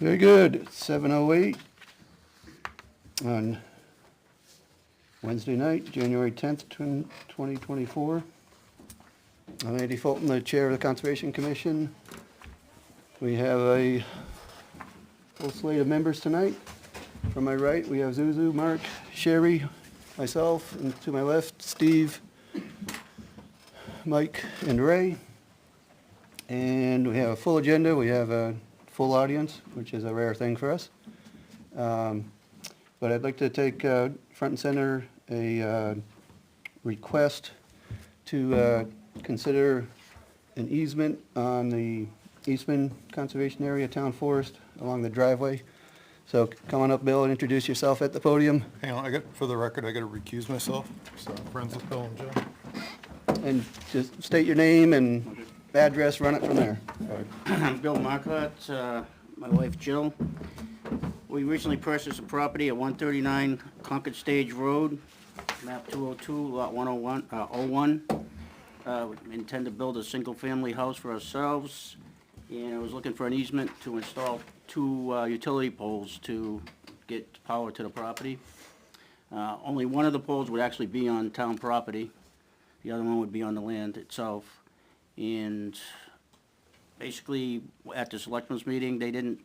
Very good. It's 7:08 on Wednesday night, January 10th, 2024. I'm Andy Fulton, the Chair of the Conservation Commission. We have a full slate of members tonight. From my right, we have Zuzu, Mark, Sherry, myself, and to my left, Steve, Mike, and Ray. And we have a full agenda. We have a full audience, which is a rare thing for us. But I'd like to take front and center a request to consider an easement on the Eastman Conservation Area Town Forest along the driveway. So come on up, Bill, and introduce yourself at the podium. Hang on, for the record, I got to recuse myself. So, friends with Bill and Joe. And just state your name and address, run it from there. Bill Marcotte, my wife Jill. We recently purchased a property at 139 Concord Stage Road, map 202, lot 101. We intend to build a single-family house for ourselves, and I was looking for an easement to install two utility poles to get power to the property. Only one of the poles would actually be on town property. The other one would be on the land itself. And basically, at the selectmen's meeting, they didn't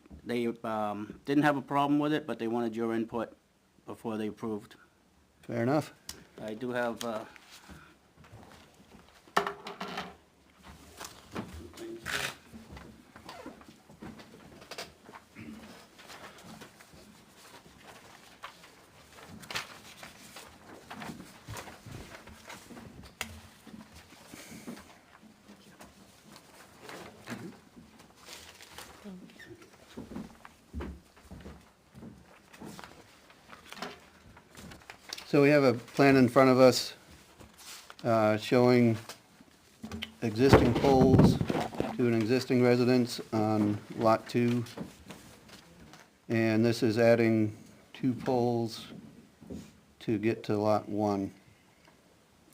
have a problem with it, but they wanted your input before they approved. Fair enough. I do have, So we have a plan in front of us showing existing poles to an existing residence on Lot 2. And this is adding 2 poles to get to Lot 1.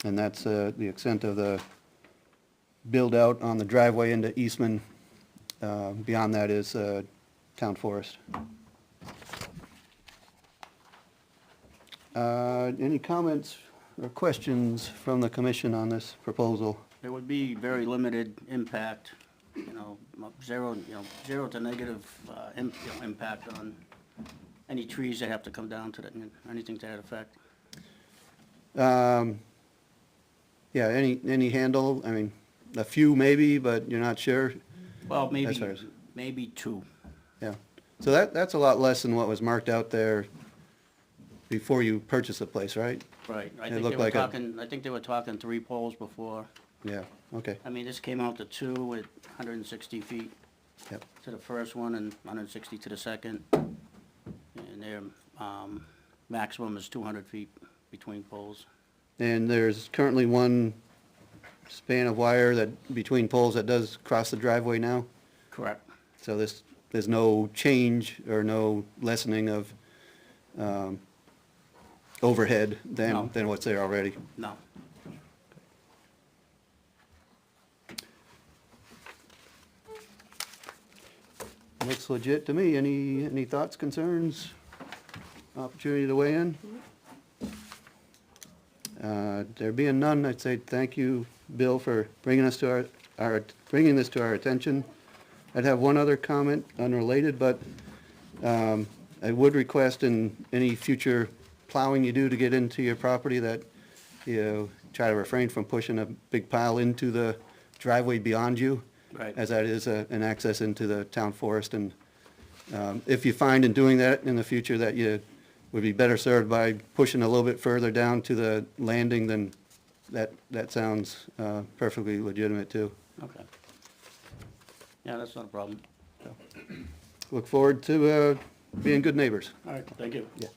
And that's the extent of the build-out on the driveway into Eastman. Beyond that is town forest. Any comments or questions from the commission on this proposal? there would be very limited impact, zero to negative impact on any trees that have to come down to that, anything to that effect. Yeah, any handle, I mean, a few maybe, but you're not sure? Well, As far as- maybe 2. Yeah, so that's a lot less than what was marked out there before you purchased the place, right? Right, I It think they looked were like talking, I think they were talking 3 poles before. Yeah, okay, I mean, this came out to 2 with 160 feet yep. to the first one and 160 to the second. And their maximum is 200 feet between poles. And there's currently one span of wire that, between poles that does cross the driveway now? Correct. So there's no change or no lessening of overhead No. than what's there already? No. Looks legit to me. Any thoughts, concerns, opportunity to weigh in? There being none, I'd say thank you, Bill, for bringing us to bringing this to our attention. I'd have one other comment, unrelated, but I would request in any future plowing you do to get into your property that you try to refrain from pushing a big pile into the driveway beyond you. Right. As that is an access into the town forest. And if you find in doing that in the future that you would be better served by pushing a little bit further down to the landing, then that sounds perfectly legitimate too. Okay. Yeah, that's not a problem. Look forward to being good neighbors. All right, thank you. Yeah.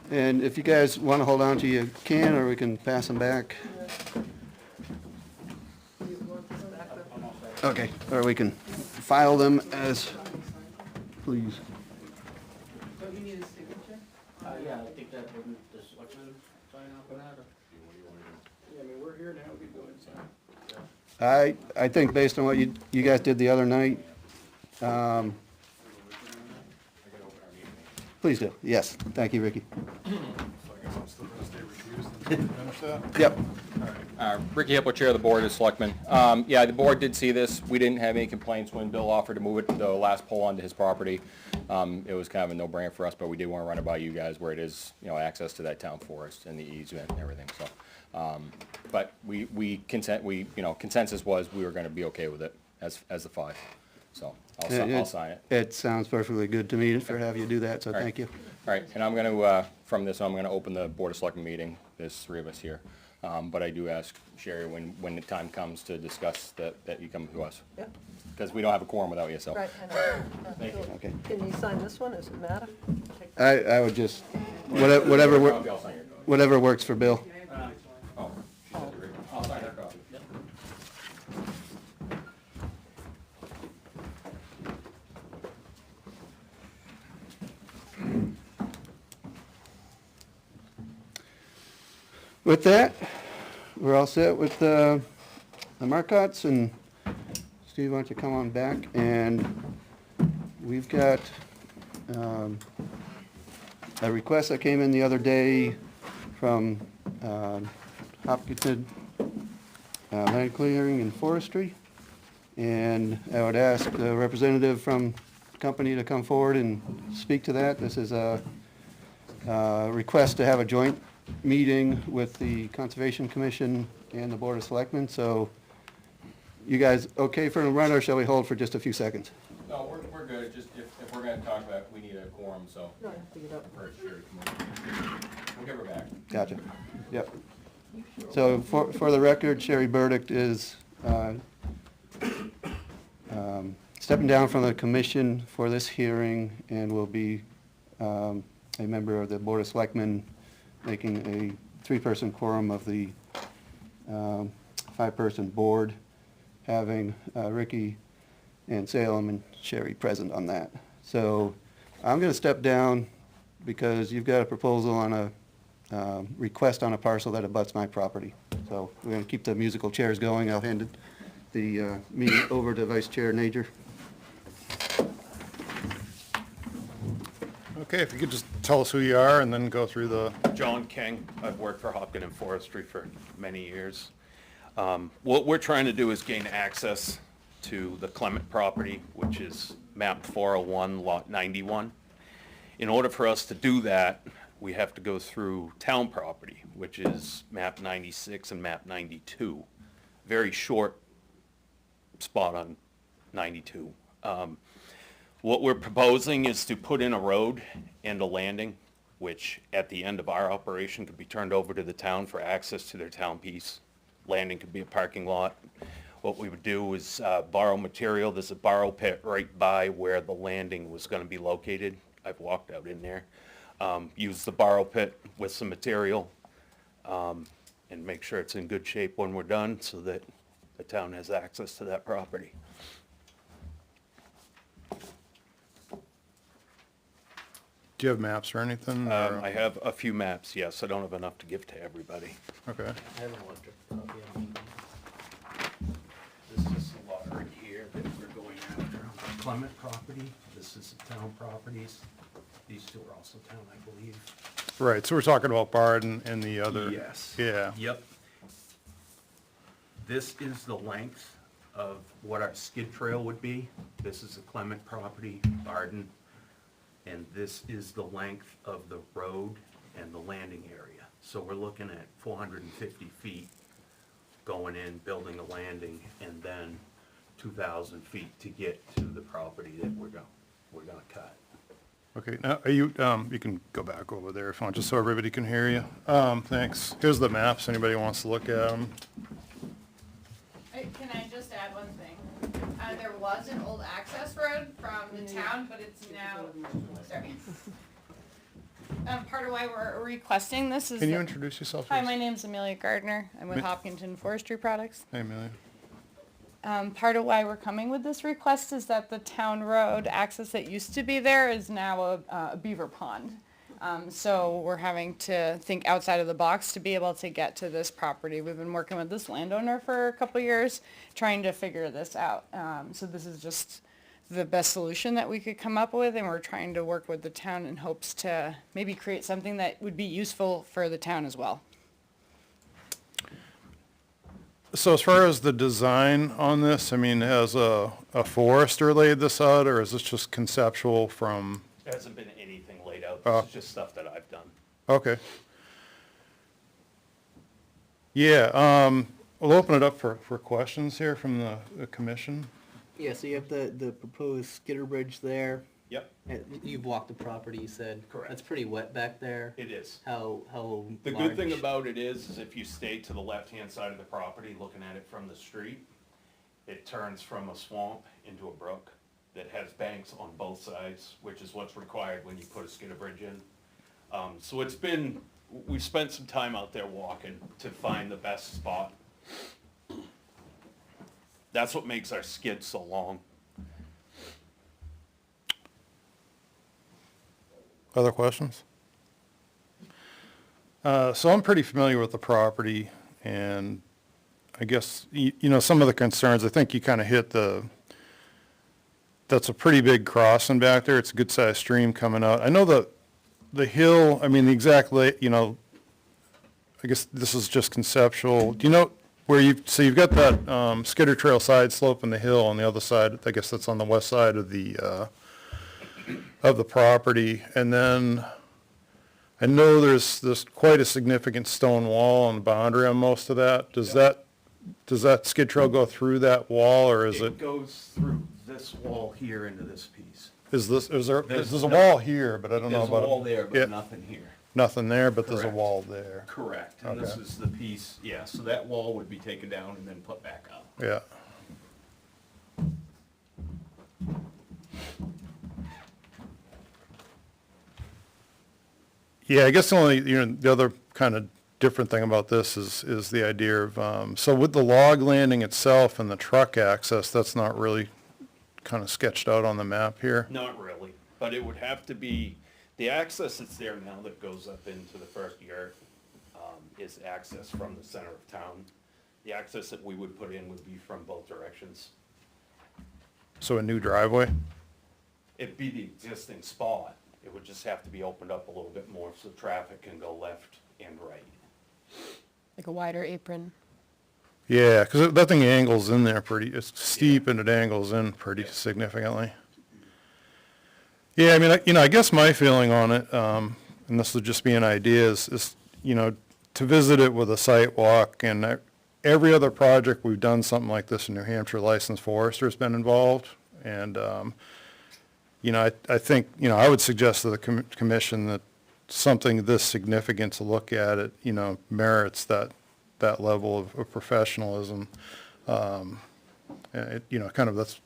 And if you guys want to hold on to, you can, or we can pass them back. Okay, or we can file them as, please. Don't you need a signature? Yeah, I think that wouldn't the selectmen sign off on that? Yeah, I mean, we're here now, we can go inside. I think based on what you guys did the other night, please do, yes, thank you, Ricky. So I guess I'm still gonna stay recused and finish that? Yep, Ricky Hipple, Chair of the Board of Selectmen. Yeah, the board did see this. We didn't have any complaints when Bill offered to move it, the last pole onto his property. It was kind of a no-brainer for us, but we did want to run it by you guys where it is, you know, access to that town forest and the easement and everything, so. But consensus was we were going to be okay with it as the five. So I'll sign it. it sounds perfectly good to me for have you do that, so right. thank you. All right, and I'm going to, from this, I'm going to open the Board of Selectmen meeting, there's three of us here. But I do ask Sherry, when the time comes to discuss that you come to us. Yeah, Because we don't have a quorum without you, so. right, I know. Thank you. Okay. Can you sign this one, does it matter? I would just, whatever I'll sign your copy. whatever works for Bill. Oh, I'll sign her copy. With that, we're all set with the Marcotts, and Steve, why don't you come on back, and we've got a request that came in the other day from Hopkinton Land Clearing and Forestry, and I would ask a representative from the company to come forward and speak to that. This is a request to have a joint meeting with the Conservation Commission and the Board of Selectmen, so you guys okay for a run, or shall we hold for just a few seconds? No, we're good, just if we're gonna talk about it, we need a quorum, so. No, I have to get up. For Sherry to come over. We'll give her back. Gotcha, yep. So for the record, Sherry Burdick is stepping down from the commission for this hearing and will be a member of the Board of Selectmen, making a three-person quorum of the five-person board, having Ricky and Salem and Sherry present on that. So I'm going to step down because you've got a proposal on a request on a parcel that abuts my property. So we're going to keep the musical chairs going. I'll hand the meeting over to Vice Chair Nager. Okay, if you could just tell us who you are and then go through the, John King. I've worked for Hopkins and Forestry for many years. What we're trying to do is gain access to the Clement property, which is map 401, lot 91. In order for us to do that, we have to go through town property, which is map 96 and map 92. Very short spot on 92. What we're proposing is to put in a road and a landing, which at the end of our operation could be turned over to the town for access to their town piece. Landing could be a parking lot. What we would do is borrow material. There's a borrow pit right by where the landing was going to be located. I've walked out in there. Use the borrow pit with some material and make sure it's in good shape when we're done so that the town has access to that property. do you have maps or anything? or- I have a few maps, yes. I don't have enough to give to everybody. Okay, I have an electric copy of them. This is the lot right here that we're going after on the Clement property. This is the town properties. These two are also town, I believe. right, so we're talking about Bard and the other. Yes. Yeah, Yep. This is the length of what our skid trail would be. This is the Clement property, Barden. And this is the length of the road and the landing area. So we're looking at 450 feet going in, building a landing, and then 2,000 feet to get to the property that we're gonna cut. okay, now, are you, you can go back over there if you want, just so everybody can hear you. Thanks. Here's the maps, anybody wants to look at them. Can I just add one thing? There was an old access road from the town, but it's now, sorry. Part of why we're requesting this is. Can you that- introduce yourself, Hi, please? my name's Amelia Gardner. I'm with Ma- Hopkinton Forestry Products. Hey, Amelia. Part of why we're coming with this request is that the town road access that used to be there is now a beaver pond. So we're having to think outside of the box to be able to get to this property. We've been working with this landowner for a couple years, trying to figure this out. So this is just the best solution that we could come up with, and we're trying to work with the town in hopes to maybe create something that would be useful for the town as well. So as far as the design on this, I mean, has a forester laid this out, or is this just conceptual from, There hasn't been anything laid out. Oh. This is just stuff that I've done. okay. Yeah, we'll open it up for questions here from the commission. Yeah, so you have the proposed skidder bridge there. Yep, You've walked the property, you said. Correct. That's pretty wet back there. it is. How The good thing large? about it is if you stay to the left-hand side of the property, looking at it from the street, it turns from a swamp into a brook that has banks on both sides, which is what's required when you put a skidder bridge in. So we've spent some time out there walking to find the best spot. That's what makes our skid so long. Other questions? So I'm pretty familiar with the property, and I guess, you know, some of the concerns, I think you kind of hit that's a pretty big crossing back there. It's a good-sized stream coming out. I know the hill, I mean, the exact, you know, I guess this is just conceptual. Do you know where so you've got that Skidder Trail side slope in the hill on the other side, I guess that's on the west side of the property, and then I know there's quite a significant stone wall on the boundary on most of that. Does that skid trail go through that wall, or is it, goes through this wall here into this piece. is there, There's there's a no- wall here, but I don't know There's a about. wall there, Yeah, but nothing here. nothing there, but there's a Correct. wall there. Correct, and this Okay. is the piece, yeah, so that wall would be taken down and then put back up. Yeah. Yeah, I guess the only, you know, the other kind of different thing about this is the idea of, so with the log landing itself and the truck access, that's not really kind of sketched out on the map here. Not really, but it would have to be, the access that's there now that goes up into the first yard, is access from the center of town. The access that we would put in would be from both directions. So a new driveway? It'd be the existing spot, it would just have to be opened up a little bit more so traffic can go left and right. Like a wider apron. Yeah, because that thing angles in there it's steep and it angles in pretty significantly. Yeah, I mean, you know, I guess my feeling on it, and this would just be an idea, is, you know, to visit it with a site walk, and every other project we've done something like this in New Hampshire, licensed forester's been involved, and, you know, I think, you know, I would suggest to the commission that something this significant to look at it, you know, merits that level of professionalism. You know, kind of that's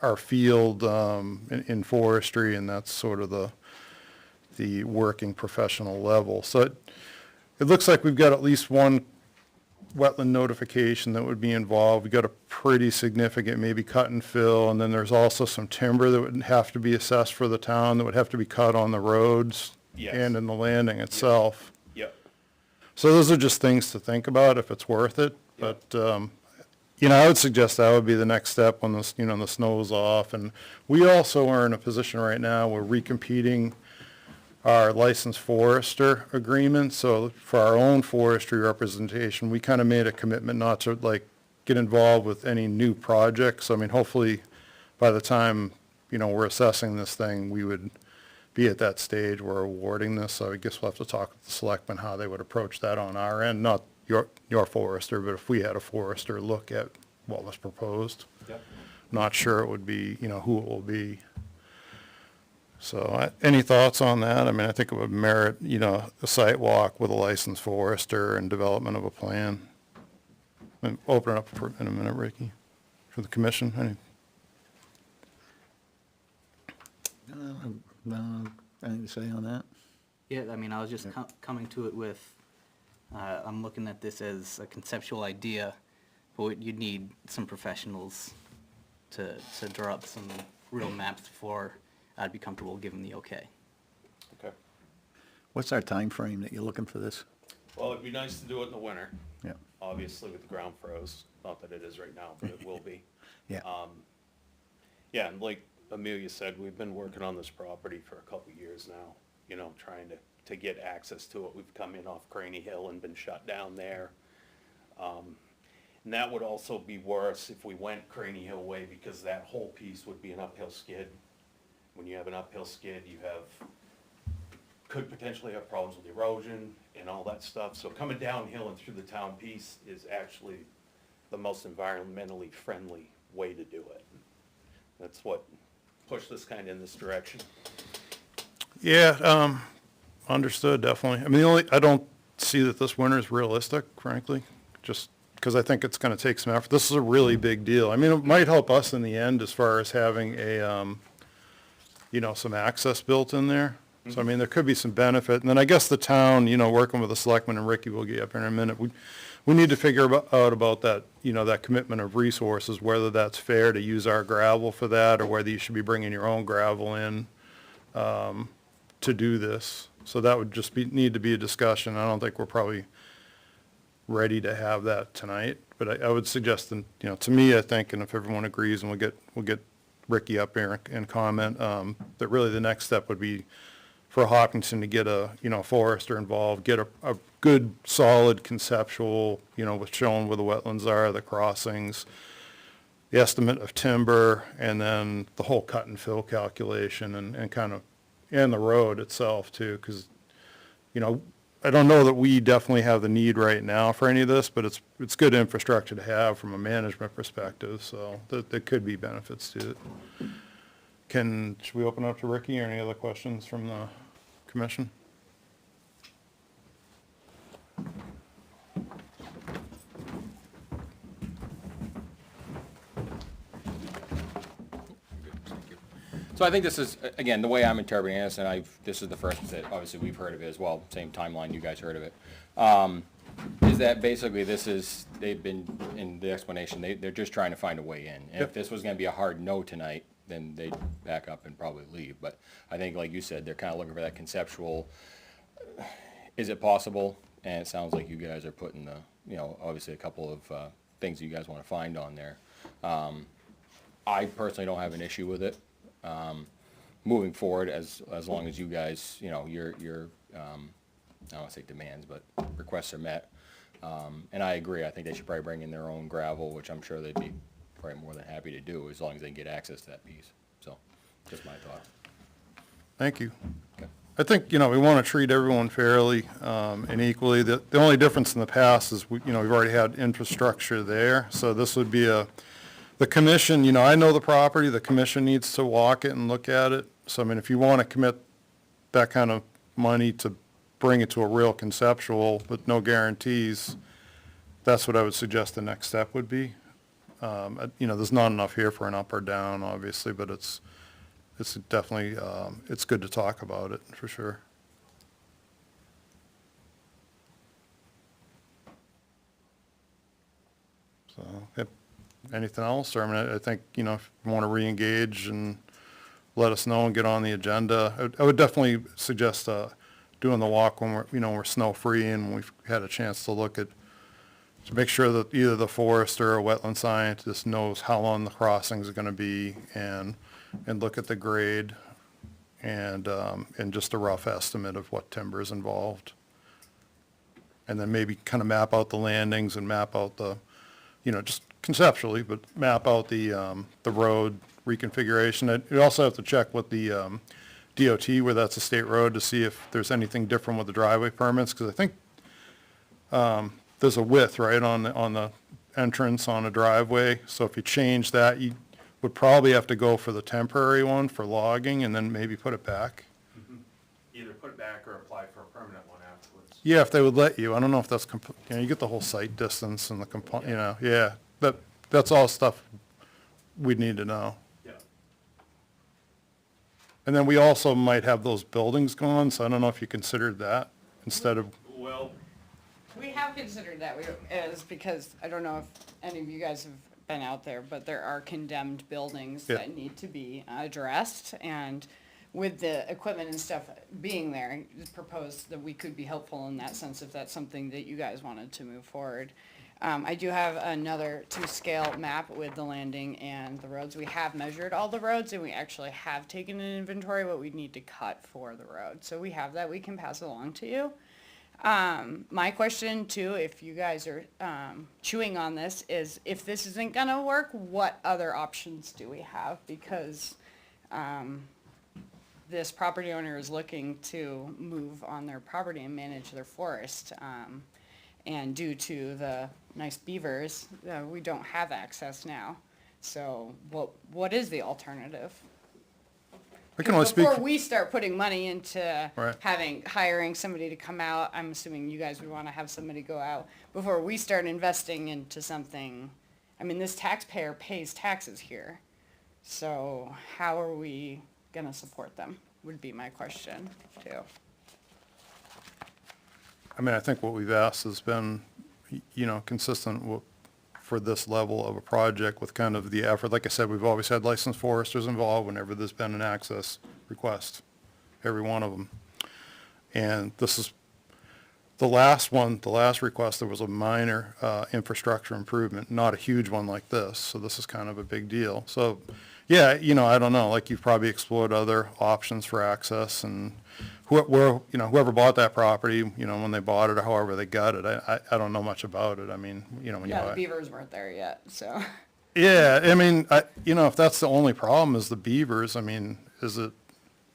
our field in forestry, and that's sort of the working professional level. So it looks like we've got at least one wetland notification that would be involved. We've got a pretty significant maybe cut and fill, and then there's also some timber that would have to be assessed for the town that would have to be cut on the roads Yes. and in the landing itself. Yep. So those are just things to think about if it's worth it. But, you know, I would suggest that would be the next step when this, you know, the snow's off. And we also are in a position right now, we're recompeting our licensed forester agreement. So for our own forestry representation, we kind of made a commitment not to like get involved with any new projects. I mean, hopefully by the time, you know, we're assessing this thing, we would be at that stage where we're awarding this. So I guess we'll have to talk with the selectmen how they would approach that on our end, not your forester, but if we had a forester look at what was proposed. Yep. Not sure it would be, you know, who it will be. So any thoughts on that? I mean, I think it would merit, you know, a site walk with a licensed forester and development of a plan. And open it up in a minute, Ricky, for the commission. Anything to say on that? Yeah, I mean, I was just coming to it with, I'm looking at this as a conceptual idea, but you'd need some professionals to draw up some real maps before I'd be comfortable giving the okay. Okay. What's our time frame that you're looking for this? Well, it'd be nice to do it in the winter, Yeah, obviously with the ground froze. Not that it is right now, but it will be. yeah. Yeah, and like Amelia said, we've been working on this property for a couple of years now, you know, trying to get access to it. We've come in off Craney Hill and been shut down there. And that would also be worse if we went Craney Hill way, because that whole piece would be an uphill skid. When you have an uphill skid, you could potentially have problems with erosion and all that stuff. So coming downhill and through the town piece is actually the most environmentally friendly way to do it. That's what pushed us kind of in this direction. Yeah, understood, definitely. I mean, I don't see that this winter is realistic, frankly, just because I think it's gonna take some effort. This is a really big deal. I mean, it might help us in the end as far as having a, you know, some access built in there. So, I mean, there could be some benefit. And then I guess the town, you know, working with the selectmen, and Ricky will get up here in a minute, we need to figure out about that, you know, that commitment of resources, whether that's fair to use our gravel for that, or whether you should be bringing your own gravel in to do this. So that would just need to be a discussion. I don't think we're probably ready to have that tonight, but I would suggest, you know, to me, I think, and if everyone agrees, and we'll get Ricky up here and comment, that really the next step would be for Hopkinton to get a, you know, forester involved, get a good, solid conceptual, you know, with showing where the wetlands are, the crossings, the estimate of timber, and then the whole cut and fill calculation, and kind of, and the road itself too, because, you know, I don't know that we definitely have the need right now for any of this, but it's good infrastructure to have from a management perspective, so there could be benefits to it. Should we open up to Ricky, or any other questions from the commission? So I think this is, again, the way I'm interpreting this, and this is the first that obviously we've heard of it as well, same timeline you guys heard of it, is that basically they've been, in the explanation, they're just trying to find a way in. And if this was gonna be a hard no tonight, then they'd back up and probably leave. But I think, like you said, they're kinda looking for that conceptual, is it possible? And it sounds like you guys are putting you know, obviously a couple of things you guys wanna find on there. I personally don't have an issue with it. Moving forward, as long as you guys, you know, your I don't want to say demands, but requests are met. And I agree, I think they should probably bring in their own gravel, which I'm sure they'd be probably more than happy to do, as long as they can get access to that piece. So, just my thought. Thank you. Okay. I think, you know, we want to treat everyone fairly and equally. The only difference in the past is, you know, we've already had infrastructure there, so this would be the commission, you know, I know the property, the commission needs to walk it and look at it. So, I mean, if you want to commit that kind of money to bring it to a real conceptual, but no guarantees, that's what I would suggest the next step would be. You know, there's not enough here for an up or down, obviously, but it's definitely, it's good to talk about it, for sure. So, yep. Anything else? Or, I mean, I think, you know, if you want to re-engage and let us know and get on the agenda, I would definitely suggest doing the walk when we're, you know, we're snow-free and we've had a chance to look at, to make sure that either the forester or wetland scientist knows how long the crossings are going to be, and look at the grade and just a rough estimate of what timber is involved. And then maybe kind of map out the landings and map out the, you know, just conceptually, but map out the road reconfiguration. You also have to check with the DOT, where that's a state road, to see if there's anything different with the driveway permits, because I think there's a width, right, on the entrance on a driveway. So if you change that, you would probably have to go for the temporary one for logging and then maybe put it back. Either put it back or apply for a permanent one afterwards. Yeah, if they would let you. I don't know if that's, you know, you get the whole site distance and the, you know, yeah. That's all stuff we'd need to know. Yeah. And then we also might have those buildings gone, so I don't know if you considered that instead of, Well, We have considered that, because I don't know if any of you guys have been out there, but there are condemned buildings Yeah. that need to be addressed, and with the equipment and stuff being there, I proposed that we could be helpful in that sense if that's something that you guys wanted to move forward. I do have another to-scale map with the landing and the roads. We have measured all the roads and we actually have taken an inventory what we need to cut for the road. So we have that, we can pass along to you. My question too, if you guys are chewing on this, is if this isn't gonna work, what other options do we have? Because this property owner is looking to move on their property and manage their forest. And due to the nice beavers, we don't have access now. So what is the alternative? I can only speak, Before we start putting money into Right. hiring somebody to come out, I'm assuming you guys would wanna have somebody go out, before we start investing into something, I mean, this taxpayer pays taxes here. So how are we gonna support them, would be my question too. I mean, I think what we've asked has been, consistent for this level of a project with kind of the effort. Like I said, we've always had licensed foresters involved whenever there's been an access request, every one of them. And this is, the last request, there was a minor infrastructure improvement, not a huge one like this. So this is kind of a big deal. So, yeah, I don't know, like you've probably explored other options for access and whoever bought that property, when they bought it or however they got it, I don't know much about it. I mean, when you Yeah, buy the it. beavers weren't there yet, so. Yeah, I mean, if that's the only problem is the beavers, I mean, is it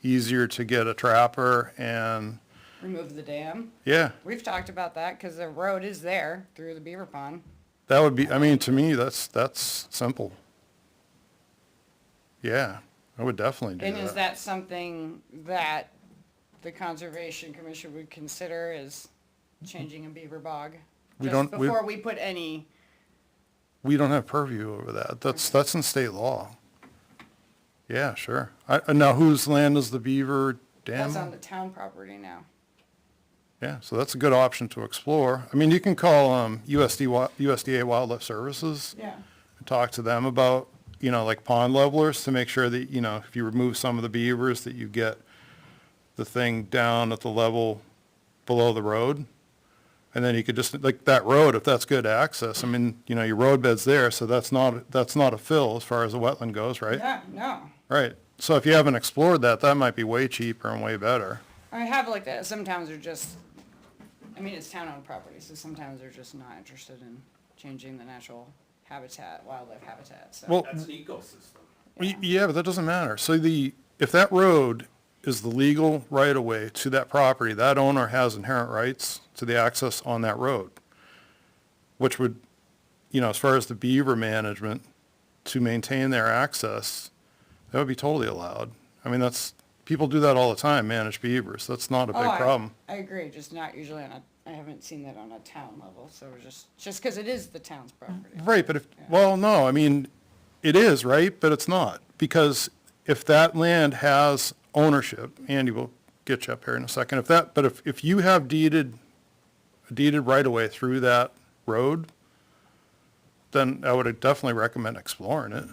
easier to get a trapper and, Remove the dam. yeah, We've talked about that, cause the road is there through the beaver pond. that would be, I mean, to me, that's simple. Yeah, I would definitely do And is that. that something that the Conservation Commission would consider as changing a beaver bog? We Just don't- we- before we put any, We don't have purview over that. That's in state law. Yeah, sure. Now whose land is the beaver dam? that's on the town property now. Yeah, so that's a good option to explore. I mean, you can call USDA Wildlife Services Yeah. and talk to them about, like pond levelers to make sure that, if you remove some of the beavers, that you get the thing down at the level below the road. And then you could just, like that road, if that's good access, I mean, your road bed's there, so that's not a fill as far as the wetland goes, right? Yeah, no. Right. So if you haven't explored that, that might be way cheaper and way better. I have like that, some towns are just, I mean, it's town-owned property, so sometimes they're just not interested in changing the natural habitat, wildlife habitat, so. Well, That's an ecosystem. Yeah, but that doesn't matter. So if that road is the legal right-of-way to that property, that owner has inherent rights to the access on that road, which would, as far as the beaver management, to maintain their access, that would be totally allowed. I mean, people do that all the time, manage beavers. That's not a big Oh, problem. I agree, just not usually I haven't seen that on a town level, so just cause it is the town's property. Right, but well, no, I mean, it is, right? But it's not, because if that land has ownership, Andy will get you up here in a second, if you have deeded right-of-way through that road, then I would definitely recommend exploring it.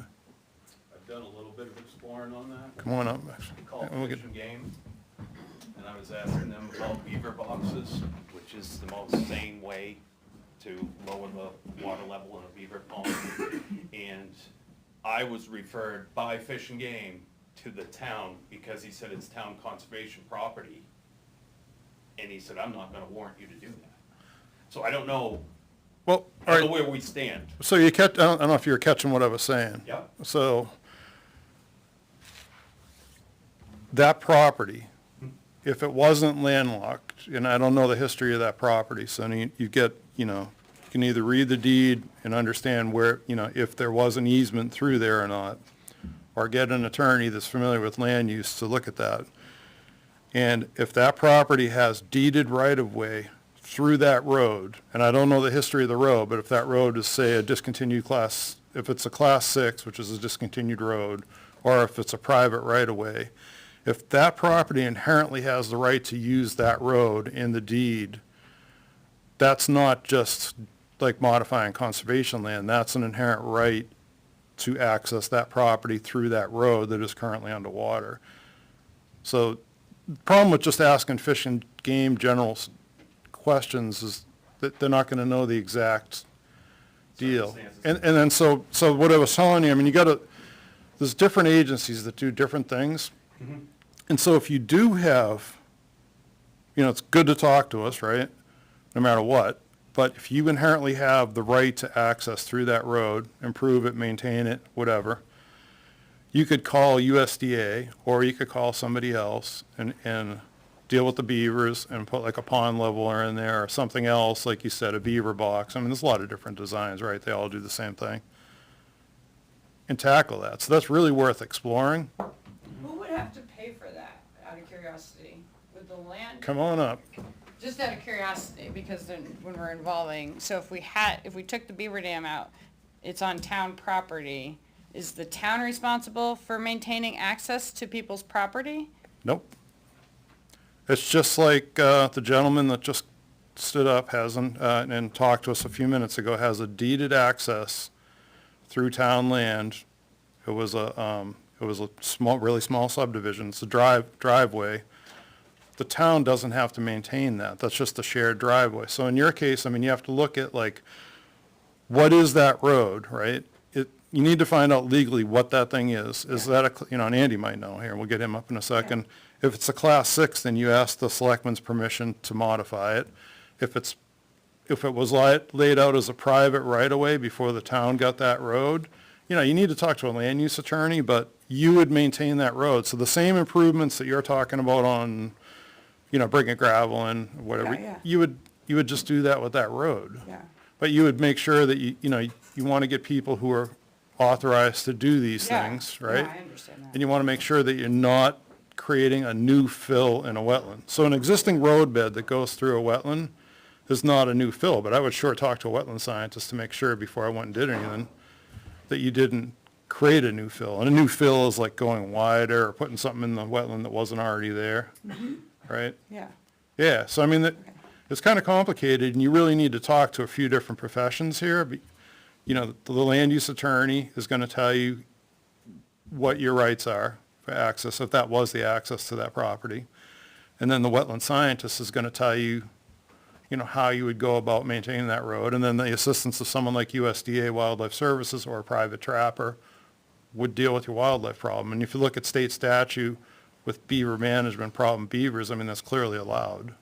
I've done a little bit of exploring on that. Come on up. Called We'll get- Fish and Game, and I was asking them about beaver boxes, which is the most sane way to lower the water level in a beaver pond. And I was referred by Fish and Game to the town because he said it's town conservation property. And he said, I'm not gonna warrant you to do that. So I don't know, Well, I all don't know right, where we stand. so I don't know if you're catching what I was saying. Yep. So, that property, if it wasn't landlocked, and I don't know the history of that property, so you get, you can either read the deed and understand where, if there was an easement through there or not, or get an attorney that's familiar with land use to look at that. And if that property has deeded right-of-way through that road, and I don't know the history of the road, but if that road is, say, a discontinued class, if it's a class 6, which is a discontinued road, or if it's a private right-of-way, if that property inherently has the right to use that road in the deed, that's not just like modifying conservation land, that's an inherent right to access that property through that road that is currently underwater. So the problem with just asking Fish and Game general questions is that they're not gonna know the exact deal. And then, so what I was telling you, I mean, there's different agencies that do different things. And so if you do have, it's good to talk to us, right? No matter what. But if you inherently have the right to access through that road, improve it, maintain it, whatever, you could call USDA, or you could call somebody else and deal with the beavers and put like a pond leveler in there or something else, like you said, a beaver box. I mean, there's a lot of different designs, right? They all do the same thing. And tackle that. So that's really worth exploring. Who would have to pay for that, out of curiosity? Would the land, Come on up. just out of curiosity, because then when we're involving, so if we took the beaver dam out, it's on town property, is the town responsible for maintaining access to people's property? Nope. It's just like the gentleman that just stood up and talked to us a few minutes ago, has a deeded access through town land. It was a small, really small subdivision. It's a driveway. The town doesn't have to maintain that. That's just a shared driveway. So in your case, I mean, you have to look at like, what is that road, right? You need to find out legally what that thing is. Is that and Andy might know here, we'll get him up in a second. If it's a class 6, then you ask the selectmen's permission to modify it. If it was laid out as a private right-of-way before the town got that road, you need to talk to a land use attorney, but you would maintain that road. So the same improvements that you're talking about on, bringing gravel and whatever, Yeah. you would just do that with that road. Yeah. But you would make sure that you want to get people who are authorized to do these Yeah. things, right? Yeah, I understand that. And you want to make sure that you're not creating a new fill in a wetland. So an existing road bed that goes through a wetland is not a new fill, but I would sure talk to a wetland scientist to make sure before I went and did anything that you didn't create a new fill. And a new fill is like going wider or putting something in the wetland that wasn't already there, right? Yeah. Yeah, so I mean, it's kind of complicated, and you really need to talk to a few different professions here. The land use attorney is going to tell you what your rights are for access, if that was the access to that property. And then the wetland scientist is going to tell you, how you would go about maintaining that road. And then the assistance of someone like USDA Wildlife Services or a private trapper would deal with your wildlife problem. And if you look at state statute with beaver management, problem beavers, I mean, that's clearly allowed.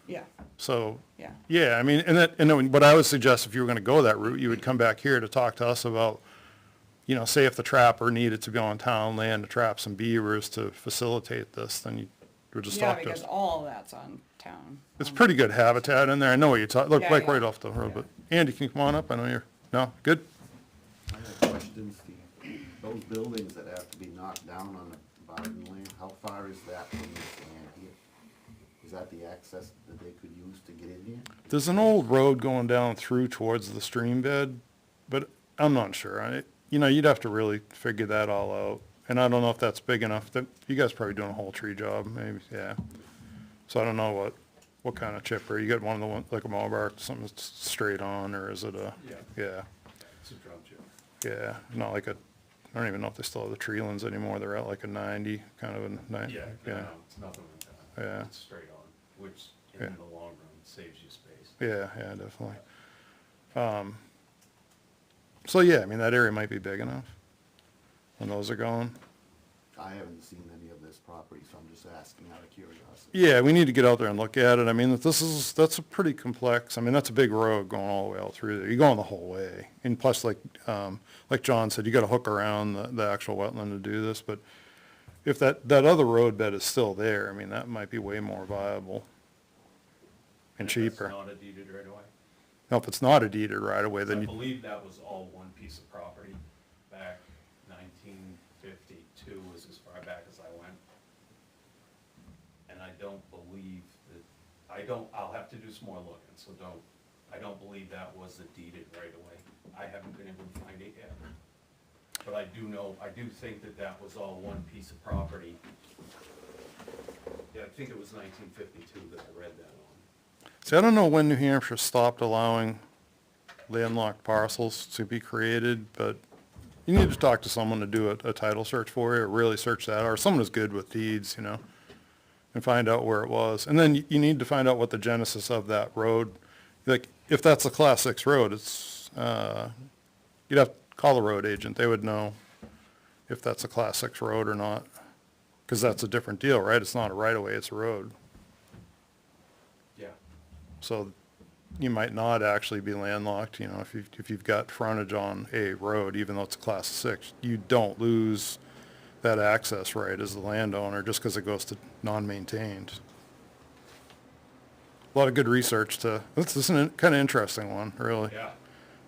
Yeah. So, Yeah. yeah, I mean, and then what I would suggest, if you were going to go that route, you would come back here to talk to us about, say if the trapper needed to be on town land to trap some beavers to facilitate this, then you would just Yeah, talk to us. because all of that's on town. It's pretty good habitat in there. I know what you're talking, look, Yeah, like yeah. right off the road, but Andy, can you come on up? I know you're, no, good? I have questions, Steve. Those buildings that have to be knocked down on the Biden land, how far is that from this land here? Is that the access that they could use to get in here? There's an old road going down through towards the stream bed, but I'm not sure. You'd have to really figure that all out. And I don't know if that's big enough. You guys probably doing a whole tree job, maybe, yeah. So I don't know what kind of chipper. You got one of the ones, like a Mobar, something that's straight on, or is it yeah. It's a drum chip. Yeah, not like I don't even know if they still have the tree lands anymore. They're at like a 90, kind of a 90. Yeah, Yeah, no, it's nothing like that. Yeah. It's straight on, which Yeah. in the long run saves you space. yeah, definitely. So yeah, I mean, that area might be big enough when those are going. I haven't seen any of this property, so I'm just asking out of curiosity. Yeah, we need to get out there and look at it. I mean, that's a pretty complex, I mean, that's a big road going all the way out through there. You're going the whole way. And plus, like John said, you gotta hook around the actual wetland to do this, but if that other road bed is still there, I mean, that might be way more viable and cheaper. That's not a deeded right away. Now, if it's not a deeded right away, I then you, believe that was all one piece of property back 1952 was as far back as I went. And I don't believe I'll have to do some more looking, so I don't believe that was the deeded right away. I haven't been able to find it yet. But I do think that was all one piece of property. Yeah, I think it was 1952 that I read that on. see, I don't know when New Hampshire stopped allowing landlocked parcels to be created, but you need to talk to someone to do a title search for you, or really search that, or someone who's good with deeds, and find out where it was. And then you need to find out what the genesis of that road, like, if that's a Class 6 road, it's, you'd have to call the road agent. They would know if that's a Class 6 road or not, because that's a different deal, right? It's not a right-of-way, it's a road. Yeah. So you might not actually be landlocked, you know, if you've got frontage on a road, even though it's a Class 6. You don't lose that access right as the landowner just because it goes to non-maintained. A lot of good research this is a kind of interesting one, really. Yeah.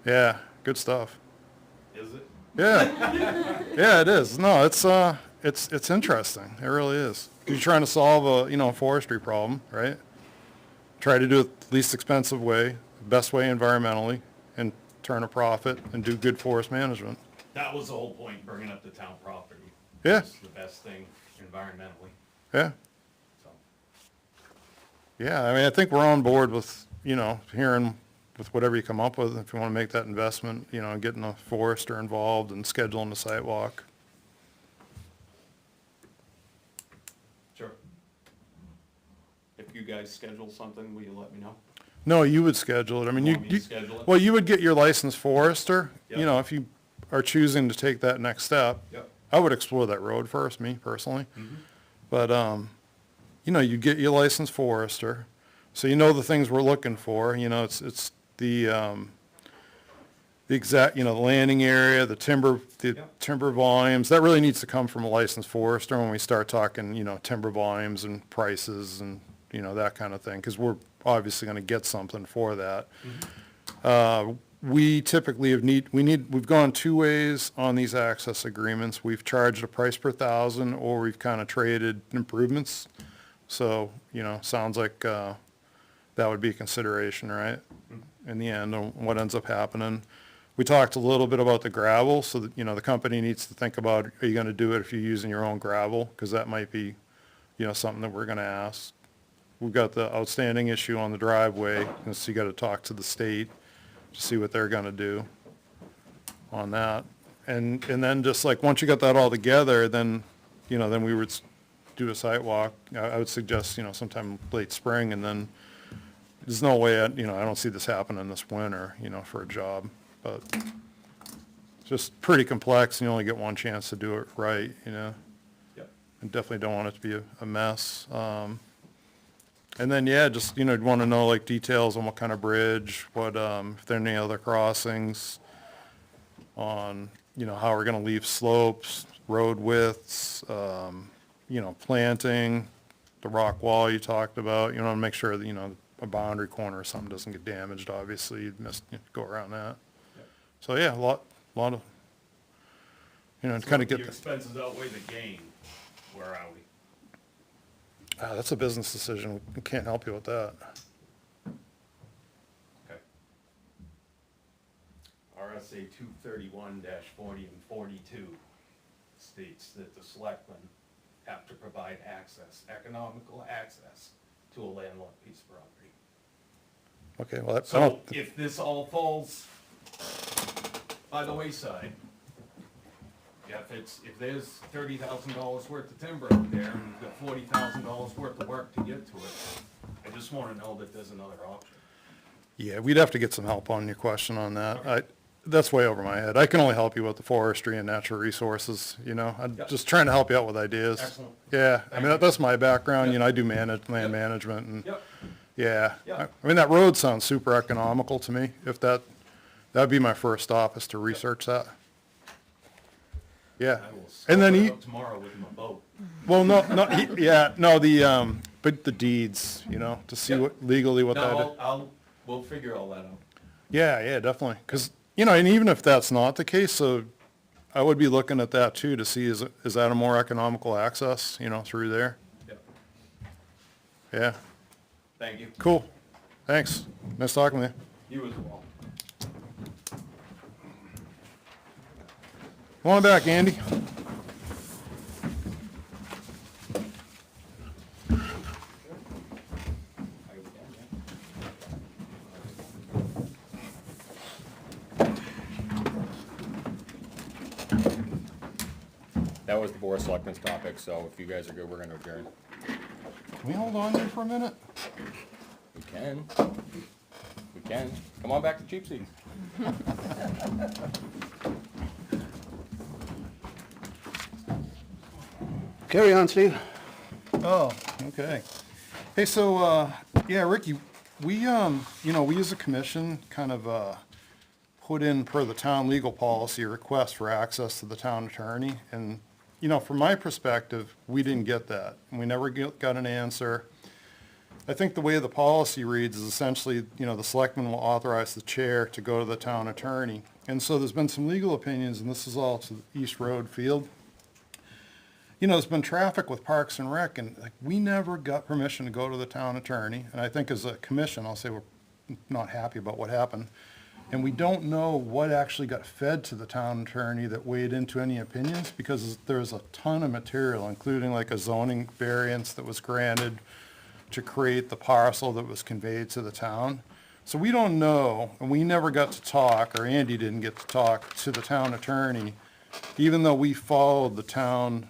Yeah, good stuff. Is it? Yeah. Yeah, it is. No, it's interesting. It really is. You're trying to solve a forestry problem, right? Try to do it the least expensive way, best way environmentally, and turn a profit and do good forest management. That was the whole point, bringing up the town property. Yeah. It's the best thing environmentally, Yeah. so. Yeah, I mean, I think we're on board with, hearing with whatever you come up with, if you want to make that investment, getting a forester involved and scheduling the site walk. Sure. If you guys schedule something, will you let me know? No, you would schedule it. I mean, Want me to schedule it? well, you would get your licensed forester, Yep. if you are choosing to take that next step. Yep. I would explore that road first, me personally. Mm-hmm. But, you get your licensed forester, so you know the things we're looking for, it's the exact, the landing area, the timber Yep. timber volumes, that really needs to come from a licensed forester when we start talking, timber volumes and prices and, that kind of thing, because we're obviously gonna get something for that. We typically we've gone two ways on these access agreements. We've charged a price per thousand, or we've kind of traded improvements. So, sounds like, that would be a consideration, right? In the end, on what ends up happening. We talked a little bit about the gravel, so that, the company needs to think about, are you gonna do it if you're using your own gravel? Because that might be, something that we're gonna ask. We've got the outstanding issue on the driveway, and so you gotta talk to the state to see what they're gonna do on that. And then just like, once you got that all together, then, then we would do a site walk. I would suggest, sometime late spring, and then there's no way, I don't see this happening this winter, for a job. But it's just pretty complex, and you only get one chance to do it right, Yep. And definitely don't want it to be a mess. And then, yeah, just, you'd want to know, like, details on what kind of bridge, what, if there are any other crossings, on, how we're gonna leave slopes, road widths, planting, the rock wall you talked about, to make sure that, a boundary corner or something doesn't get damaged, obviously, you'd go around that. Yep. So, yeah, a lot of, to kind of get The the. expenses outweigh the gain, where are we? That's a business decision. We can't help you with that. Okay. RSA 231-40 and 42 states that the selectmen have to provide economical access to a landlocked piece of property. Okay, well, I So don't, if this all falls by the wayside, if there's $30,000 worth of timber out there and you've got $40,000 worth of work to get to it, I just wanna know that there's another option. yeah, we'd have to get some help on your question on that. That's way over my head. I can only help you with the forestry and natural resources, I'm Yep. just trying to help you out with ideas. Excellent. Yeah, I Thank mean, you. that's my background, Yep. I do land Yep. management and, Yep. yeah. Yep. I mean, that road sounds super economical to me. If that'd be my first stop, is to research that. Yeah. I will And then scope it he, out tomorrow with my boat. well, but the deeds, to see Yep. what, legally what that is. No, we'll figure all that out. Yeah, definitely. Because, and even if that's not the case, so I would be looking at that too, to see, is that a more economical access, through there? Yep. Yeah, Thank you. cool. Thanks. Nice talking with you. You as well. Come on back, Andy. That was the board of selectmen's topic, so if you guys are good, we're gonna adjourn. Can we hold on there for a minute? We can. We can. Come on back to cheap seats. Carry on, Steve. Oh, okay. Hey, so, yeah, Ricky, we, we as a commission kind of, put in per the town legal policy a request for access to the town attorney. And, from my perspective, we didn't get that. We never got an answer. I think the way the policy reads is essentially, the selectman will authorize the chair to go to the town attorney. And so there's been some legal opinions, and this is all to the East Road Field. There's been traffic with Parks and Rec, and like, we never got permission to go to the town attorney. And I think as a commission, I'll say we're not happy about what happened. And we don't know what actually got fed to the town attorney that weighed into any opinions, because there's a ton of material, including like a zoning variance that was granted to create the parcel that was conveyed to the town. So we don't know, and we never got to talk, or Andy didn't get to talk to the town attorney, even though we followed the town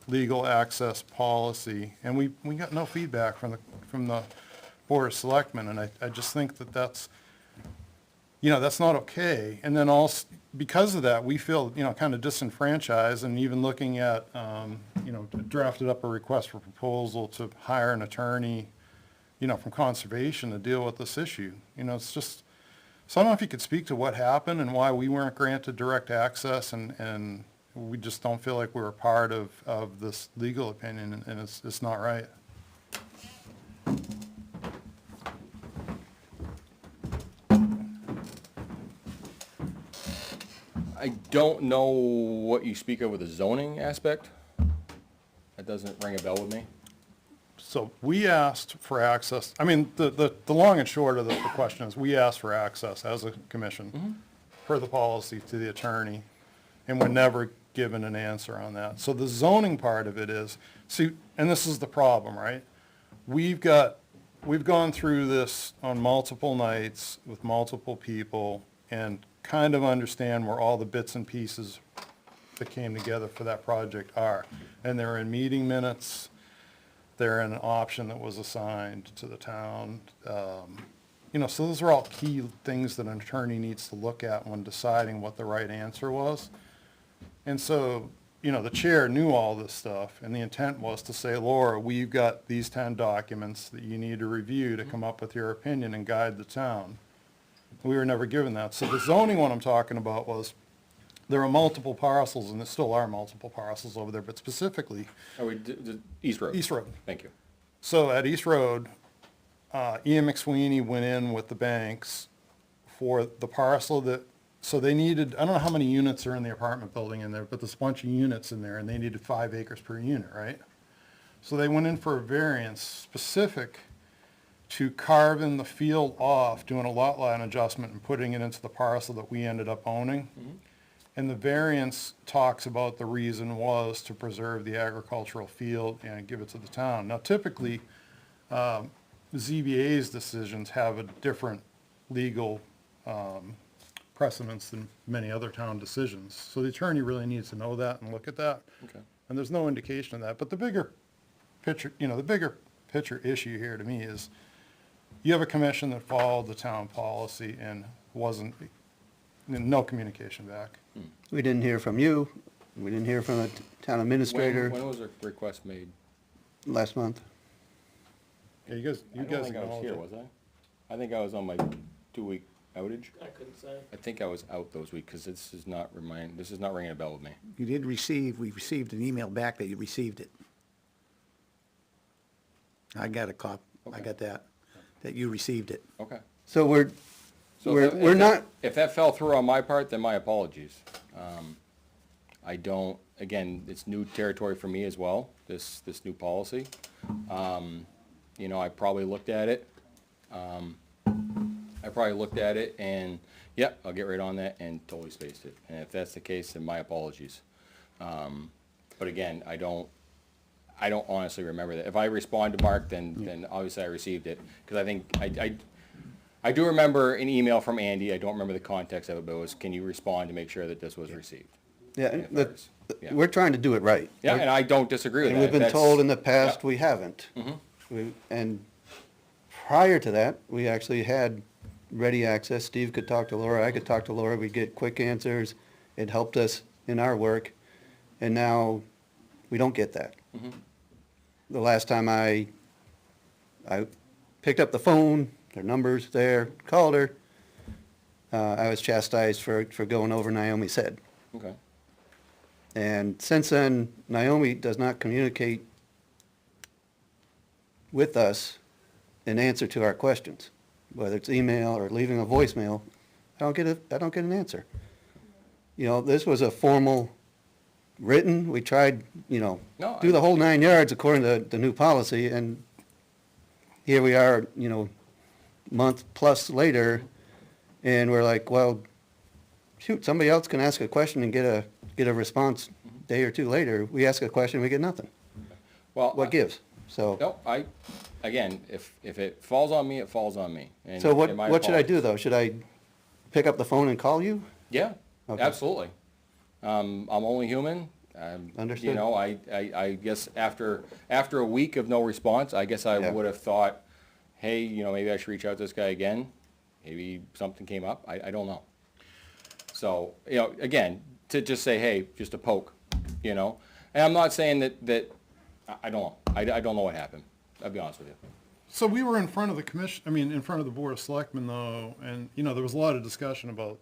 legal access policy, and we got no feedback from the Board of Selectmen, and I just think that that's not okay. And then also, because of that, we feel, kind of disenfranchised, and even looking at, drafted up a request for proposal to hire an attorney, from conservation to deal with this issue. It's just, so I don't know if you could speak to what happened and why we weren't granted direct access, and we just don't feel like we're a part of this legal opinion, and it's not right. I don't know what you speak of with the zoning aspect. That doesn't ring a bell with me. So we asked for access, I mean, the long and short of the question is, we asked for access as a commission per the policy to the attorney, and we're never given an answer on that. So the zoning part of it is, see, and this is the problem, right? We've gone through this on multiple nights with multiple people and kind of understand where all the bits and pieces that came together for that project are. And they're in meeting minutes, they're in an option that was assigned to the town. So those are all key things that an attorney needs to look at when deciding what the right answer was. And so, the chair knew all this stuff, and the intent was to say, Laura, we've got these 10 documents that you need to review to come up with your opinion and guide the town. We were never given that. So the zoning one I'm talking about was, there are multiple parcels, and there still are multiple parcels over there, but specifically, East Road. East Road. Thank you. So at East Road, Ian McSweeney went in with the banks for the parcel that, so they needed, I don't know how many units are in the apartment building in there, but there's a bunch of units in there, and they needed 5 acres per unit, right? So they went in for a variance specific to carving the field off, doing a lot line adjustment and putting it into the parcel that we ended up owning. And the variance talks about the reason was to preserve the agricultural field and give it to the town. Now typically, ZBA's decisions have a different legal precedence than many other town decisions. So the attorney really needs to know that and look at that. Okay. And there's no indication of that. But the bigger picture, issue here to me is, you have a commission that followed the town policy and no communication back. We didn't hear from you. We didn't hear from the town administrator When was the request made? last month. Yeah, you guys I don't think I was acknowledged here, it. was I? I think I was on my 2-week outage. I couldn't say. I think I was out those weeks, because this is not ringing a bell with me. You did receive, we received an email back that you received it. I got a copy, I got that you received it. Okay. So we're So we're not, If that fell through on my part, then my apologies. I don't, again, it's new territory for me as well, this new policy. I probably looked at it. And, yep, I'll get right on that and totally spaced it. And if that's the case, then my apologies. But again, I don't honestly remember that. If I respond to Mark, then obviously I received it. Because I think, I do remember an email from Andy, I don't remember the context of it, but it was, can you respond to make sure that this was received? yeah, If yeah. we're trying to do it right. Yeah, and I don't disagree with And that. we've been That's- told in the past Yep. we haven't. And prior to that, we actually had ready access. Steve could talk to Laura, I could talk to Laura, we'd get quick answers. It helped us in our work. And now, we don't get that. The last time I picked up the phone, her number's there, called her, I was chastised for going over Naomi's head. Okay. And since then, Naomi does not communicate with us in answer to our questions, whether it's email or leaving a voicemail. I don't get an answer. You know, this was a formal written, we tried, you know, No, do the whole 9 yards according to the new policy, and here we are, you know, month plus later, and we're like, well, shoot, somebody else can ask a question and get a response day or two later. We ask a question, we get nothing. Well, What gives? So, No, again, if it falls on me, it falls on me. And- so and my what should I do, apologies. though? Should I pick up the phone and call you? Yeah, Okay. absolutely. I'm only human. Understood. You know, I guess after a week of no response, I guess I Yeah. would have thought, hey, you know, maybe I should reach out to this guy again. Maybe something came up. I don't know. So, you know, again, to just say, hey, just a poke, you know? And I'm not saying that, I don't know. I don't know what happened. I'll be honest with you. So we were in front of the commission, I mean, in front of the Board of Selectmen though, and, you know, there was a lot of discussion about,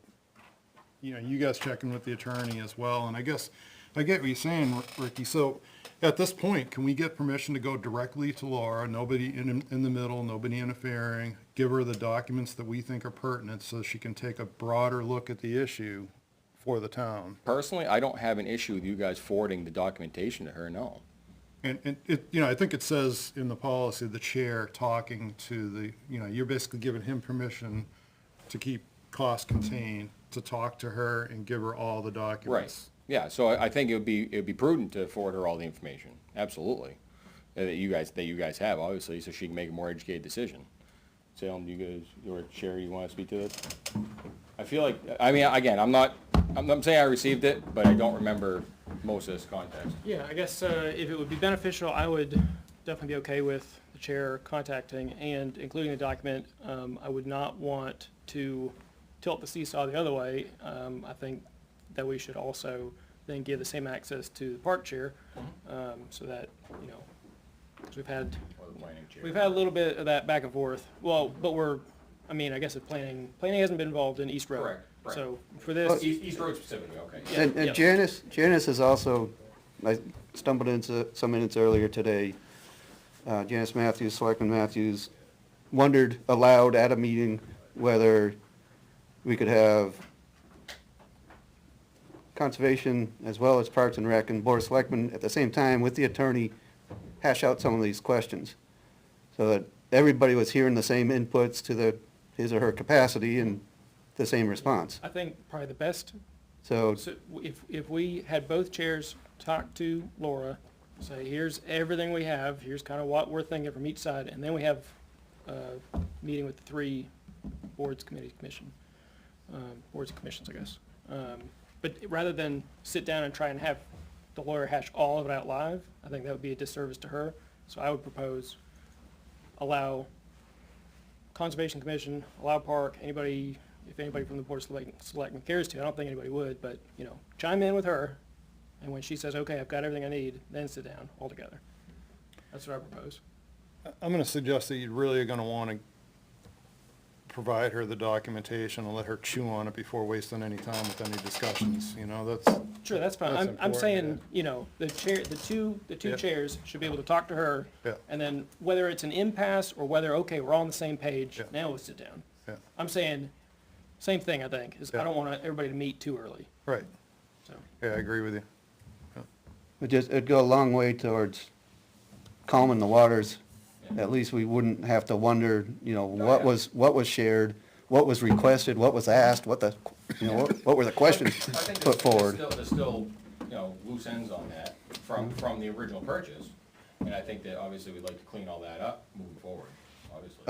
you know, you guys checking with the attorney as well, and I guess, I get what you're saying, Ricky. So at this point, can we get permission to go directly to Laura, nobody in the middle, nobody interfering, give her the documents that we think are pertinent so she can take a broader look at the issue for the town? Personally, I don't have an issue with you guys forwarding the documentation to her, no. And it, you know, I think it says in the policy, the chair talking to the, you know, you're basically giving him permission to keep costs contained, to talk to her and give her all the documents. Right, yeah, so I think it would be prudent to forward her all the information, absolutely. That you guys have, obviously, so she can make a more educated decision. Salem, you guys, or Sherry, you wanna speak to this? I feel like, I mean, again, I'm not saying I received it, but I don't remember most of this context. Yeah, I guess if it would be beneficial, I would definitely be okay with the chair contacting and including the document. I would not want to tilt the seesaw the other way. I think that we should also then give the same access to the park chair, so that, you know, 'cause we've had Or the planning chair. a little bit of that back and forth. Well, but I mean, I guess if planning hasn't been involved in East Road. Correct, right. So for this, East Road specifically, okay. Yeah, And yeah. Janice is also, I stumbled into some minutes earlier today, Janice Matthews, Selectman Matthews, wondered aloud at a meeting whether we could have Conservation as well as Parks and Rec and Board of Selectmen at the same time with the attorney hash out some of these questions. So that everybody was hearing the same inputs to his or her capacity and the same response. I think probably the best. So, So if we had both chairs talk to Laura, say, here's everything we have, here's kind of what we're thinking from each side, and then we have a meeting with the three boards, committees, boards and commissions, I guess. But rather than sit down and try and have the lawyer hash all of it out live, I think that would be a disservice to her. So I would propose allow Conservation Commission, allow Park, anybody, if anybody from the Board of Selectmen cares to, I don't think anybody would, but, you know, chime in with her, and when she says, okay, I've got everything I need, then sit down all together. That's what I propose. I'm gonna suggest that you really are gonna wanna provide her the documentation and let her chew on it before wasting any time with any discussions, you know, that's. Sure, that's fine. That's I'm important, saying, you know, the two Yeah. chairs should be able to talk to her. Yeah. And then whether it's an impasse or whether, okay, we're all on the same page, Yeah. now we'll sit down. Yeah, I'm saying, same thing, I think, is I Yeah. don't want everybody to meet too early, right, so. yeah, I agree with you. it'd go a long way towards calming the waters. At least we wouldn't have to wonder, you know, what was shared, what was requested, what was asked, what were the questions I think put forward. There's still, you know, loose ends on that from the original purchase. And I think that obviously we'd like to clean all that up moving forward, obviously.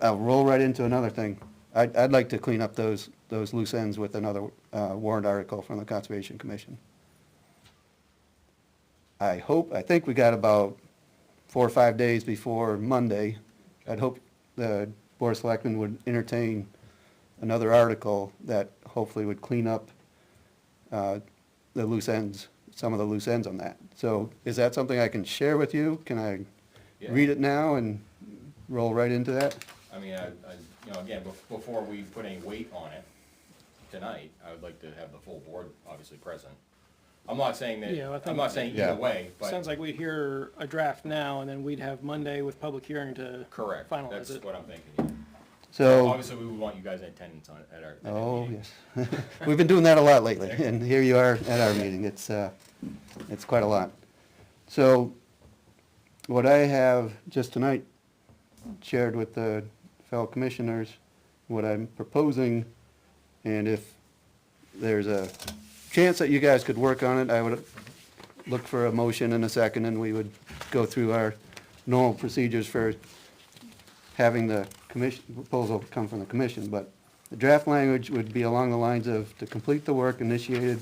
I'll roll right into another thing. I'd like to clean up those loose ends with another warrant article from the Conservation Commission. I think we got about 4 or 5 days before Monday, I'd hope the Board of Selectmen would entertain another article that hopefully would clean up the loose ends, some of the loose ends on that. So is that something I can share with you? Can I Yeah. read it now and roll right into that? I mean, you know, again, before we put any weight on it tonight, I would like to have the full board obviously present. I'm not saying that, Yeah, I think- I'm not saying Yeah. either way, but. Sounds like we'd hear a draft now, and then we'd have Monday with public hearing to Correct, finalize that's it. what I'm thinking, yeah. So, Obviously, we would want you guys in attendance on, at our oh, meeting. yes. We've been doing that a lot lately, and here you are at our meeting. It's quite a lot. So what I have just tonight shared with the fellow commissioners, what I'm proposing, and if there's a chance that you guys could work on it, I would look for a motion in a second, and we would go through our normal procedures for having the commission, proposal come from the commission, but the draft language would be along the lines of, to complete the work initiated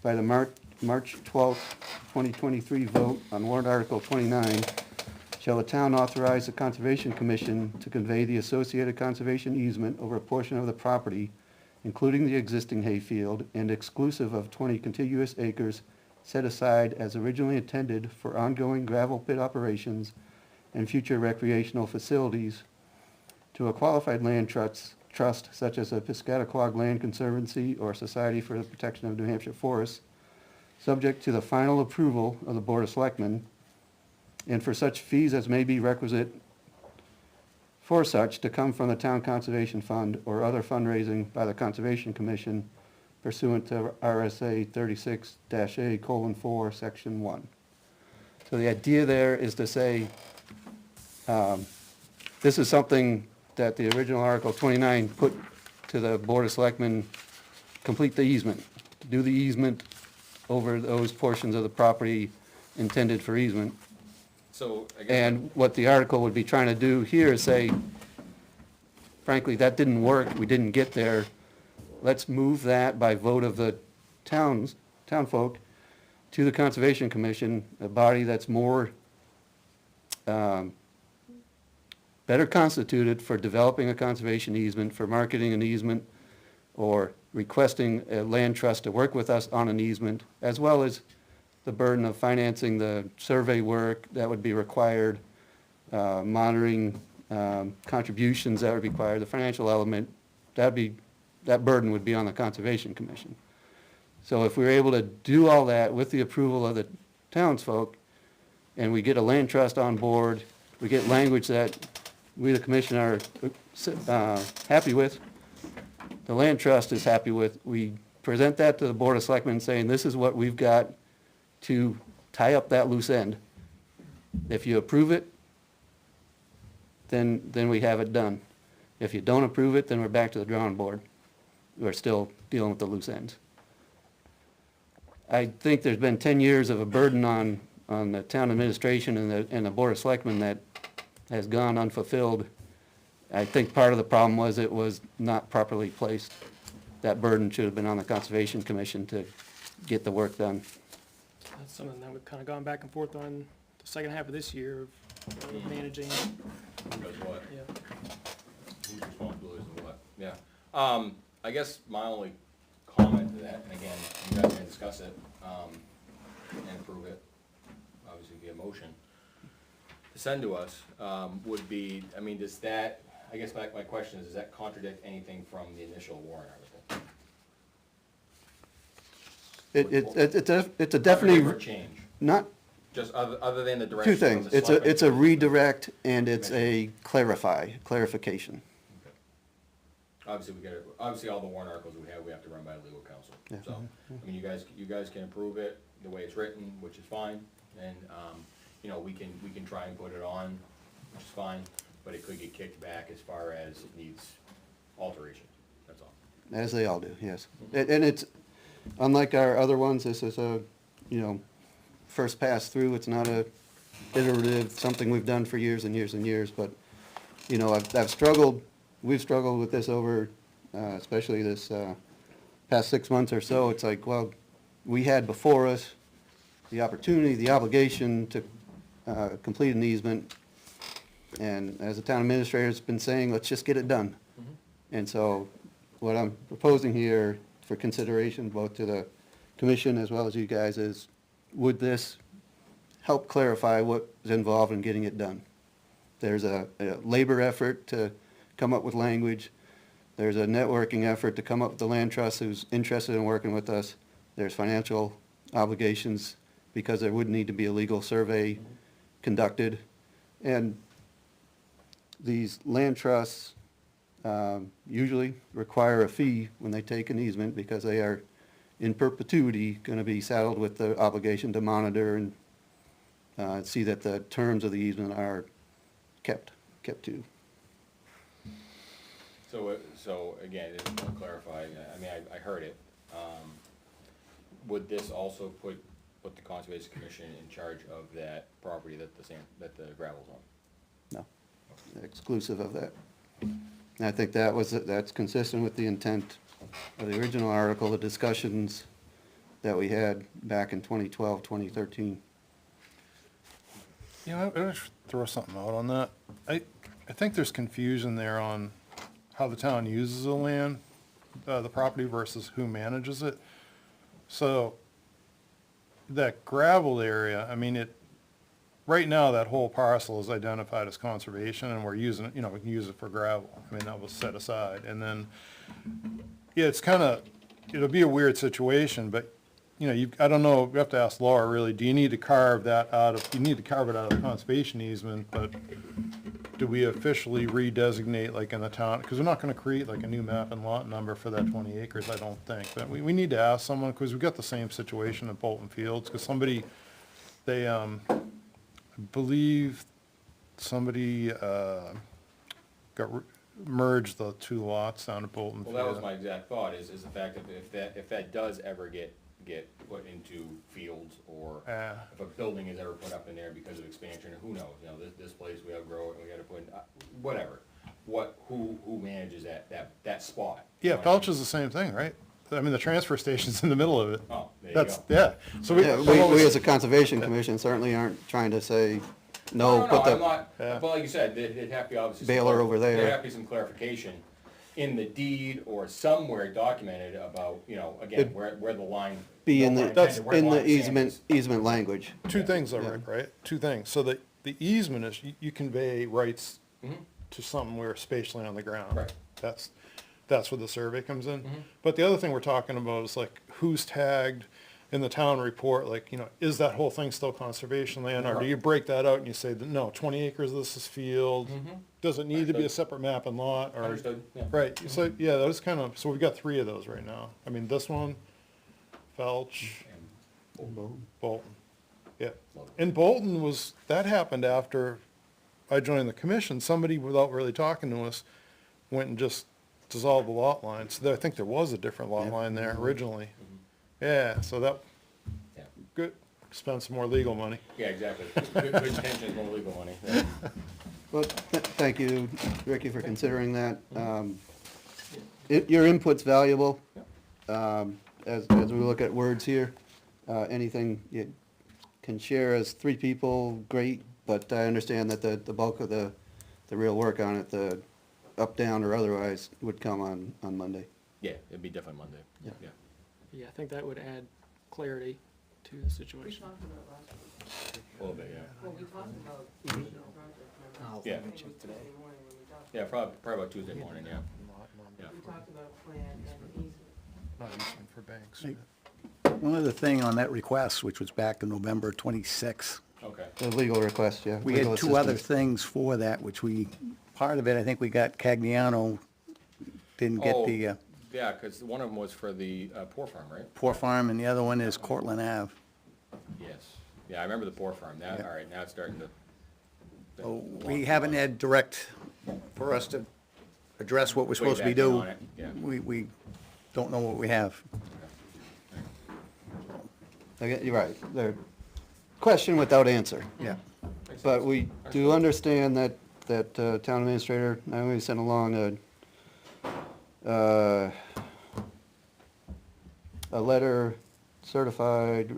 by the March 12th, 2023 vote on warrant article 29, shall the town authorize the Conservation Commission to convey the associated conservation easement over a portion of the property, including the existing hayfield and exclusive of 20 contiguous acres set aside as originally intended for ongoing gravel pit operations and future recreational facilities to a qualified land trust such as a Piscataquag Land Conservancy or Society for the Protection of New Hampshire Forests, subject to the final approval of the Board of Selectmen, and for such fees as may be requisite for such to come from the Town Conservation Fund or other fundraising by the Conservation Commission pursuant to RSA 36-A:4, Section 1. So the idea there is to say, this is something that the original Article 29 put to the Board of Selectmen, complete the easement, do the easement over those portions of the property intended for easement. So, I guess. And what the article would be trying to do here is say, frankly, that didn't work, we didn't get there. Let's move that by vote of the townfolk to the Conservation Commission, a body that's more, better constituted for developing a conservation easement, for marketing an easement, or requesting a land trust to work with us on an easement, as well as the burden of financing the survey work that would be required, monitoring contributions that would be required, the financial element, that burden would be on the Conservation Commission. So if we were able to do all that with the approval of the townsfolk, and we get a land trust on board, we get language that we, the commission, are happy with, the land trust is happy with, we present that to the Board of Selectmen saying, this is what we've got to tie up that loose end. If you approve it, then we have it done. If you don't approve it, then we're back to the drawing board. We're still dealing with the loose ends. I think there's been 10 years of a burden on the town administration and the Board of Selectmen that has gone unfulfilled. I think part of the problem was it was not properly placed. That burden should have been on the Conservation Commission to get the work done. That's something that we've kind of gone back and forth on the second half of this year of managing, Who does what? yeah. Whose responsibilities and what, yeah. I guess my only comment to that, and again, you guys can discuss it, and approve it, obviously via motion, to send to us, would be, I mean, does that, I guess my question is, does that contradict anything from the initial warrant article? It's a Contradict definitely, or change, not, just other than the direction two of things. the It's selectmen? a redirect and it's a clarification. Obviously, obviously, all the warrant articles we have to run by legal counsel. Yeah. So, I mean, you guys can approve it the way it's written, which is fine, and, you know, we can try and put it on, which is fine, but it could get kicked back as far as it needs alteration, that's all. As they all do, yes. And it's, unlike our other ones, this is a, first pass through. It's not a iterative, something we've done for years and years and years, but, we've struggled with this over, especially this past 6 months or so. It's like, well, we had before us the opportunity, the obligation to complete an easement. And as the town administrator's been saying, let's just get it done. And so what I'm proposing here for consideration, both to the commission as well as you guys, is would this help clarify what is involved in getting it done? There's a labor effort to come up with language. There's a networking effort to come up with the land trust who's interested in working with us. There's financial obligations because there would need to be a legal survey conducted. And these land trusts usually require a fee when they take an easement because they are in perpetuity going to be saddled with the obligation to monitor and see that the terms of the easement are kept to. So again, just to clarify, I mean, I heard it. Would this also put the Conservation Commission in charge of that property that the gravel's on? No, exclusive of that. And I think that's consistent with the intent of the original article, the discussions that we had back in 2012, 2013. You know, I should throw something out on that. I think there's confusion there on how the town uses the land, the property versus who manages it. So that gravel area, I mean, right now, that whole parcel is identified as conservation, and we're using it, you know, we can use it for gravel. I mean, that was set aside. And then, yeah, it's kind of, it'll be a weird situation, but, you know, I don't know, we have to ask Laura, really, do you need to carve that out of, you need to carve it out of the conservation easement, but do we officially redesignate, like, in the town? Because we're not going to create, like, a new map and lot number for that 20 acres, I don't think. But we need to ask someone, because we've got the same situation at Bolton Fields, because they, I believe somebody merged the two lots down at Bolton Well, Field. that was my exact thought, is the fact that if that does ever get put into fields, or if a building is ever put up in there because of expansion, who knows, you know, this place, we outgrow it, and we gotta put in, whatever. Who manages that spot? Yeah, You know what I mean? Felch is the same thing, right? I mean, the transfer station's in the middle of it. Oh, there you That's, go. yeah. So Yeah, we as a conservation commission certainly aren't trying to say, no, No, put I'm the, not, Yeah. but like you said, there'd have to be obviously. Baler over there. There'd have to be some clarification in the deed or somewhere documented about, you know, again, where the line. be in no the, pun intended, where in line the of sand easement, is. easement language. two things though, Rick, right? Two things. So the easement is, you convey rights to somewhere spatially on the ground. Right. That's where the survey comes in. But the other thing we're talking about is like, who's tagged in the town report, like, you know, is that whole thing still conservation land? Or do you break that out and you say, that no, 20 acres of this is field? Does it need to be a separate map and lot? Or Understood, yeah. Right, so, yeah, those kind of, so we've got three of those right now. I mean, this one, Felch, Bolton. Yeah. And Bolton that happened after I joined the commission. Somebody, without really talking to us, went and just dissolved the lot line. So I think there was a different lot line there originally. Yeah, so that, Yeah. good, spend some more legal money. Yeah, exactly. Good intentions, more legal money. Yeah. Well, thank you, Ricky, for considering that. Your input's valuable. As we look at words here, anything you can share as three people, great, but I understand that the bulk of the real work on it, the up, down, or otherwise, would come on Monday. Yeah, it'd be definitely Monday. Yeah. Yeah. Yeah, I think that would add clarity to the situation. A little bit, yeah. I'll Yeah. check today. Yeah, probably about Tuesday morning, yeah. Yeah. Not easement for banks. One other thing on that request, which was back in November 26th, Okay. The legal request, yeah. we legal had two other assistance. things for that, which part of it, I think we got Cagliano, didn't get Oh, the yeah, because one of them was for the Poor Farm, right? Poor Farm, and the other one is Cortland Ave. Yes. Yeah, I remember the Poor Farm. Now, all right, now it's starting to. So we haven't had direct, for us to address what we're Way supposed to be back in doing. on it, yeah. We don't know what we have. Okay, you're right. They're question without answer. Yeah. But we do understand that town administrator, I always sent along a letter certified,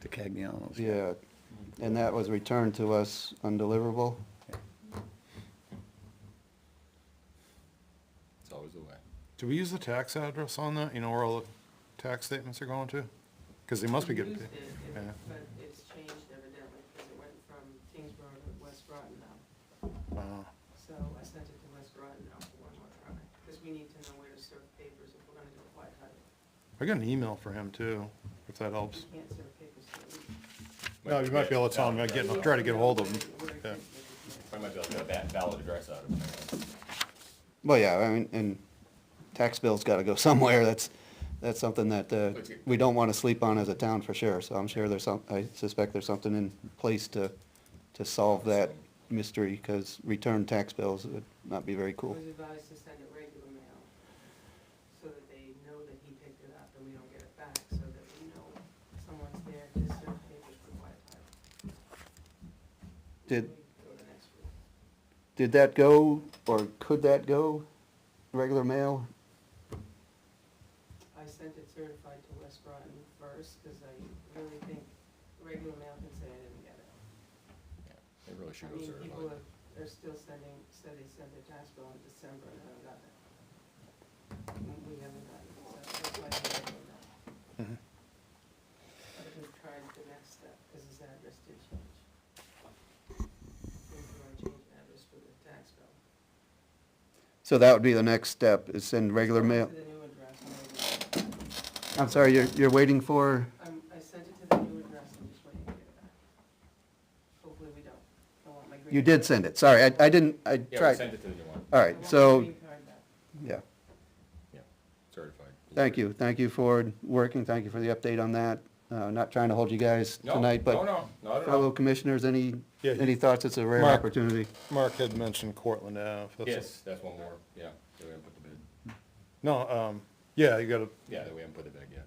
The Caglianos. yeah, And that was returned to us undeliverable? It's always the way. Do we use the tax address on that? You know where all the tax statements are going to? Because they must be getting paid. Yeah. But it's changed evidently, because it went from Kingsborough to West Groton now. So I sent it to West Groton now for one more try, because we need to know where to serve papers if we're gonna do a quiet title. I got an email for him too, if that helps. We can't serve papers till we. No, you might be able to tell him, I'll try to get hold of him. Yeah. I might be able to get a valid address out of it. Well, yeah, I mean, and tax bill's gotta go somewhere, that's something that, we don't wanna sleep on as a town for sure, so I'm sure I suspect there's something in place to solve that mystery, cause returned tax bills would not be very I cool. was advised to send it regular mail, so that they know that he picked it up and we don't get it back, so that we know someone's there to serve papers for quiet title. Did, We go to next week. did that go, or could that go, regular mail? I sent it certified to West Groton first, because I really think regular mail can say I didn't get it. They really should I go mean, people certified. are still said they sent their tax bill in December and haven't gotten it. We haven't gotten it, so that's why I regular mail. But we've tried the next step, because his address did change. We're going to change address for the tax bill. So that would be the next step, is send regular mail. To the new address, and I I'm sorry, you're waiting for, I sent it to the new address, I'm just waiting to get it back. Hopefully we don't. I want my green. you did send it, sorry, I didn't, I Yeah, we tried. sent it to the new one. All I right, want my so, green card back. yeah, Yeah, certified. thank you for working, thank you for the update on that. Not trying to hold you guys No, tonight, no, but no, not at fellow all. commissioners, any Yeah, thoughts? It's a rare Mark. opportunity. Mark had mentioned Cortland Ave. That's- Yes, that's one more, yeah, that we haven't put the bid. No, yeah, you gotta, Yeah, that we haven't put the bid yet,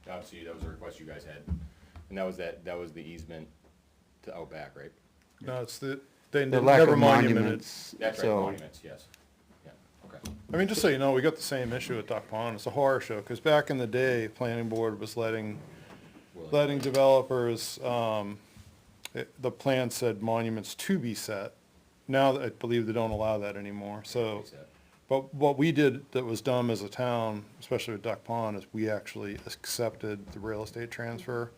yeah. Obviously, that was a request you guys had, and that was the easement to Outback, right? no, it's The they lack never of monumented. monuments, That's right, so, monuments, yes. Yeah, okay. I mean, just so you know, we got the same issue at Duck Pond. It's a horror show, because back in the day, planning board was letting developers, the plan said monuments to be set. Now, I believe they don't allow that anymore, so. Fix that. But what we did that was dumb as a town, especially with Duck Pond, is we actually accepted the real estate transfer.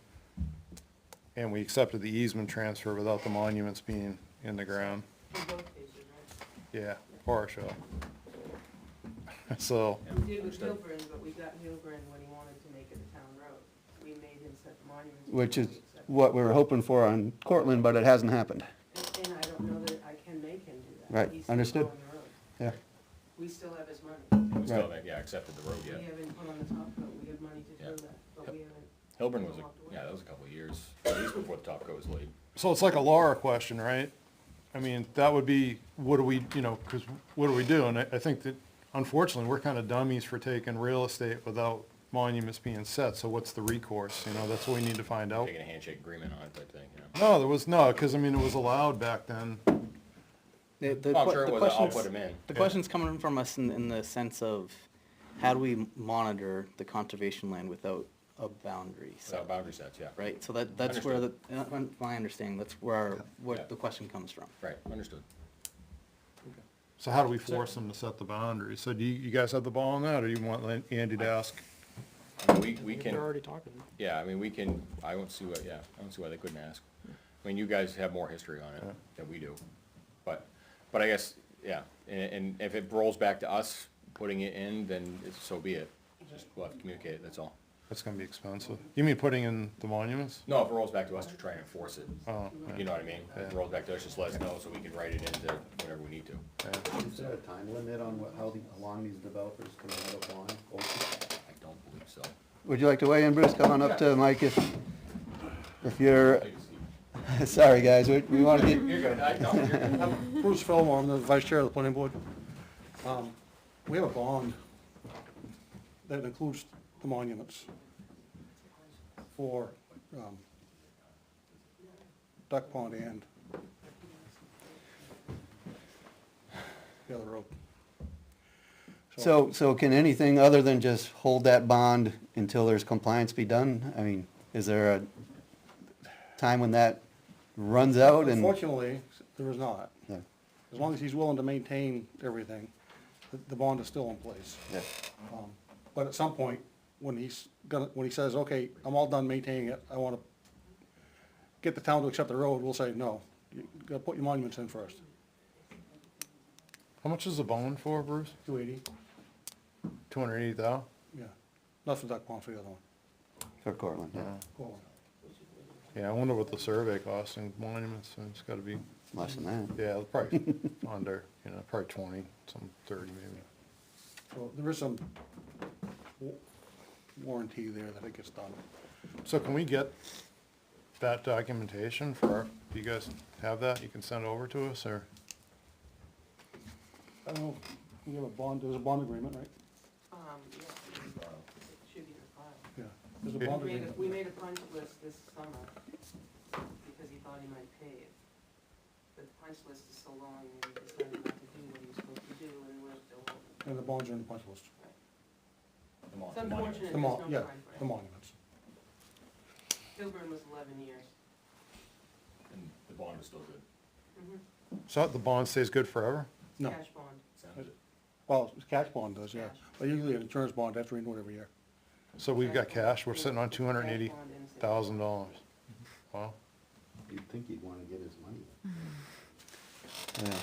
And we accepted the easement transfer without the monuments being in the ground. In both cases, right? Yeah, horror show. So, We did with Hilburn, but we got Hilburn when he wanted to make it a town road. We made him set the monuments. which is before we accepted. what we were hoping for on Cortland, but it hasn't happened. And I don't know that I can make him do that. Right, He's still understood. on the road. Yeah, We still have his money. We still Right. haven't, yeah, accepted the road We yet. haven't put on the top coat, we have money to Yeah. do that, but we haven't. Hilburn was, walked away. yeah, that was a couple of years, at least before the top coat was laid. so it's like a Laura question, right? I mean, that would be, what do we, because what do we do? And I think that unfortunately, we're kind of dummies for taking real estate without monuments being set, so what's the recourse? That's what we need to find out. Taking a handshake agreement on it type thing, you know? No, there was, no, because I mean, it was allowed back then. The Oh, I'm sure it the was, I'll question's- put 'em in. The question's coming from us in the sense of, how do we monitor the conservation land without a boundary set, Without boundary sets, yeah. right? So that's where my understanding, that's where Yeah. the question comes from. Right, understood. So how do we force them to set the boundaries? So do you guys have the ball on that, or you want Andy to ask? I mean, we We're can, already talking. yeah, I mean, we can, I don't see why they couldn't ask. I mean, you guys have more history on it than we do. But I guess, yeah, and if it rolls back to us putting it in, then so be it. Just, we'll have to communicate it, that's all. That's gonna be expensive. You mean putting in the monuments? No, if it rolls back to us to try and enforce it, Oh, you know what I mean? If it rolls back to us, just let us know so we can write it into whatever we need to. is there a time limit on how long these developers can have a bond? I don't believe so. Would you like to weigh in, Bruce? Come on up to Mike if you're, sorry, guys, we want to get, You're good, no, you're good. I'm Bruce Fillmore, I'm the vice chair of the planning board. We have a bond that includes the monuments for Duck Pond and the other road. so can anything other than just hold that bond until there's compliance be done? I mean, is there a time when that runs out and, Unfortunately, there is not. yeah, As long as he's willing to maintain everything, the bond is still in place. yeah. But at some point, when when he says, okay, I'm all done maintaining it, I wanna get the town to accept the road, we'll say, no, you gotta put your monuments in first. How much is the bond for, Bruce? 280, 280,000? yeah. Not for Duck Pond, for the other one. For Cortland, yeah. Cool. Yeah, I wonder what the survey costs in monuments, and it's gotta be, Less than that. yeah, probably under, probably 20, some 30 maybe. So there is some warranty there that it gets done. So can we get that documentation do you guys have that? You can send over to us, or? I don't know, we have a bond, there's a bond agreement, right? Yeah, it should be in the file. Yeah. There's a bond agreement. We made a punch list this summer because he thought he might pay it. But the punch list is so long and he decided not to do what he was supposed to do and we're still holding. And the bonds are in the punch list. It's unfortunate, The there's no yeah, time the frame. monuments. Kilburn was 11 years. And the bond is still good. So the bond stays good forever? No. Cash bond. Well, cash bond does, yeah. But usually an insurance bond, that's renewed every year. So we've got cash, we're sitting on $280,000. Wow. You'd think he'd wanna get his money. Yeah.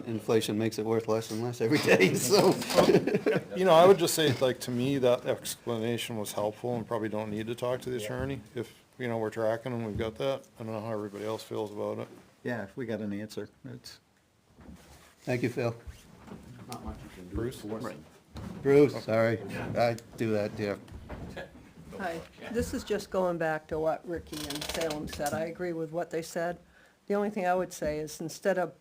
Inflation makes it worth less and less every day, so. I would just say, like, to me, that explanation was helpful and probably don't need to talk to the attorney. If, we're tracking and we've got that. I don't know how everybody else feels about it. Yeah, if we got an answer, it's. Thank you, Phil. Not much you can do. Bruce? Force it. Bruce, sorry, I do that, yeah. Hi, this is just going back to what Ricky and Salem said. I agree with what they said. The only thing I would say is instead of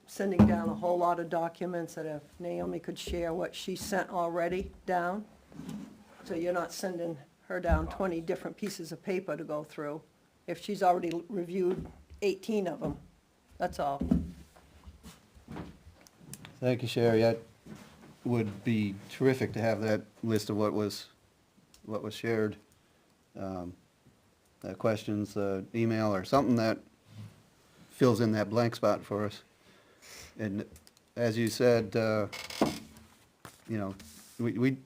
sending down a whole lot of documents, that if Naomi could share what she sent already down, so you're not sending her down 20 different pieces of paper to go through, if she's already reviewed 18 of them, that's all. Thank you, Sherry. That would be terrific to have that list of what was shared. Questions, email or something that fills in that blank spot for us. And as you said, it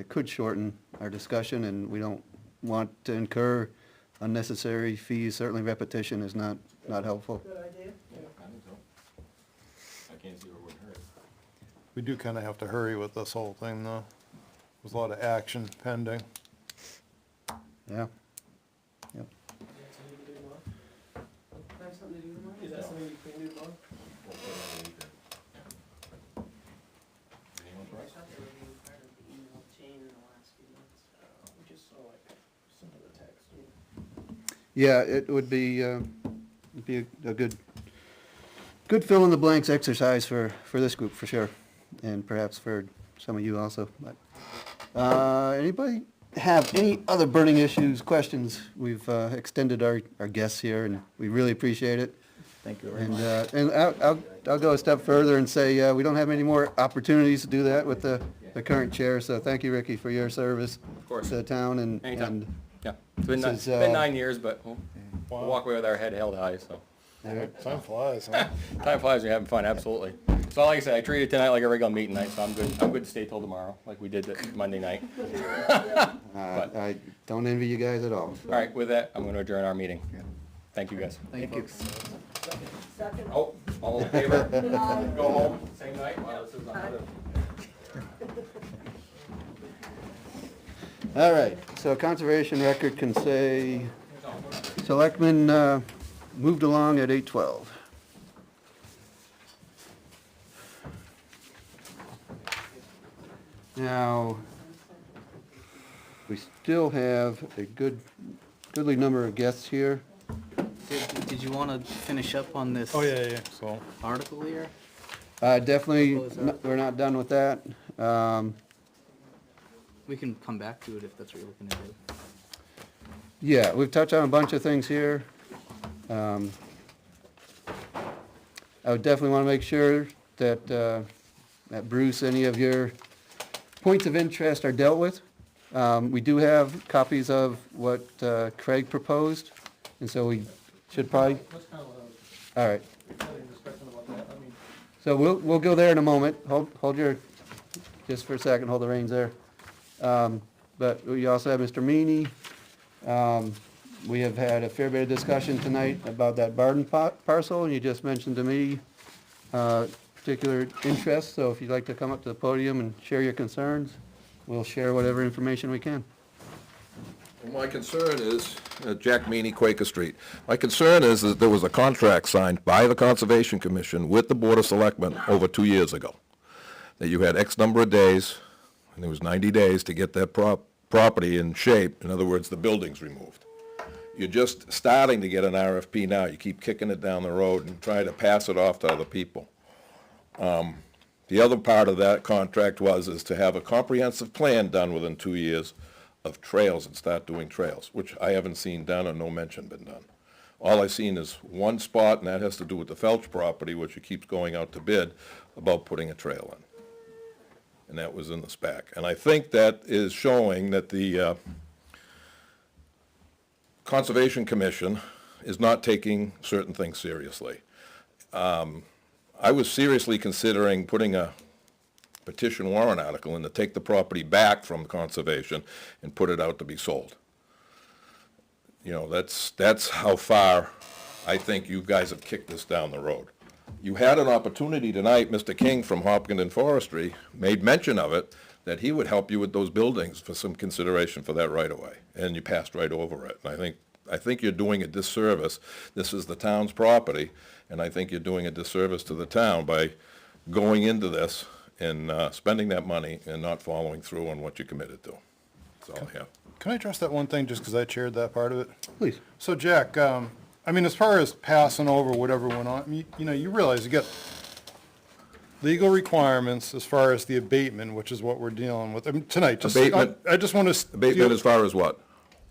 could shorten our discussion, and we don't want to incur unnecessary fees. Certainly repetition is not helpful. Good idea. I think so. I can't see where it would hurt. We do kind of have to hurry with this whole thing, though. There's a lot of action pending. Yeah. Yep. Have something to do tomorrow? Is that something you can do tomorrow? I thought they were being part of the email chain in the last few months. We just saw like some of the text. Yeah, it would be, a good fill in the blanks exercise for this group, for sure, and perhaps for some of you also, but, anybody have any other burning issues, questions? We've, extended our guests here, and we really appreciate it. Thank you very And, much. and I'll go a step further and say, we don't have any more opportunities to do that with the current chair, so thank you, Ricky, for your service. Of course. To the town and, Anytime. and, Yeah, it's been, This is, been uh, 9 years, but we'll walk away with our head held high, so. Time flies, huh? Time flies when you're having fun, absolutely. So like I said, I treated tonight like a regular meeting night, so I'm good to stay till tomorrow, like we did Monday night. I don't envy you guys at all. All right, with that, I'm gonna adjourn our meeting. Thank you, guys. Thank you. Oh, all in favor? Go home, same night? Wow, this is unheard of. All right, so conservation record can say, Selectmen, moved along at 8:12. Now, we still have a goodly number of guests here. Did you want to finish up on this Oh, yeah, so. article here? Definitely, Close out. we're not done with that. We can come back to it if that's what you're looking to do. Yeah, we've touched on a bunch of things here. I would definitely want to make sure that, that Bruce, any of your points of interest are dealt with. We do have copies of what Craig proposed, and so we should probably, Let's kind of, all right. having a discussion about that, I mean, So we'll go there in a moment. Hold your, just for a second, hold the reins there. But we also have Mr. Meany. We have had a fair bit of discussion tonight about that Barden parcel, and you just mentioned to me particular interest, so if you'd like to come up to the podium and share your concerns, we'll share whatever information we can. My concern is, Jack Meany, Quaker Street. My concern is that there was a contract signed by the Conservation Commission with the Board of Selectmen over 2 years ago, that you had X number of days, and there was 90 days to get that property in shape, in other words, the buildings removed. You're just starting to get an RFP now. You keep kicking it down the road and try to pass it off to other people. The other part of that contract is to have a comprehensive plan done within 2 years of trails and start doing trails, which I haven't seen done or no mention been done. All I've seen is one spot, and that has to do with the Felch property, which it keeps going out to bid, about putting a trail in. And that was in the spec. And I think that is showing that the Conservation Commission is not taking certain things seriously. I was seriously considering putting a petition warrant article in to take the property back from conservation and put it out to be sold. You know, that's how far I think you guys have kicked this down the road. You had an opportunity tonight, Mr. King from Hopkins and Forestry made mention of it, that he would help you with those buildings for some consideration for that right of way, and you passed right over it. And I think you're doing a disservice. This is the town's property, and I think you're doing a disservice to the town by going into this and spending that money and not following through on what you committed to. That's all I have. Can I address that one thing, just because I chaired that part of it? Please. So Jack, I mean, as far as passing over whatever went on, you know, you realize you got legal requirements as far as the abatement, which is what we're dealing with. I mean, tonight, just, Abatement- I just want to. Abatement as far as what?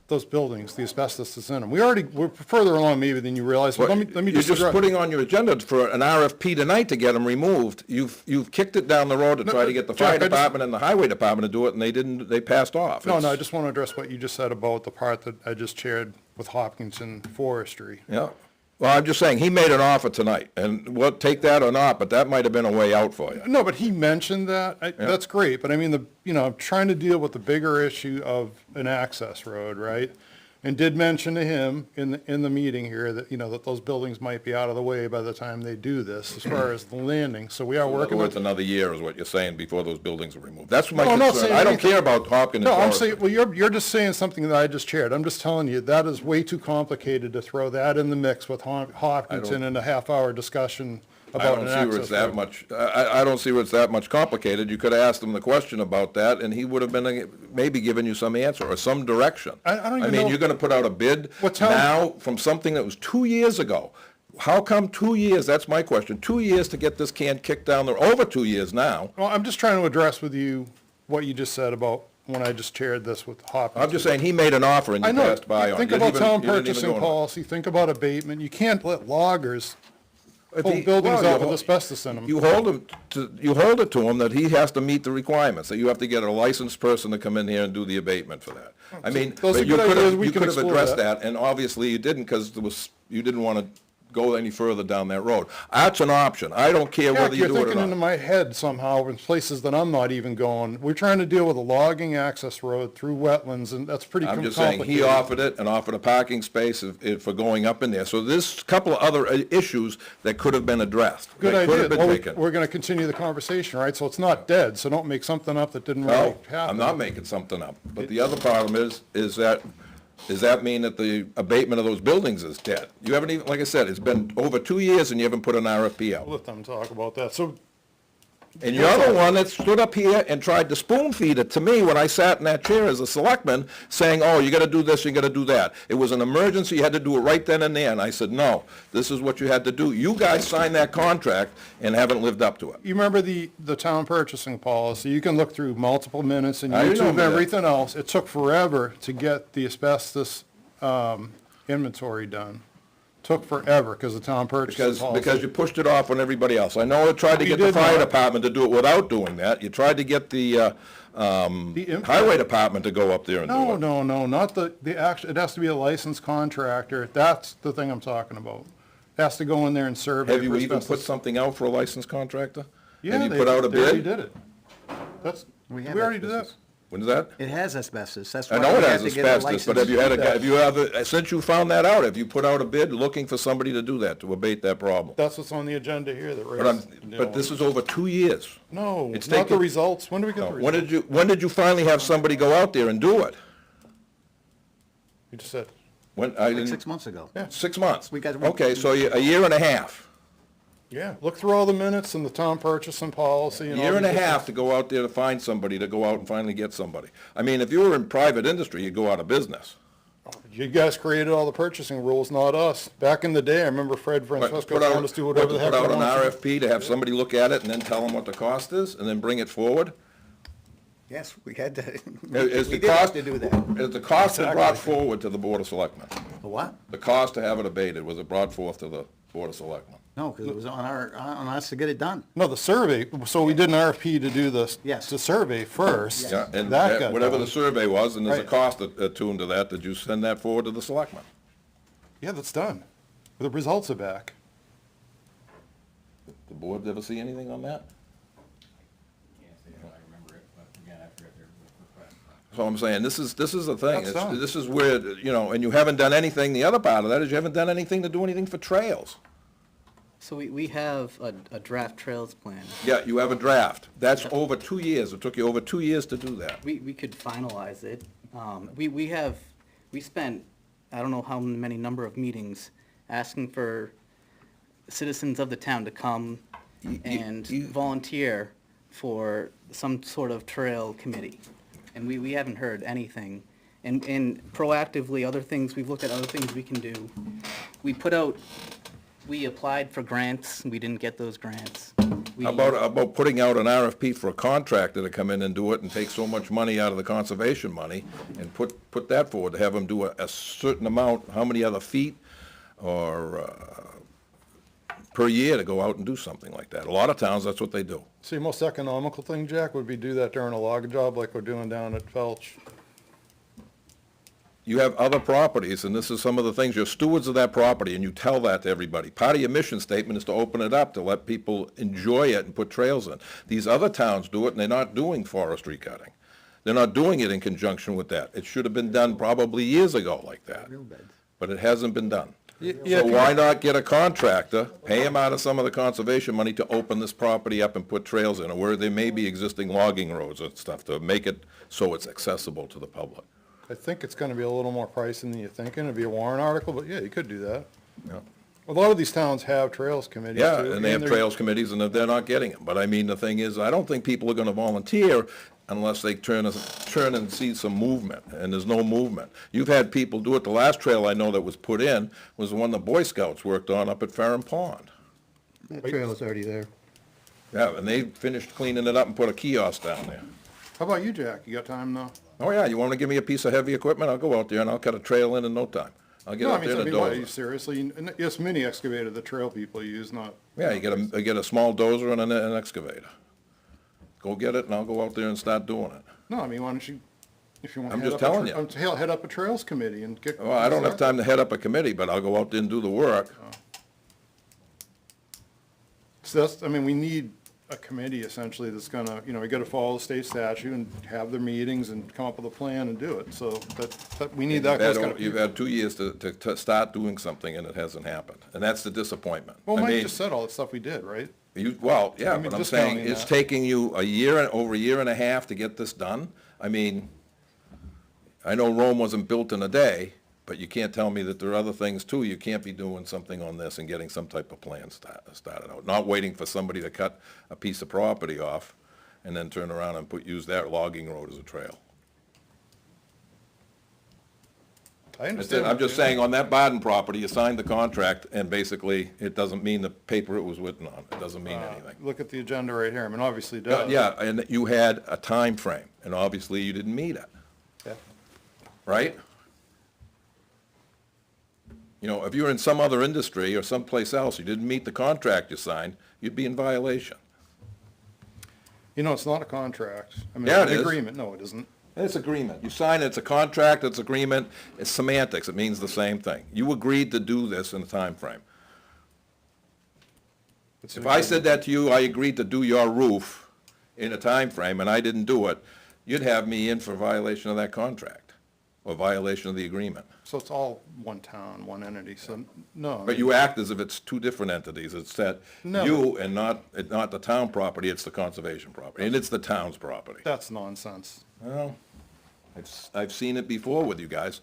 Those buildings, the asbestos that's in them. We're further along maybe than you realize, but let me You're just. just address- putting on your agenda for an RFP tonight to get them removed. You've kicked it down the road to try to get the Jack, fire I just- department and the highway department to do it, and they passed off. No, I It's- just want to address what you just said about the part that I just chaired with Hopkinton Forestry. Yeah. Well, I'm just saying, he made an offer tonight, and we'll take that or not, but that might have been a way out for you. No, but he mentioned that. That's great, but I mean, I'm trying to deal with the bigger issue of an access road, right? And did mention to him in the meeting here that, that those buildings might be out of the way by the time they do this, as far as the landing. So we are In other working words, with. another year is what you're saying before those buildings are removed. That's my No, I'm not concern. saying I don't anything. care about Hopkins and No, I'm Forestry. saying, well, you're just saying something that I just chaired. I'm just telling you, that is way too complicated to throw that in the mix with Hopkinton in a half-hour discussion I about don't an see where it's access that road. much, I don't see where it's that much complicated. You could have asked him the question about that, and he would have been, maybe given you some answer or some direction. I don't even I mean, know- you're gonna put out a bid What town- now from something that was 2 years ago. How come 2 years, that's my question, 2 years to get this can kicked down, over 2 years now? Well, I'm just trying to address with you what you just said about when I just chaired this with Hopkinton. I'm just saying, he made an offer and I you know, passed by on it. think You didn't about even- town you didn't even purchasing go on it. policy, think about abatement. You can't let loggers If pull he- buildings well, out you with hol- asbestos in them. You hold it to him that he has to meet the requirements, that you have to get a licensed person to come in here and do the abatement for that. I mean, Those are but you good could ideas. have, We you can could have explore addressed that. that, and obviously you didn't, because you didn't want to go any further down that road. That's an option. I don't care Jack, whether you you're do it or thinking into not. my head somehow in places that I'm not even going. We're trying to deal with a logging access road through wetlands, and that's pretty I'm complicated. just saying, he offered it and offered a parking space for going up in there. So there's a couple of other issues that could have been addressed. Good that could idea. have been Well, taken. we're gonna continue the conversation, right? So it's not dead, so don't make something up that didn't really No, happen. I'm not making something up. But the other problem is that, does that mean that the abatement of those buildings is dead? You haven't even, like I said, it's been over 2 years and you haven't put an RFP out. Let them talk about that. So And you're the one that stood up here and tried to spoon feed it to me when I sat in that chair as a selectman, saying, oh, you gotta do this, you gotta do that. It was an emergency, you had to do it right then and there, and I said, no, this is what you had to do. You guys signed that contract and haven't lived up to it. you remember the town purchasing policy? You can look through multiple minutes and I YouTube and remember that. everything else. It took forever to get the asbestos inventory done. took forever because the town purchased the Because policy. you pushed it off on everybody else. I know I tried to We get the did fire not. department to do it without doing that. You tried to get the highway department to go up there and do No, it. no, not the action, it has to be a licensed contractor. That's the thing I'm talking about. Has to go in there and survey. Have you for even put asbestos. something out for a licensed contractor? Yeah, Have you they- put out a they already bid? did it. That's, We we have already did that. asbestos. When's that? It has asbestos, that's I why know we it had has to get a asbestos, but have you license. since you found that out, have you put out a bid looking for somebody to do that, to abate that problem? That's what's on the agenda here that But I'm, raised. but this is over 2 years. No, It's not the taken- results. When do we get No, the results? when did you finally have somebody go out there and do it? You just said, When, I Like didn't, 6 months ago. 6 months? We got- Okay, so a year and a half. yeah, look through all the minutes and the town purchasing policy and all. Year and a these half to go out there to find somebody, to go out and finally get somebody. I mean, if you were in private industry, you'd go out of business. You guys created all the purchasing rules, not us. Back in the day, I remember Fred But Francesco put out- telling us to do whatever the heck Put we out an wanted. RFP to have somebody look at it and then tell them what the cost is, and then bring it forward? Yes, we had to, Is we the did have cost, to do that. is the cost been brought forward to the Board of Selectmen? The what? The cost to have it abated, was it brought forth to the Board of Selectmen? No, because it was on us to get it done. No, the survey, so we did an RFP to do this. Yes. To survey first. Yeah, and That got whatever the done. survey was, and there's a Right. cost attuned to that, did you send that forward to the Selectmen? Yeah, that's done. The results are back. The board ever see anything on that? So I'm saying, this is the thing, That's done. this is where, you know, and you haven't done anything, the other part of that is you haven't done anything to do anything for trails. So we have a draft trails plan. Yeah, you have a draft, that's over 2 years, it took you over 2 years to do that. We could finalize it. We spent, I don't know how many number of meetings asking for citizens of the town to come and volunteer for some sort of trail committee. And we haven't heard anything. And proactively, other things, we've looked at other things we can do. We applied for grants, we didn't get those grants. We- About putting out an RFP for a contractor to come in and do it and take so much money out of the conservation money and put that forward, to have them do a certain amount, how many other feet or per year to go out and do something like that. A lot of towns, that's what they do. See, most economical thing, Jack, would be do that during a log job like we're doing down at Felch. You have other properties, and this is some of the things, you're stewards of that property, and you tell that to everybody. Part of your mission statement is to open it up, to let people enjoy it and put trails in. These other towns do it, and they're not doing forestry cutting. They're not doing it in conjunction with that. It should have been done probably years ago like that, but it hasn't been done. So why not get a contractor, pay him out of some of the conservation money to open this property up and put trails in, or where there may be existing logging roads and stuff, to make it so it's accessible to the public. I think it's gonna be a little more pricey than you're thinking. It'd be a warrant article, but yeah, you could do that. Yeah. A lot of these towns have trails committees too. Yeah, and they have they're- trails committees, and they're not getting them. But I mean, the thing is, I don't think people are gonna volunteer unless they turn and see some movement, and there's no movement. You've had people do it. The last trail I know that was put in was the one the Boy Scouts worked on up at Farron Pond. That trail is already there. Yeah, and they finished cleaning it up and put a kiosk down there. How about you, Jack? You got time now? Oh, yeah, you wanna give me a piece of heavy equipment? I'll go out there and I'll cut a trail in no time. I'll get No, I out mean, there I and mean, why, dozer. seriously, it's mini excavator, the trail people use, not. Yeah, you get a small dozer and an excavator. Go get it, and I'll go out there and start doing it. No, I mean, why don't you, if you want. I'm to just telling you. Head up a trails committee and get. Well, I don't have time to head up a committee, but I'll go out there and do the work. So that's, I mean, we need a committee essentially that's gonna, we gotta follow the state statute and have their meetings and come up with a plan and do it. So that, we need that. those kind of You've people. had 2 years to start doing something, and it hasn't happened. And that's the disappointment. Well, I Mike mean, just said all the stuff we did, right? well, yeah, I mean, but I'm saying, discounting it's that. taking you over a year and a half to get this done. I mean, I know Rome wasn't built in a day, but you can't tell me that there are other things too. You can't be doing something on this and getting some type of plan started out, not waiting for somebody to cut a piece of property off and then turn around and use that logging road as a trail. I understand. I'm just saying, on that Baden property, you signed the contract, and basically, it doesn't mean the paper it was written on. It doesn't mean anything. Look at the agenda right here. I mean, obviously it does. Yeah, and you had a time frame, and obviously you didn't meet it, Yeah. right? You know, if you were in some other industry or someplace else, you didn't meet the contract you signed, you'd be in violation. You know, it's not a contract. I mean, Yeah, it's it an is. agreement. No, it isn't. It's agreement. You sign it, it's a contract, it's agreement, it's semantics, it means the same thing. You agreed to do this in a time frame. It's If an I agreement. said that to you, I agreed to do your roof in a time frame, and I didn't do it, you'd have me in for violation of that contract, or violation of the agreement. So it's all one town, one entity, so, no. I But mean, you act as if it's two different entities. It's that No. you and not the town property, it's the conservation property, and it's the town's property. That's nonsense. Well, I've seen it before with you guys.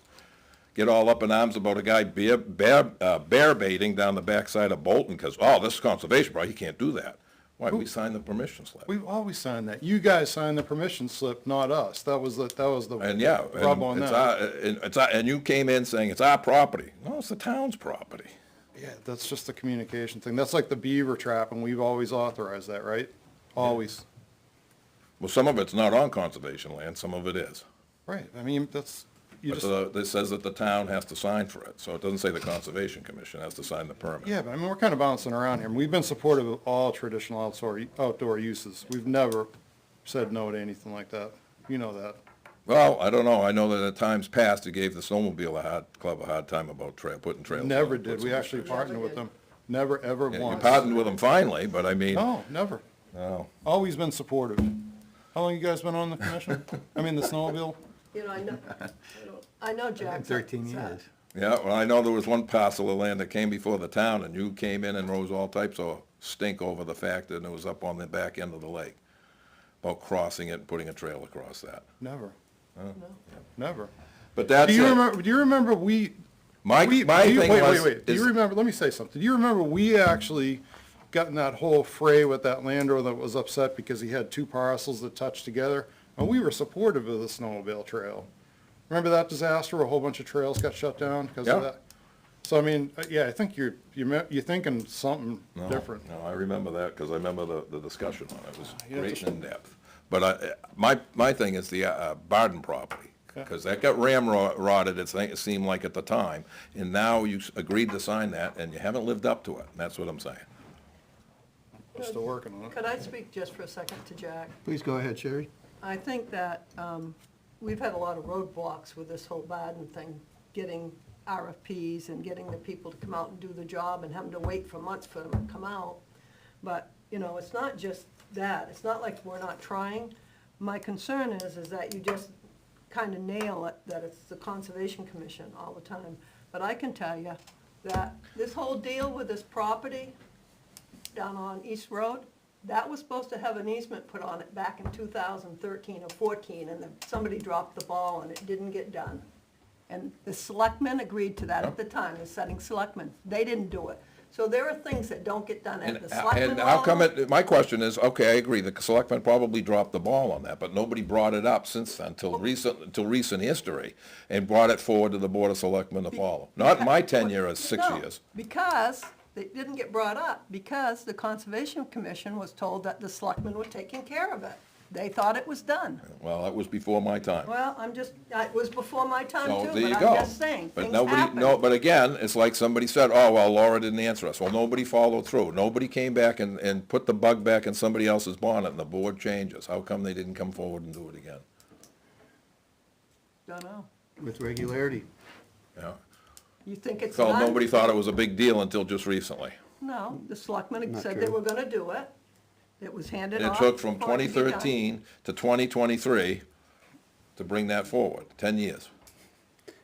Get all up in arms about a guy bear baiting down the backside of Bolton, because, oh, this is conservation property, he can't do that. Why, we signed the permission slip. We've always signed that. You guys signed the permission slip, not us. That was the And yeah, rub on that. and you came in saying it's our property. No, it's the town's property. Yeah, that's just a communication thing. That's like the beaver trap, and we've always authorized that, right? Always. Well, some of it's not on conservation land, some of it is. Right, I mean, that's, you But just, this says that the town has to sign for it, so it doesn't say the Conservation Commission has to sign the permit. yeah, but I mean, we're kind of bouncing around here. And we've been supportive of all traditional outdoor uses. We've never said no to anything like that. You know that. Well, I don't know, I know that at times past, you gave the snowmobile club a hard time about putting trails. Never on, did. put We some actually restrictions. partnered with them. Never, ever Yeah, you once. partnered with them finally, but I mean, No, never. no. Always been supportive. How long you guys been on the commission? I mean, the snowmobile? You know, I know Jack. 13 years. Yeah, well, I know there was one parcel of land that came before the town, and you came in and rose all types of stink over the fact that it was up on the back end of the lake, about crossing it and putting a trail across that. Never. Never. But that's, Do you remember my do thing you, was. wait. Do is- you remember, let me say something. Do you remember we actually got in that whole fray with that landowner that was upset because he had two parcels that touched together? And we were supportive of the snowmobile trail. Remember that disaster where a whole bunch of trails got shut down because of Yeah. that? So I mean, yeah, I think you're thinking something No, different. No, I remember that, because I remember the discussion on it, it was Yeah, great just- and in-depth. But my thing is the Barden property, because that got ramrodded, it seemed like at the time, and now you agreed to sign that, and you haven't lived up to it, and that's what I'm saying. We're still working on it. Could I speak just for a second to Jack? Please go ahead, Sherry. I think that we've had a lot of roadblocks with this whole Biden thing, getting RFPs and getting the people to come out and do the job and having to wait for months for them to come out. But, you know, it's not just that. It's not like we're not trying. My concern is that you just kind of nail it, that it's the Conservation Commission all the time. But I can tell you that this whole deal with this property down on East Road, that was supposed to have an easement put on it back in 2013 or 14, and then somebody dropped the ball and it didn't get done. And the selectmen agreed to that at the time, the setting selectmen. They didn't do it. So there are things that don't get done at the selectmen And how come level. my question is, okay, I agree, the selectmen probably dropped the ball on that, but nobody brought it up since then, till recent history, and brought it forward to the Board of Selectmen to follow. Not my tenure as 6 No, years. because it didn't get brought up, because the Conservation Commission was told that the selectmen were taking care of it. They thought it was done. Well, that was before my time. Well, it was before my time So too, there you but go. I'm just saying, But things nobody, happen. but again, it's like somebody said, oh, well, Laura didn't answer us. Well, nobody followed through. Nobody came back and put the bug back in somebody else's bonnet, and the board changes. How come they didn't come forward and do it again? Don't know. With regularity. Yeah. You think it's So done? nobody thought it was a big deal until just recently. No, the selectmen Not said true. they were gonna do it. It was handed And it off. took from for it to be done. 2013 to 2023 to bring that forward, 10 years.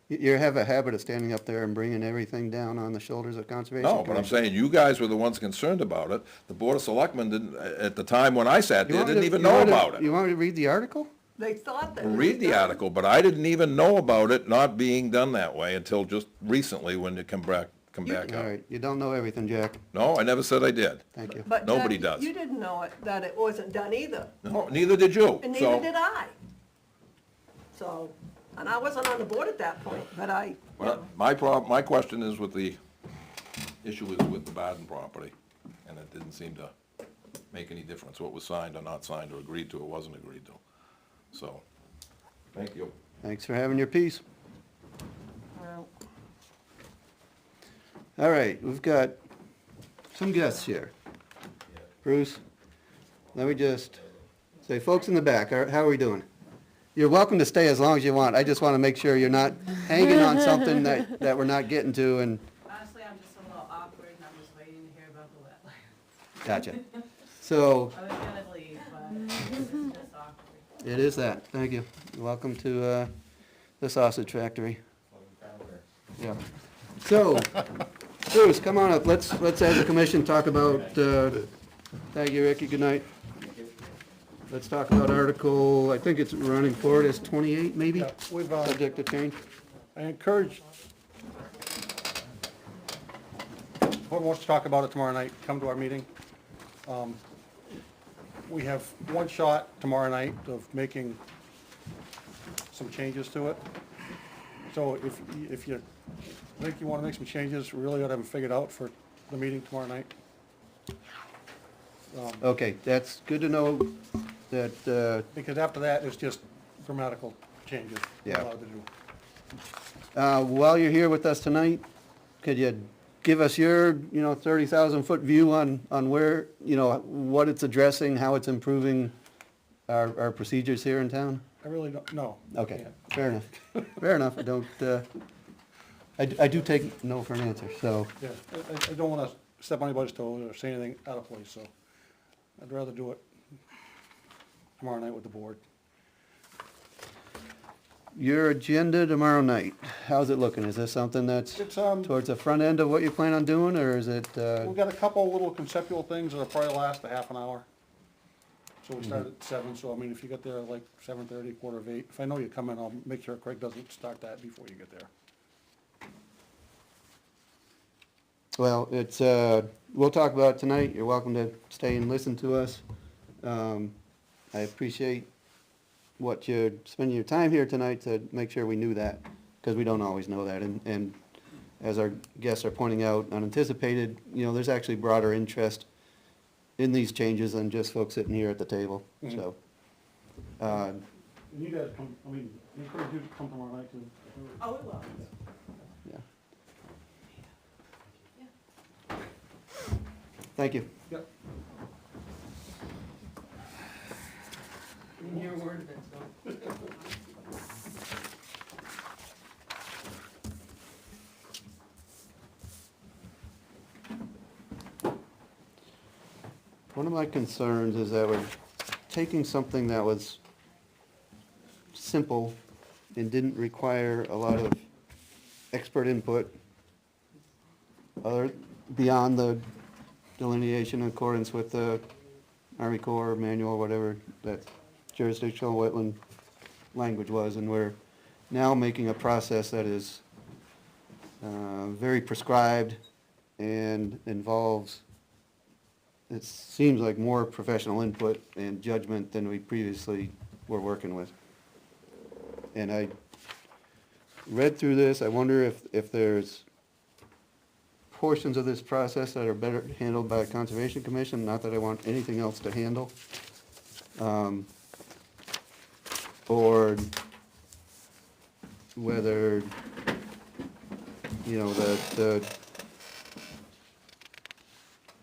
You have a habit of standing up there and bringing everything down on the shoulders of Conservation No, but I'm Commission. saying, you guys were the ones concerned about it. The Board of Selectmen didn't, at the time when I sat You there, want me didn't to- even you know want to- about it. You want me to read the article? They thought that it was Read the done. article, but I didn't even know about it not being done that way until just recently when it come back All out. right, you don't know everything, Jack. No, I never said I did. Thank you. But Nobody Jack, does. you didn't know it, that it wasn't done either, No, neither did you. and So- neither did I. So, and I wasn't on the board at that point, but I, Well, my question is with the issue is with the Baden property, and it didn't seem to make any difference what was signed or not signed or agreed to or wasn't agreed to. So, thank you. Thanks for having your piece. well, All right, we've got some guests here. Bruce, let me just say, folks in the back, how are we doing? You're welcome to stay as long as you want. I just want to make sure you're not hanging on something that we're not getting to, and Honestly, I'm just a little awkward and I'm just waiting to hear about the wetlands. gotcha. So, I was gonna leave, but it's just awkward. it is that. Thank you. Welcome to the sausage factory. Yeah. So, Bruce, come on up. Let's as a commission talk about, thank you, Ricky. Good night. Let's talk about article, I think it's running forward as 28, maybe? Yeah, we've, Subject to change. I encourage, whoever wants to talk about it tomorrow night, come to our meeting. We have one shot tomorrow night of making some changes to it. So if you think you want to make some changes, we really ought to have them figured out for the meeting tomorrow night. Okay, that's good to know that, Because after that, it's just grammatical changes we're Yeah. allowed to do. while you're here with us tonight, could you give us your, 30,000-foot view on where, what it's addressing, how it's improving our procedures here in town? I really don't, no. Okay, fair enough. Fair enough. I don't, I do take no for an answer, so. Yeah, I don't want to step on anybody's toes or say anything out of place, so I'd rather do it tomorrow night with the board. Your agenda tomorrow night, how's it looking? Is this something that's It's, towards the front end of what you plan on doing, or is it, we've got a couple little conceptual things that'll probably last a half an hour. So we start at 7, so I mean, if you get there at like 7:30, 7:45, if I know you come in, I'll make sure Craig doesn't start that before you get there. well, it's, we'll talk about it tonight. You're welcome to stay and listen to us. I appreciate what you're spending your time here tonight to make sure we knew that, because we don't always know that. And as our guests are pointing out, unanticipated, there's actually broader interest in these changes than just folks sitting here at the table, Mhm. so. And you guys come, I mean, encourage you to come tomorrow night too. Oh, we will. Yeah. Thank you. Yep. In your word, Vince, so. One of my concerns is that we're taking something that was simple and didn't require a lot of expert input beyond the delineation in accordance with the Army Corps manual, whatever that jurisdictional wetland language was, and we're now making a process that is very prescribed and involves, it seems like, more professional input and judgment than we previously were working with. And I read through this, I wonder if there's portions of this process that are better handled by a Conservation Commission, not that I want anything else to handle. Or whether, the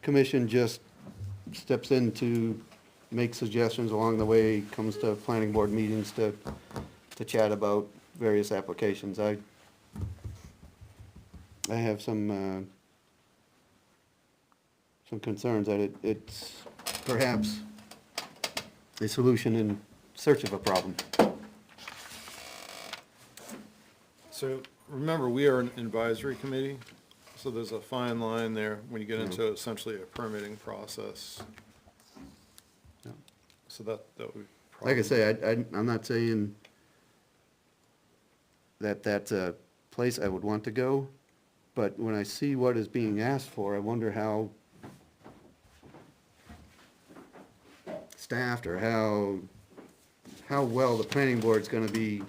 commission just steps in to make suggestions along the way, comes to planning board meetings to chat about various applications. I have some concerns that it's perhaps a solution in search of a problem. So remember, we are an advisory committee, so there's a fine line there when you get into essentially a permitting process. Yeah. So that would Like probably. I say, I'm not saying that that's a place I would want to go, but when I see what is being asked for, I wonder how staffed or how well the planning board's gonna be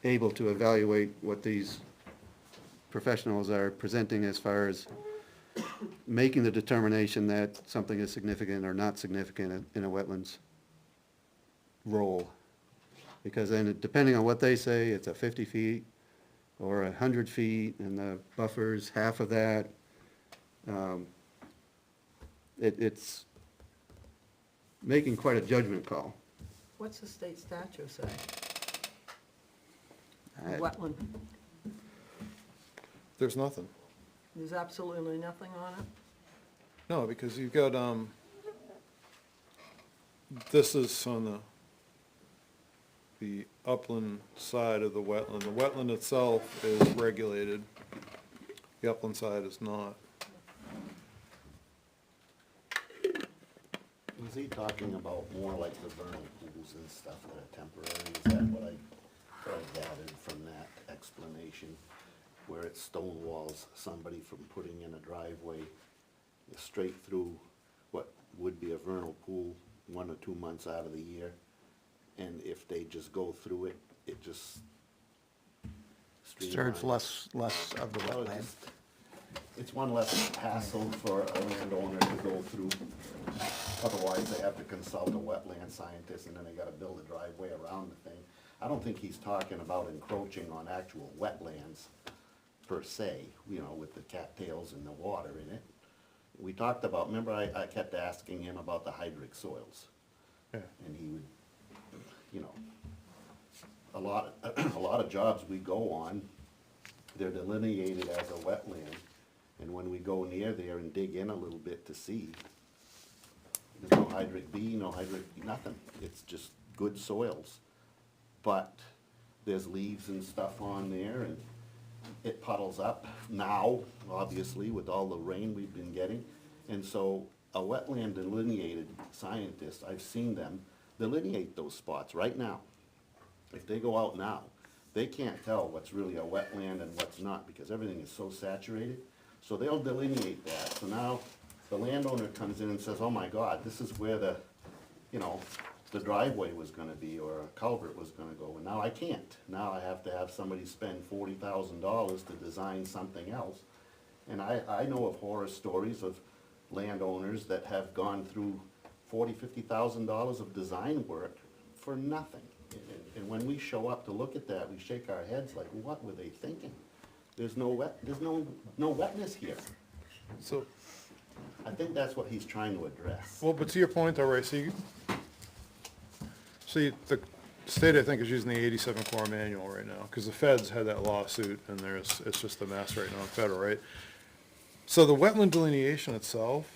able to evaluate what these professionals are presenting as far as making the determination that something is significant or not significant in a wetlands role. Because then, depending on what they say, it's a 50 feet or 100 feet, and the buffer's half of that. It's making quite a judgment call. What's the state statute say? I- Wetland, There's nothing. there's absolutely nothing on it? No, because you've got, this is on the upland side of the wetland. The wetland itself is regulated. The upland side is not. Was he talking about more like the vernal pools and stuff that are temporary? Is that what I gathered from that explanation? Where it stonewalls somebody from putting in a driveway straight through what would be a vernal pool 1 or 2 months out of the year? And if they just go through it, it just Serves streamlines. less of the Well, wetland. it's one less hassle for a landowner to go through. Otherwise, they have to consult a wetland scientist, and then they gotta build a driveway around the thing. I don't think he's talking about encroaching on actual wetlands per se, you know, with the cattails and the water in it. We talked about, remember I kept asking him about the hydric soils? Yeah. And he would, you know, a lot of jobs we go on, they're delineated as a wetland, and when we go near there and dig in a little bit to see, there's no hydric B, no hydric, nothing, it's just good soils. But there's leaves and stuff on there, and it puddles up now, obviously, with all the rain we've been getting. And so a wetland delineated scientist, I've seen them delineate those spots right now. If they go out now, they can't tell what's really a wetland and what's not, because everything is so saturated. So they'll delineate that. So now the landowner comes in and says, oh my God, this is where the, you know, the driveway was gonna be, or a culvert was gonna go, and now I can't. Now I have to have somebody spend $40,000 to design something else. And I know of horror stories of landowners that have gone through $40,000-$50,000 of design work for nothing. And when we show up to look at that, we shake our heads like, what were they thinking? There's no wetness here. So, I think that's what he's trying to address. well, but to your point though, Ray, see, the state, I think, is using the 87 Core Manual right now, because the feds had that lawsuit, and it's just a mess right now in federal, right? So the wetland delineation itself,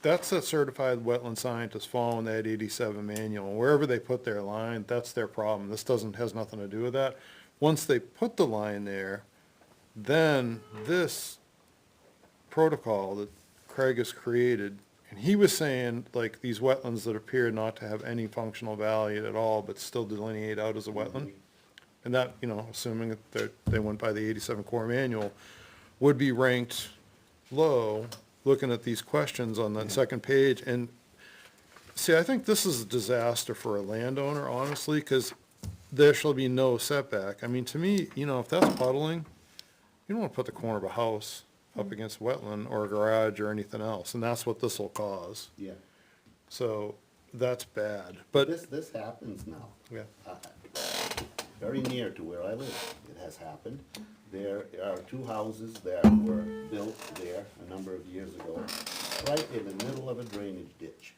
that's that certified wetland scientist following that 87 manual. Wherever they put their line, that's their problem. This has nothing to do with that. Once they put the line there, then this protocol that Craig has created, and he was saying, like, these wetlands that appear not to have any functional value at all, but still delineate out as a wetland, and that, you know, assuming that they went by the 87 Core Manual, would be ranked low, looking at these questions on that second page. And see, I think this is a disaster for a landowner, honestly, because there shall be no setback. I mean, to me, you know, if that's puddling, you don't want to put the corner of a house up against wetland or a garage or anything else, and that's what this will cause. Yeah. So that's bad, but, This happens now. yeah. Very near to where I live, it has happened. There are 2 houses that were built there a number of years ago, right in the middle of a drainage ditch.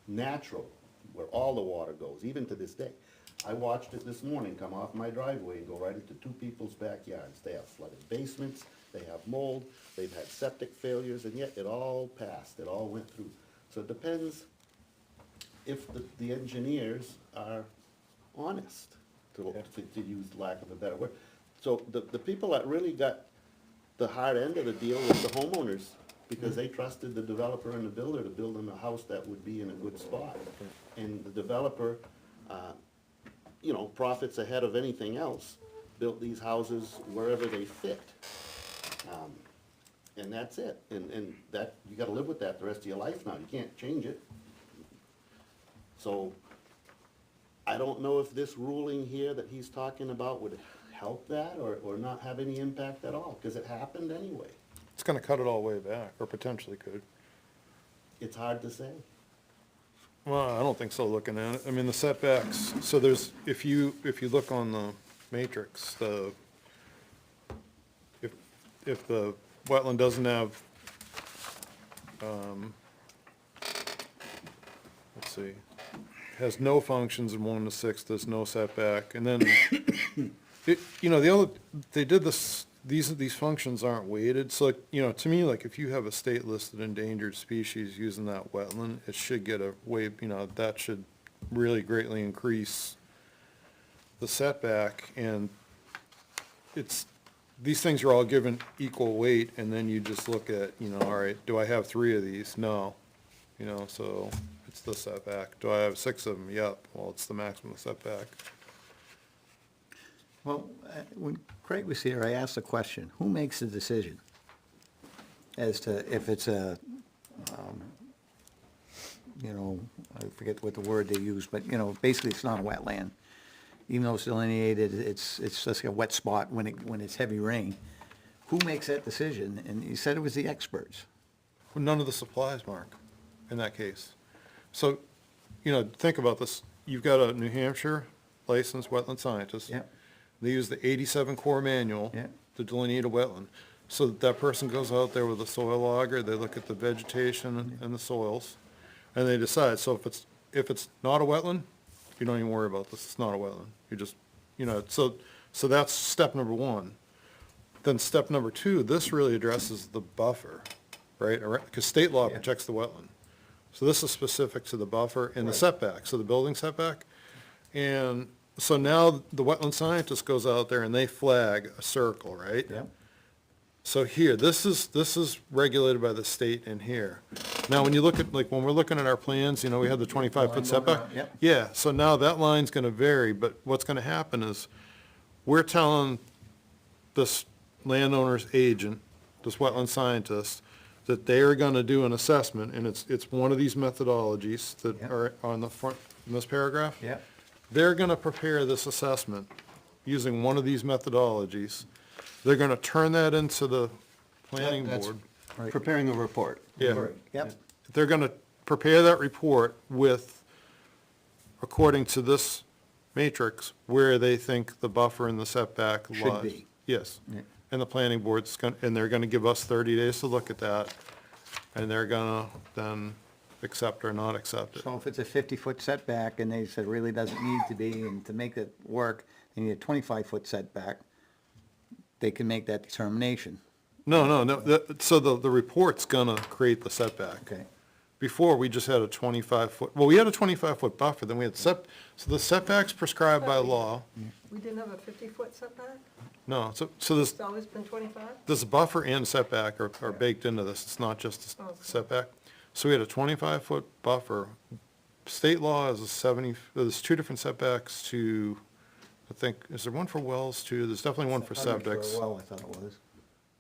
Natural, where all the water goes, even to this day. I watched it this morning come off my driveway and go right into 2 people's backyards. They have flooded basements, they have mold, they've had septic failures, and yet it all passed, it all went through. So it depends if the engineers are honest, to use lack of a better word. So the people that really got the hard end of the deal was the homeowners, because they trusted the developer and the builder to build them a house that would be in a good spot. And the developer, you know, profits ahead of anything else, built these houses wherever they fit. And that's it, and that, you gotta live with that the rest of your life now, you can't change it. So, I don't know if this ruling here that he's talking about would help that, or not have any impact at all, because it happened anyway. It's gonna cut it all way back, or potentially could. It's hard to say. Well, I don't think so, looking at it. I mean, the setbacks, so there's, if you look on the matrix, if the wetland doesn't have, let's see, has no functions in 1 to 6, there's no setback, and then, they did this, these functions aren't weighted, so, to me, like, if you have a state listed endangered species using that wetland, it should get a weight, that should really greatly increase the setback, and these things are all given equal weight, and then you just look at, all right, do I have 3 of these? No. So it's the setback. Do I have 6 of them? Yep. Well, it's the maximum setback. Well, when Craig was here, I asked the question, who makes the decision as to if it's a, I forget what the word they use, but, basically it's not a wetland. Even though it's delineated, it's just a wet spot when it's heavy rain. Who makes that decision? And you said it was the experts. Well, none of the supplies, Mark, in that case. So, think about this. You've got a New Hampshire licensed wetland scientist. Yep. They use the 87 core manual Yep. to delineate a wetland. So that person goes out there with a soil auger, they look at the vegetation and the soils, and they decide. So if it's not a wetland, you don't even worry about this, it's not a wetland. You just, so that's step number 1. Then step number 2, this really addresses the buffer, right? Because state law protects the wetland. So this is specific to the buffer and the setback, so the building setback. And so now the wetland scientist goes out there and they flag a circle, right? Yep. So here, this is regulated by the state in here. Now, when you look at, like, when we're looking at our plans, we have the 25-foot setback. Yep. Yeah, so now that line's gonna vary, but what's gonna happen is, we're telling this landowner's agent, this wetland scientist, that they are gonna do an assessment, and it's one of these methodologies that Yep. are on the front, in this paragraph. Yep. They're gonna prepare this assessment using one of these methodologies. They're gonna turn that into the planning That's board. Preparing a report. Yeah. Yep. They're gonna prepare that report with, according to this matrix, where they think the buffer and the setback lies. Should be. Yes. Yeah. And the planning board's and they're gonna give us 30 days to look at that, and they're gonna then accept or not accept it. So if it's a 50-foot setback and they said really doesn't need to be, and to make it work, they need a 25-foot setback, they can make that determination. No, so the report's gonna create the setback. Okay. Before, we just had a 25-foot, well, we had a 25-foot buffer, then we had so the setback's prescribed by law. We didn't have a 50-foot setback? No, so this, It's always been 25? this buffer and setback are baked into this, it's not just a setback. So we had a 25-foot buffer. State law is a 70, there's 2 different setbacks to, I think, is there one for wells too? There's definitely one for septics. Well, I thought it was.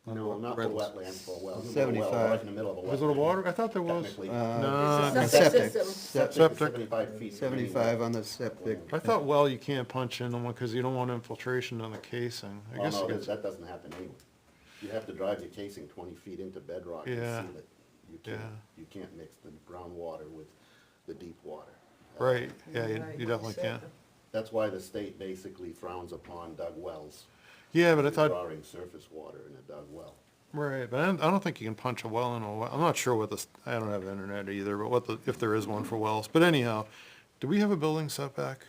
No, not for wetland for a well. 75. Right in the middle of a wetland. Was it a water? I thought there was. Technically. No, Septic Septic. system. Septic is Septic. 75 feet. 75 on the septic. I thought well you can't punch in one because you don't want infiltration on the casing. I Well, guess no, you could- that doesn't happen anyway. You have to drive your casing 20 feet into bedrock and Yeah. seal it. Yeah. You can't mix the groundwater with the deep water. Right, yeah, Right, you definitely said can't. that. That's why the state basically frowns upon dug wells. Yeah, but I thought, Drawing surface water in a dug well. right, but I don't think you can punch a well in a well. I'm not sure what this, I don't have internet either, but what the, if there is one for wells. But anyhow, do we have a building setback?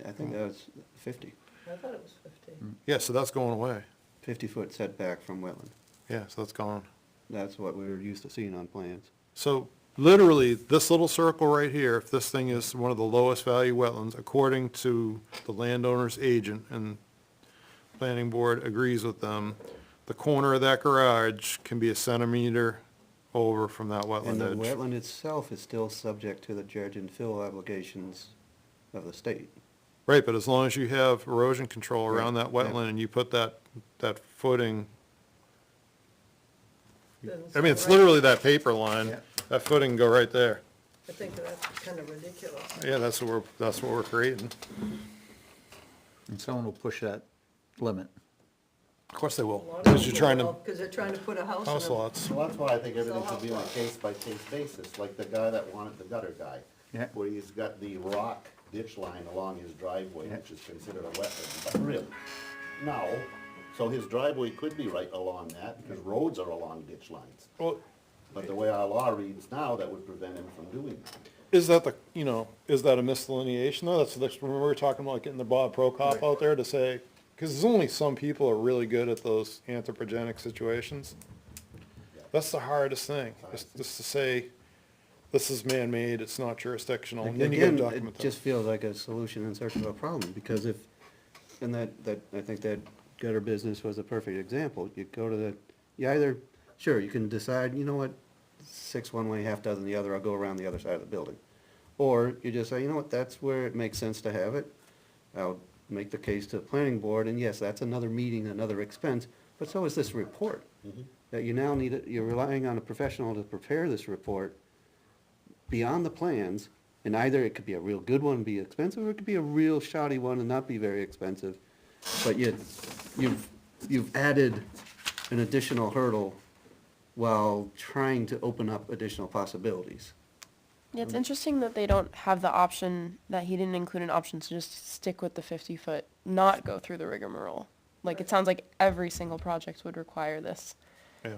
I think that was 50, I thought it was 50. Yeah, so that's going away. 50-foot setback from wetland. Yeah, so that's gone. That's what we were used to seeing on plans. So literally, this little circle right here, if this thing is one of the lowest value wetlands, according to the landowner's agent, and planning board agrees with them, the corner of that garage can be a centimeter over from that And wetland the edge. wetland itself is still subject to the dredge and fill obligations of the state. Right, but as long as you have erosion control around that Right, yeah. wetland and you put that footing, Doesn't I mean, sound it's right. literally that paper line, Yeah. that footing can go right there. I think that's kind of ridiculous. Yeah, that's what we're creating. And someone will push that limit. Of course they will, because you're trying to, Because they're trying to put a house in house a... lots. Well, that's why I think everything should be on a case-by-case basis, like the guy that wanted the gutter guy. Yeah. Where he's got the rock ditch line along his driveway, Yeah. which is considered a wetland, but really, no. So his driveway could be right along that, because roads are along ditch lines. Well, But the way our law reads now, that would prevent him from doing that. is that the, you know, is that a misdelineation though? That's, remember we were talking about getting the Bob Prokop out there to say, because there's only some people are really good at those anthropogenic situations. That's the hardest thing, is just to say, this is man-made, it's not jurisdictional, and then you gotta Again, document it that. just feels like a solution in search of a problem, because if, and I think that gutter business was a perfect example. You go to you either, sure, you can decide, you know what, 6 one way, half dozen the other, I'll go around the other side of the building. Or you just say, you know what, that's where it makes sense to have it. I'll make the case to the planning board, and yes, that's another meeting, another expense, but so is this report. That you now need, you're relying on a professional to prepare this report beyond the plans, and either it could be a real good one, be expensive, or it could be a real shoddy one and not be very expensive. But you've added an additional hurdle while trying to open up additional possibilities. Yeah, it's interesting that they don't have the option, that he didn't include an option to just stick with the 50-foot, not go through the rigmarole. Like, it sounds like every single project would require this,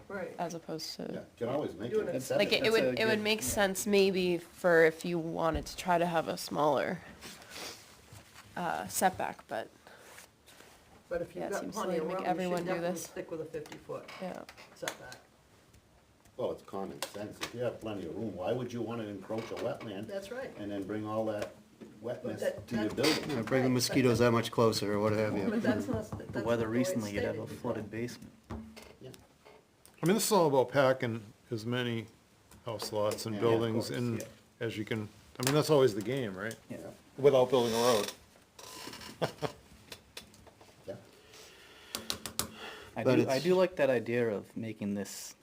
Right. as opposed to. You can always make Doing it. it Like, it would make sense maybe for if you wanted to try to have a smaller, setback, but, But if Yeah, you've it got seems plenty silly of to make room, you everyone should do definitely this. stick with a 50-foot yeah. setback. Well, it's common sense. If you have plenty of room, why would you want to encroach a wetland? That's right. And then bring all that wetness That- to your that- building? Bring the mosquitoes that much closer, or what have you. But that's not, that's The not weather the way it's recently, you'd have a stated. flooded basement. I mean, this is all about packing as many house lots and Yeah, of buildings course, in yeah. as you can, I mean, that's always the game, right? Yeah. Without building a road. Yeah. I But do, I it's- do like that idea of making this,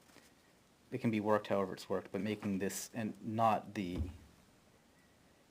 it can be worked however it's worked, but making this and not the,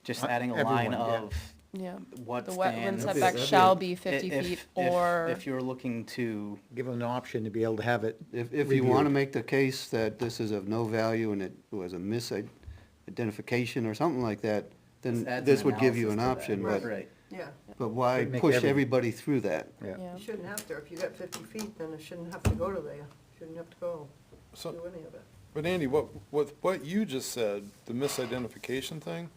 just adding a line everyone, yeah. of Yeah. what The stands. wetland setback shall be 50 If- feet if- or. If you're looking to, Give them an option to be able to have it. If you want to reviewed. make the case that this is of no value and it was a misidentification or something like that, then This adds this an would give you an analysis to option, that. but, right, Yeah, but why Should make push every- everybody through that? Yeah. Yeah. you shouldn't have to. If you got 50 feet, then it shouldn't have to go to there. Shouldn't have to go So, do any of it. but Andy, what you just said, the misidentification thing,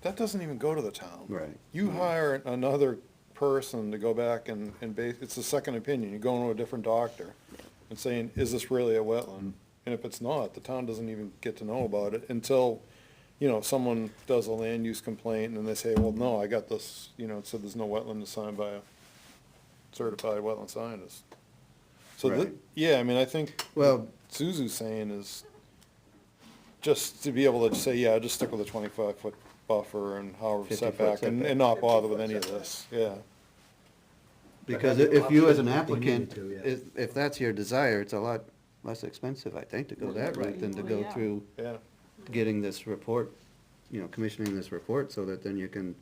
that doesn't even go to the town. Right. You hire another person to go back and it's a second opinion, you're going to a different doctor and saying, is this really a wetland? And if it's not, the town doesn't even get to know about it until, you know, someone does a land use complaint and they say, well, no, I got this, you know, it said there's no wetland assigned by a certified wetland scientist. So, Right. yeah, I mean, I think Well- what Suzu's saying is just to be able to say, yeah, just stick with a 25-foot buffer and however 50-foot setback and setback. not bother with 50-foot any of setback. this, yeah. Because have the if you as an option if they applicant, needed to, yeah. if that's your desire, it's a lot less expensive, I think, to go that route than to go through Yeah, getting this report, you know, commissioning this report, so that then you can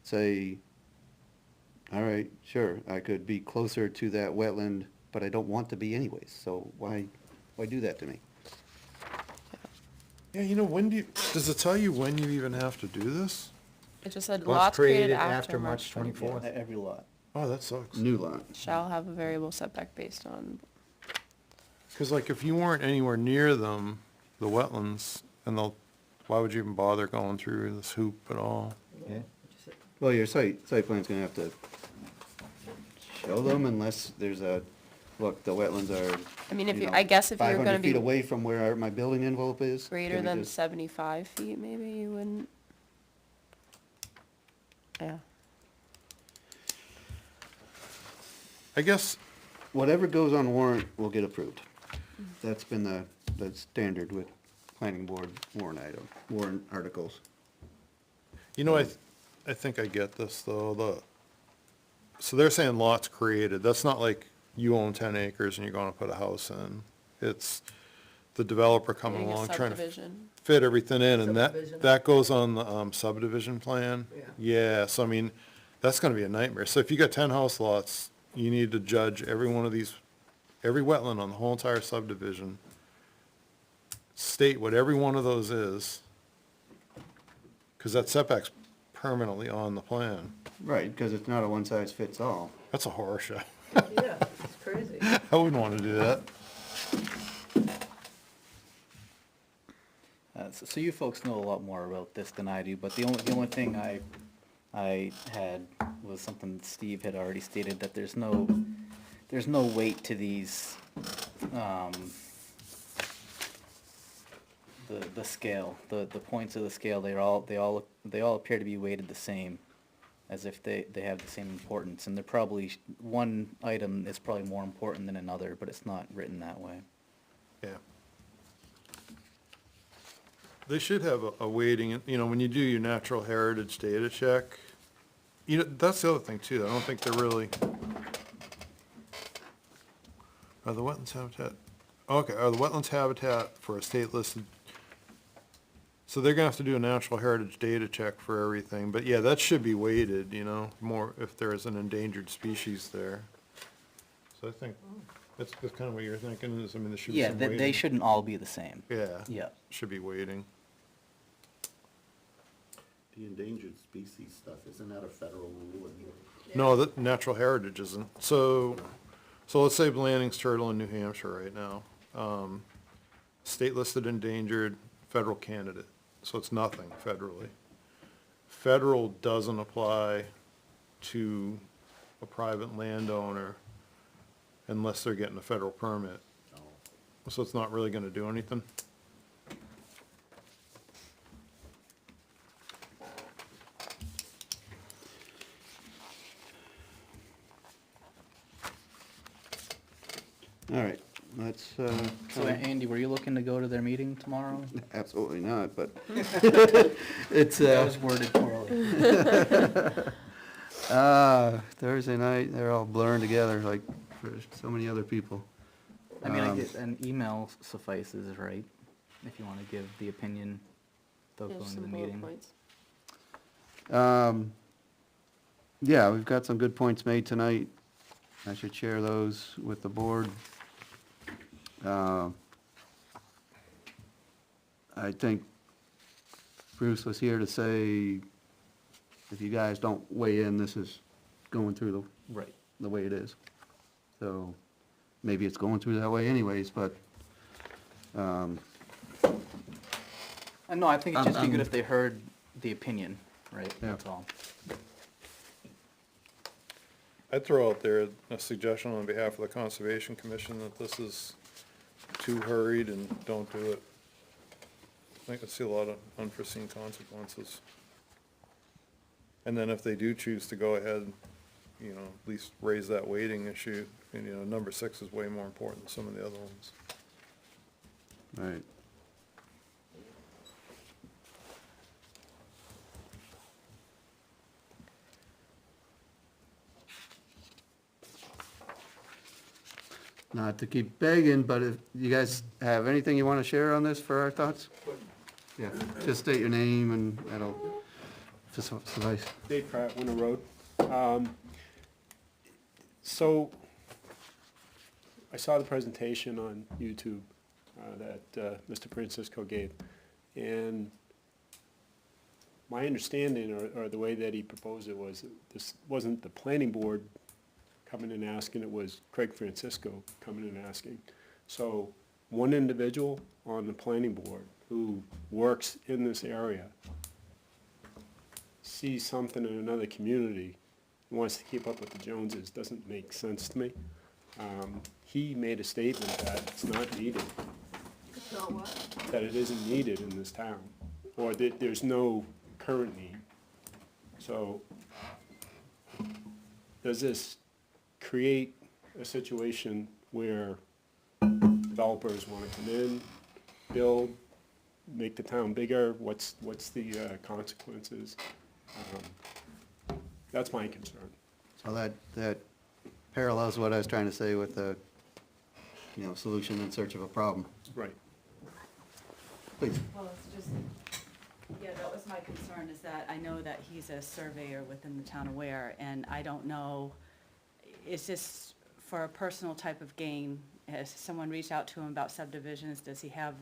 say, all right, sure, I could be closer to that wetland, but I don't want to be anyways, so why do that to me? yeah, you know, does it tell you when you even have to do this? It just said Lots lots created created after after March March 24th. 24th. every lot. Oh, that sucks. New lot. Shall have a variable setback based on, Cause like if you weren't anywhere near them, the wetlands, and why would you even bother going through this hoop at all? Yeah. Well, your site plan's gonna have to show them unless there's look, the wetlands are, I mean, if you you, know, I guess if you're gonna 500 feet be away from where my building envelope is. greater can we than just- 75 feet, maybe you wouldn't. Yeah. I guess, Whatever goes on warrant will get approved. That's been the standard with planning board warrant articles. you know, I think I get this though, so they're saying lots created, that's not like you own 10 acres and you're gonna put a house in. It's the developer coming Creating a along trying to subdivision. fit everything in, and Subdivision. that goes on the subdivision plan. Yeah. Yeah, so I mean, that's gonna be a nightmare. So if you got 10 house lots, you need to judge every one of these, every wetland on the whole entire subdivision, state what every one of those is, cause that setback's permanently on the plan. Right, because it's not a one-size-fits-all. That's a horror show. Yeah, it's crazy. I wouldn't want to do that. So you folks know a lot more about this than I do, but the only thing I had was something Steve had already stated, that there's no weight to these, the scale, the points of the scale, they all appear to be weighted the same, as if they have the same importance, and they're probably, one item is probably more important than another, but it's not written that way. Yeah. They should have a weighting, you know, when you do your natural heritage data check, you know, that's the other thing too, I don't think they're really. Are the wetlands habitat, okay, are the wetlands habitat for a state listed? So they're gonna have to do a natural heritage data check for everything, but yeah, that should be weighted, you know, more if there is an endangered species there. So I think, that's kind of what you're thinking, is, I mean, there should be Yeah, some they weighting. shouldn't all be the same. Yeah. Yeah. Should be weighting. The endangered species stuff, isn't that a federal rule? No, the natural heritage isn't. So let's say Blanding's turtle in New Hampshire right now. State listed endangered, federal candidate, so it's nothing federally. Federal doesn't apply to a private landowner unless they're getting a federal permit. So it's not really gonna do anything. All right, let's, So Andy, were you looking to go to their meeting tomorrow? absolutely not, but it's, That was worded poorly. Thursday night, they're all blurring together like for so many other people. I mean, I guess an email suffices, right? If you want to give the opinion without Yeah, going to some the bullet meeting. points. Yeah, we've got some good points made tonight. I should share those with the board. I think Bruce was here to say, if you guys don't weigh in, this is going through Right. the way it is. So, maybe it's going through that way anyways, but, No, I think it'd just be good if they heard the opinion, right? Yeah. That's all. I'd throw out there a suggestion on behalf of the Conservation Commission that this is too hurried and don't do it. I think I see a lot of unforeseen consequences. And then if they do choose to go ahead, you know, at least raise that weighting issue, and, you know, number 6 is way more important than some of the other ones. right. Not to keep begging, but if you guys have anything you want to share on this for our thoughts? Yeah, just state your name and that'll suffice. Dave Pratt, Winter Road. So, I saw the presentation on YouTube that Mr. Francisco gave, and my understanding, or the way that he proposed it, was that this wasn't the planning board coming and asking, it was Craig Francisco coming and asking. So, one individual on the planning board who works in this area sees something in another community, and wants to keep up with the Joneses, doesn't make sense to me. He made a statement that it's not needed, It's not what? that it isn't needed in this town, or that there's no current need. So, does this create a situation where developers wanna come in, build, make the town bigger? What's the consequences? That's my concern. So that parallels what I was trying to say with the, you know, solution in search of a problem. Right. Please. Well, it's just, yeah, that was my concern, is that I know that he's a surveyor within the town of Ware, and I don't know, is this for a personal type of gain? Has someone reached out to him about subdivisions? Does he have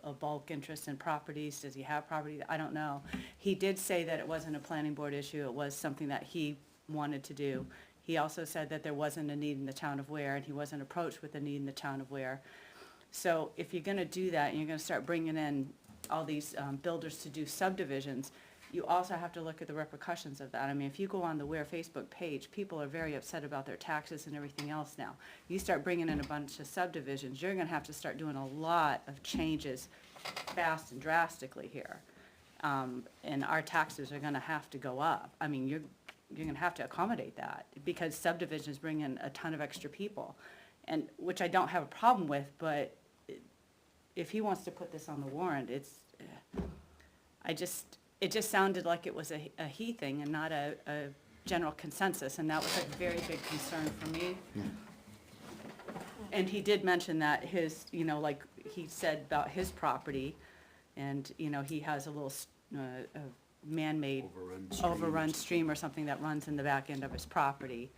a bulk interest in properties? Does he have property? I don't know. He did say that it wasn't a planning board issue, it was something that he wanted to do, He also said that there wasn't a need in the town of Ware, and he wasn't approached with a need in the town of Ware. So if you're gonna do that, and you're gonna start bringing in all these builders to do subdivisions, you also have to look at the repercussions of that. I mean, if you go on the Ware Facebook page, people are very upset about their taxes and everything else now. You start bringing in a bunch of subdivisions, you're gonna have to start doing a lot of changes fast and drastically here. And our taxes are gonna have to go up. I mean, you're gonna have to accommodate that, because subdivisions bring in a ton of extra people. And, which I don't have a problem with, but if he wants to put this on the warrant, it just sounded like it was a he thing and not a general consensus, and that was a very big concern for me. And he did mention that his, you know, like he said about his property, and, you know, he has a little, a man-made overrun stream or something that runs in the back end of his property.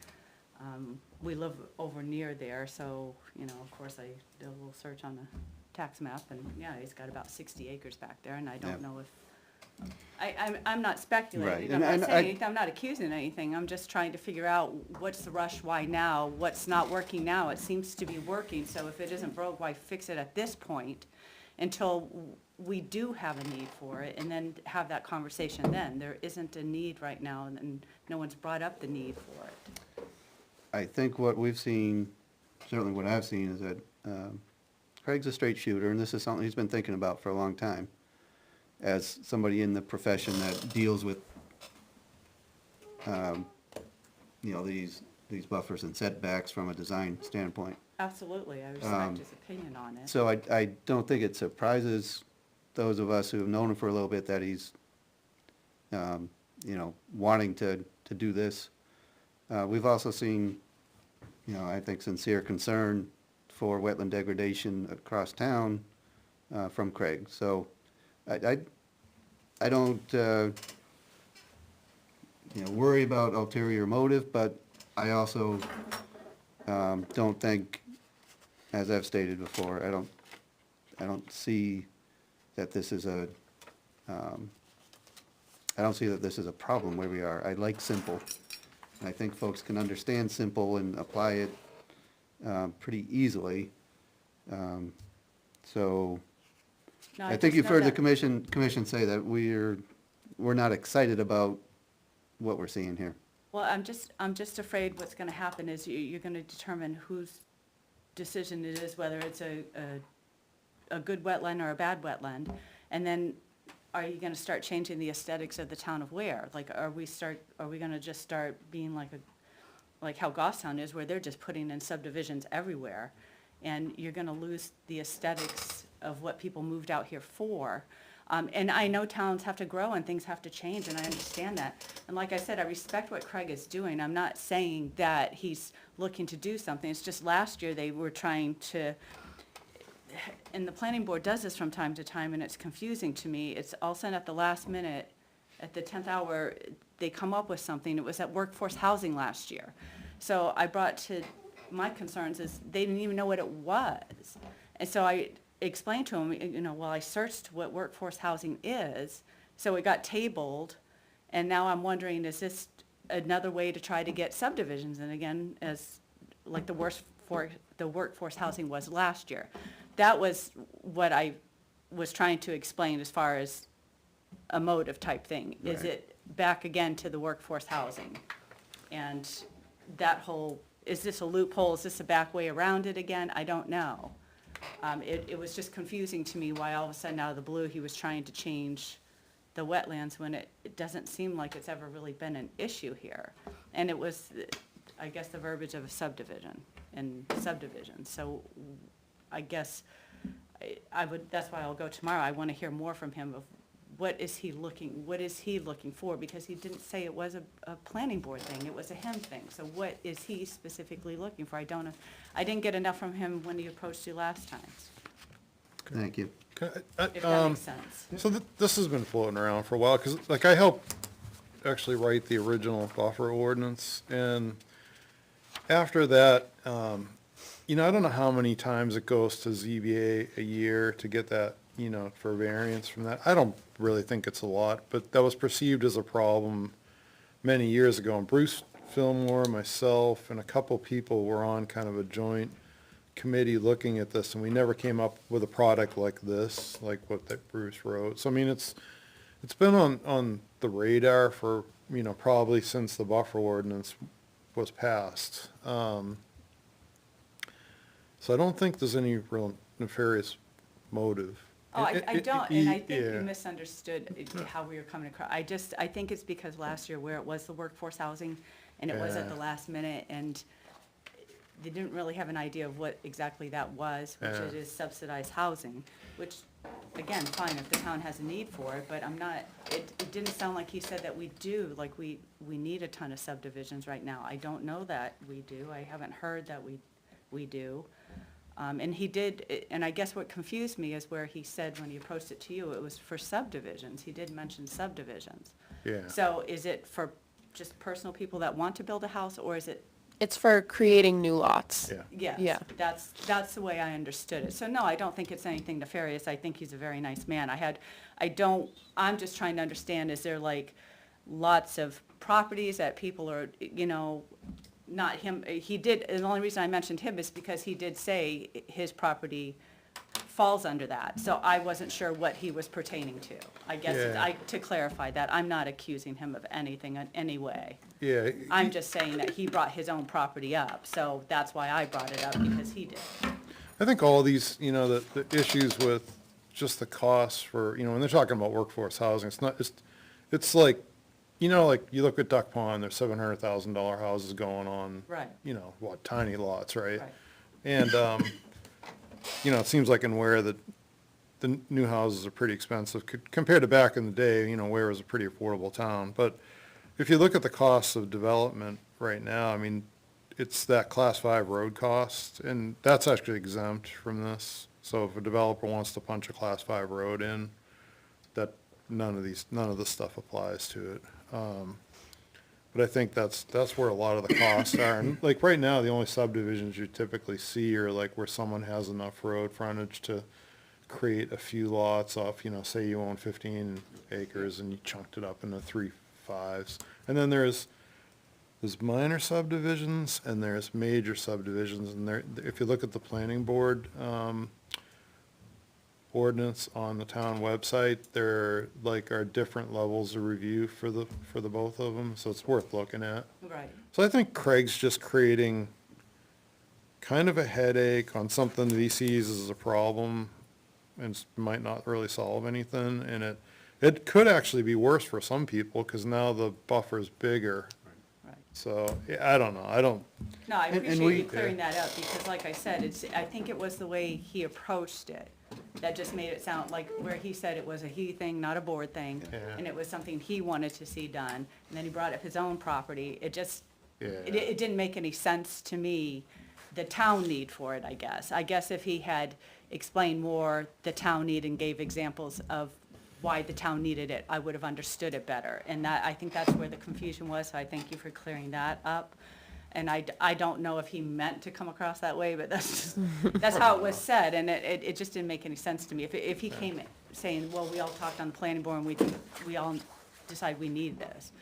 We live over near there, so, you know, of course, I did a little search on the tax map, and yeah, he's got about 60 acres back there, and I don't know if, I'm not speculating, Right, I'm and not I- saying anything, I'm not accusing anything, I'm just trying to figure out what's the rush, why now, what's not working now, it seems to be working, so if it isn't broke, why fix it at this point until we do have a need for it, and then have that conversation then. There isn't a need right now, and no one's brought up the need for it. I think what we've seen, certainly what I've seen, is that Craig's a straight shooter, and this is something he's been thinking about for a long time, as somebody in the profession that deals with, you know, these buffers and setbacks from a design standpoint. Absolutely, I respect his opinion on it. So I don't think it surprises those of us who have known him for a little bit that he's, you know, wanting to do this. We've also seen, you know, I think sincere concern for wetland degradation across town from Craig. So I don't, you know, worry about ulterior motive, but I also don't think, as I've stated before, I don't see that this is a, I don't see that this is a problem where we are. I like simple. And I think folks can understand simple and apply it pretty easily. So No, I think just you've know heard the that- commission say that we're not excited about what we're seeing here. Well, I'm just afraid what's gonna happen is you're gonna determine whose decision it is, whether it's a good wetland or a bad wetland. And then, are you gonna start changing the aesthetics of the town of Ware? Like, are we gonna just start being like how Goffstown is, where they're just putting in subdivisions everywhere? And you're gonna lose the aesthetics of what people moved out here for. And I know towns have to grow and things have to change, and I understand that. And like I said, I respect what Craig is doing. I'm not saying that he's looking to do something. It's just last year they were trying to, and the planning board does this from time to time, and it's confusing to me. It's all sent at the last minute, at the 10th hour, they come up with something. It was at workforce housing last year. So I brought to my concerns is they didn't even know what it was. And so I explained to him, you know, well, I searched what workforce housing is, so it got tabled, and now I'm wondering, is this another way to try to get subdivisions in again, as like the workforce housing was last year? That was what I was trying to explain as far as a motive type thing. Is Right. it back again to the workforce housing? And that whole, is this a loophole? Is this a back way around it again? I don't know. It was just confusing to me why all of a sudden out of the blue he was trying to change the wetlands when it doesn't seem like it's ever really been an issue here. And it was, I guess, the verbiage of a subdivision and subdivision. So I guess I would, that's why I'll go tomorrow. I want to hear more from him of what is he looking for? Because he didn't say it was a planning board thing, it was a him thing. So what is he specifically looking for? I don't know. I didn't get enough from him when he approached you last time, Thank you. if that makes sense. So this has been floating around for a while, because like I helped actually write the original buffer ordinance, and after that, you know, I don't know how many times it goes to ZBA a year to get that, you know, for variance from that. I don't really think it's a lot, but that was perceived as a problem many years ago, and Bruce Fillmore, myself, and a couple people were on kind of a joint committee looking at this, and we never came up with a product like this, like what that Bruce wrote. So I mean, it's been on the radar for, probably since the buffer ordinance was passed. So I don't think there's any real nefarious motive. Oh, I don't, and I think yeah. you misunderstood how we were coming across. I think it's because last year where it was the workforce housing, and it was at the Yeah. last minute, and they didn't really have an idea of what exactly that was, which Yeah. it is subsidized housing, which, again, fine, if the town has a need for it, but it didn't sound like he said that we do, like we need a ton of subdivisions right now. I don't know that we do. I haven't heard that we do. And he did, and I guess what confused me is where he said when he approached it to you, it was for subdivisions. He did mention subdivisions. Yeah. So is it for just personal people that want to build a house, or is it? It's for creating new lots. Yeah. Yes. Yeah. That's the way I understood it. So no, I don't think it's anything nefarious. I think he's a very nice man. I'm just trying to understand, is there like lots of properties that people are, not him, he did, and the only reason I mentioned him is because he did say his property falls under that. So I wasn't sure what he was pertaining to. I guess, Yeah. to clarify that, I'm not accusing him of anything in any way. Yeah. I'm just saying that he brought his own property up, so that's why I brought it up, because he did. I think all these, the issues with just the costs for, when they're talking about workforce housing, it's like, like you look at Duck Pond, there's $700,000 houses going on. Right. Tiny lots, right? Right. And, it seems like in Ware that the new houses are pretty expensive compared to back in the day, Ware was a pretty affordable town. But if you look at the costs of development right now, I mean, it's that Class 5 road cost, and that's actually exempt from this. So if a developer wants to punch a Class 5 road in, that none of this stuff applies to it. But I think that's where a lot of the costs are. And like right now, the only subdivisions you typically see are like where someone has enough road frontage to create a few lots off, say you own 15 acres and you chunked it up into 3 5s. And then there's minor subdivisions and there's major subdivisions. And if you look at the planning board, ordinance on the town website, there are different levels of review for the both of them, so it's worth looking at. Right. So I think Craig's just creating kind of a headache on something that he sees as a problem and might not really solve anything, and it could actually be worse for some people, because now the buffer's bigger. Right. So, yeah, I don't know, No, I And appreciate you clearing that up, because like I said, I think it was the way he approached it that just made it sound like where he said it was a he thing, not a board thing, Yeah. and it was something he wanted to see done, and then he brought up his own property. It just, Yeah. it didn't make any sense to me, the town need for it, I guess. I guess if he had explained more the town need and gave examples of why the town needed it, I would have understood it better. And I think that's where the confusion was, so I thank you for clearing that up. And I don't know if he meant to come across that way, but that's how it was said, and it just didn't make any sense to me. If he came saying, well, we all talked on the planning board and we all decide we need this,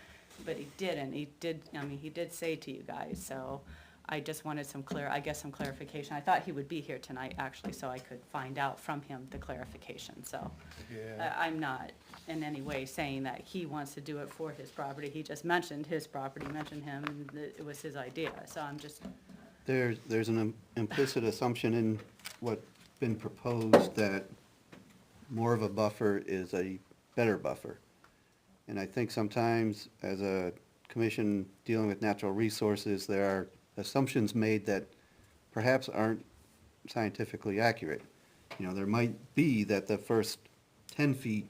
but he didn't. He did say to you guys, so I just wanted some clarification. I thought he would be here tonight, actually, so I could find out from him the clarification, so. Yeah. I'm not in any way saying that he wants to do it for his property. He just mentioned his property, mentioned him, and that it was his idea, so I'm just, There's an implicit assumption in what's been proposed that more of a buffer is a better buffer. And I think sometimes, as a commission dealing with natural resources, there are assumptions made that perhaps aren't scientifically accurate. There might be that the first 10 feet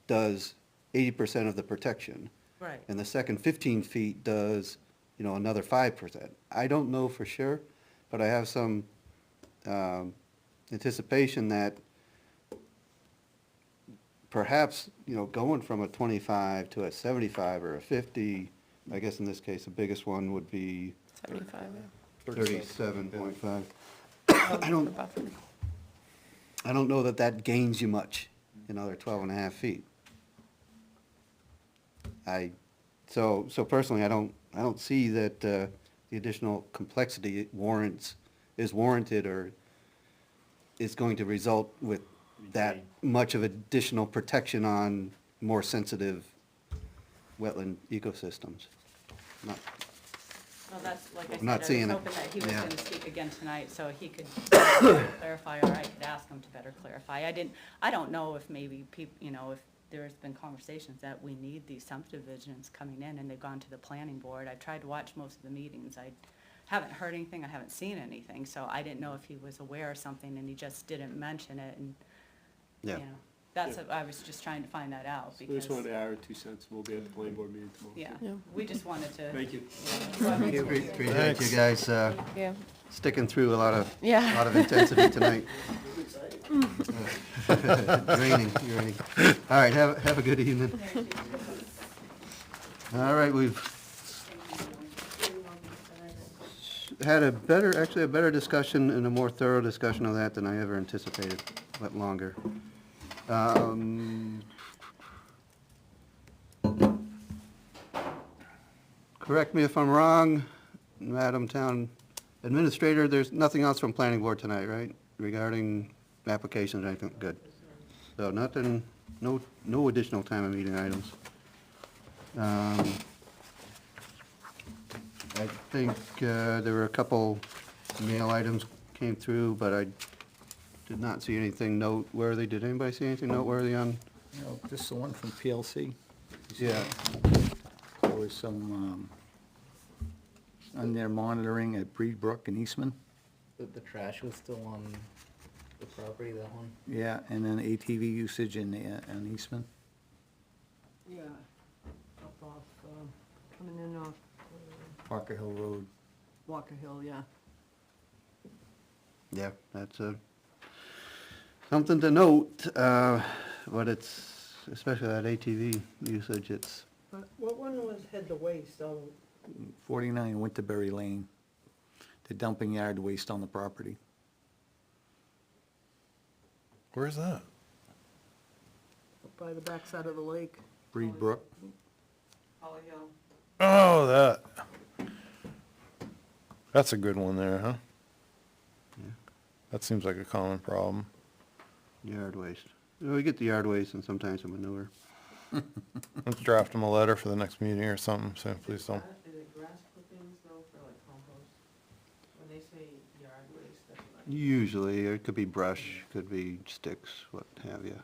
does 80% of the protection. right. And the second 15 feet does, another 5%. I don't know for sure, but I have some anticipation that perhaps, going from a 25 to a 75 or a 50, I guess in this case, the biggest one would be 75, 37.5. yeah. I don't know that gains you much, another 12 and a half feet. I So personally, I don't see that, the additional complexity is warranted or is going to result with that much of additional protection on more sensitive wetland ecosystems. Not- Well, that's, like I I'm said, not I was seeing it. hoping that he was Yeah. gonna speak again tonight, so he could clarify, or I could ask him to better clarify. I don't know if maybe if there's been conversations that we need these subdivisions coming in and they've gone to the planning board. I've tried to watch most of the meetings. I haven't heard anything, I haven't seen anything, so I didn't know if he was aware of something and he just didn't mention it, and, Yeah. that's, I was just trying to find that out, We because, just wanted to add our 2 cents. We'll be at the planning board meeting tomorrow. yeah, we just wanted to. Thank you. Appreciate you guys, Yeah. sticking through a lot of Yeah. intensity tonight. Draining. All right, have a good evening. All right, we've had a better discussion and a more thorough discussion of that than I ever anticipated, but longer. Correct me if I'm wrong, Madam Town Administrator, there's nothing else from Planning Board tonight, right? Regarding applications or anything? Good. So nothing, no additional time of meeting items. I think there were a couple mail items came through, but I did not see anything noteworthy. Did anybody see anything noteworthy on? You know, just the one from PLC. Yeah. There was some, on their monitoring at Breed Brook and Eastman. The trash was still on the property, that one? Yeah, and then ATV usage in Eastman. Yeah, up off, coming in off Parker Hill Road. Walker Hill, yeah. Yeah, that's something to note, but it's, especially that ATV usage, it's, But what one was head to waste? 49 Winterberry Lane. The dumping yard waste on the property. Where's that? Up by the backside of the lake. Breed Brook. Holly Hill. Oh, that's a good one there, huh? Yeah. That seems like a common problem. yard waste. We get the yard waste and sometimes the manure. Let's draft them a letter for the next meeting or something, so please don't. Is it grass clippings though, for like compost? When they say yard waste, that's what I. Usually, it could be brush, could be sticks, what have you.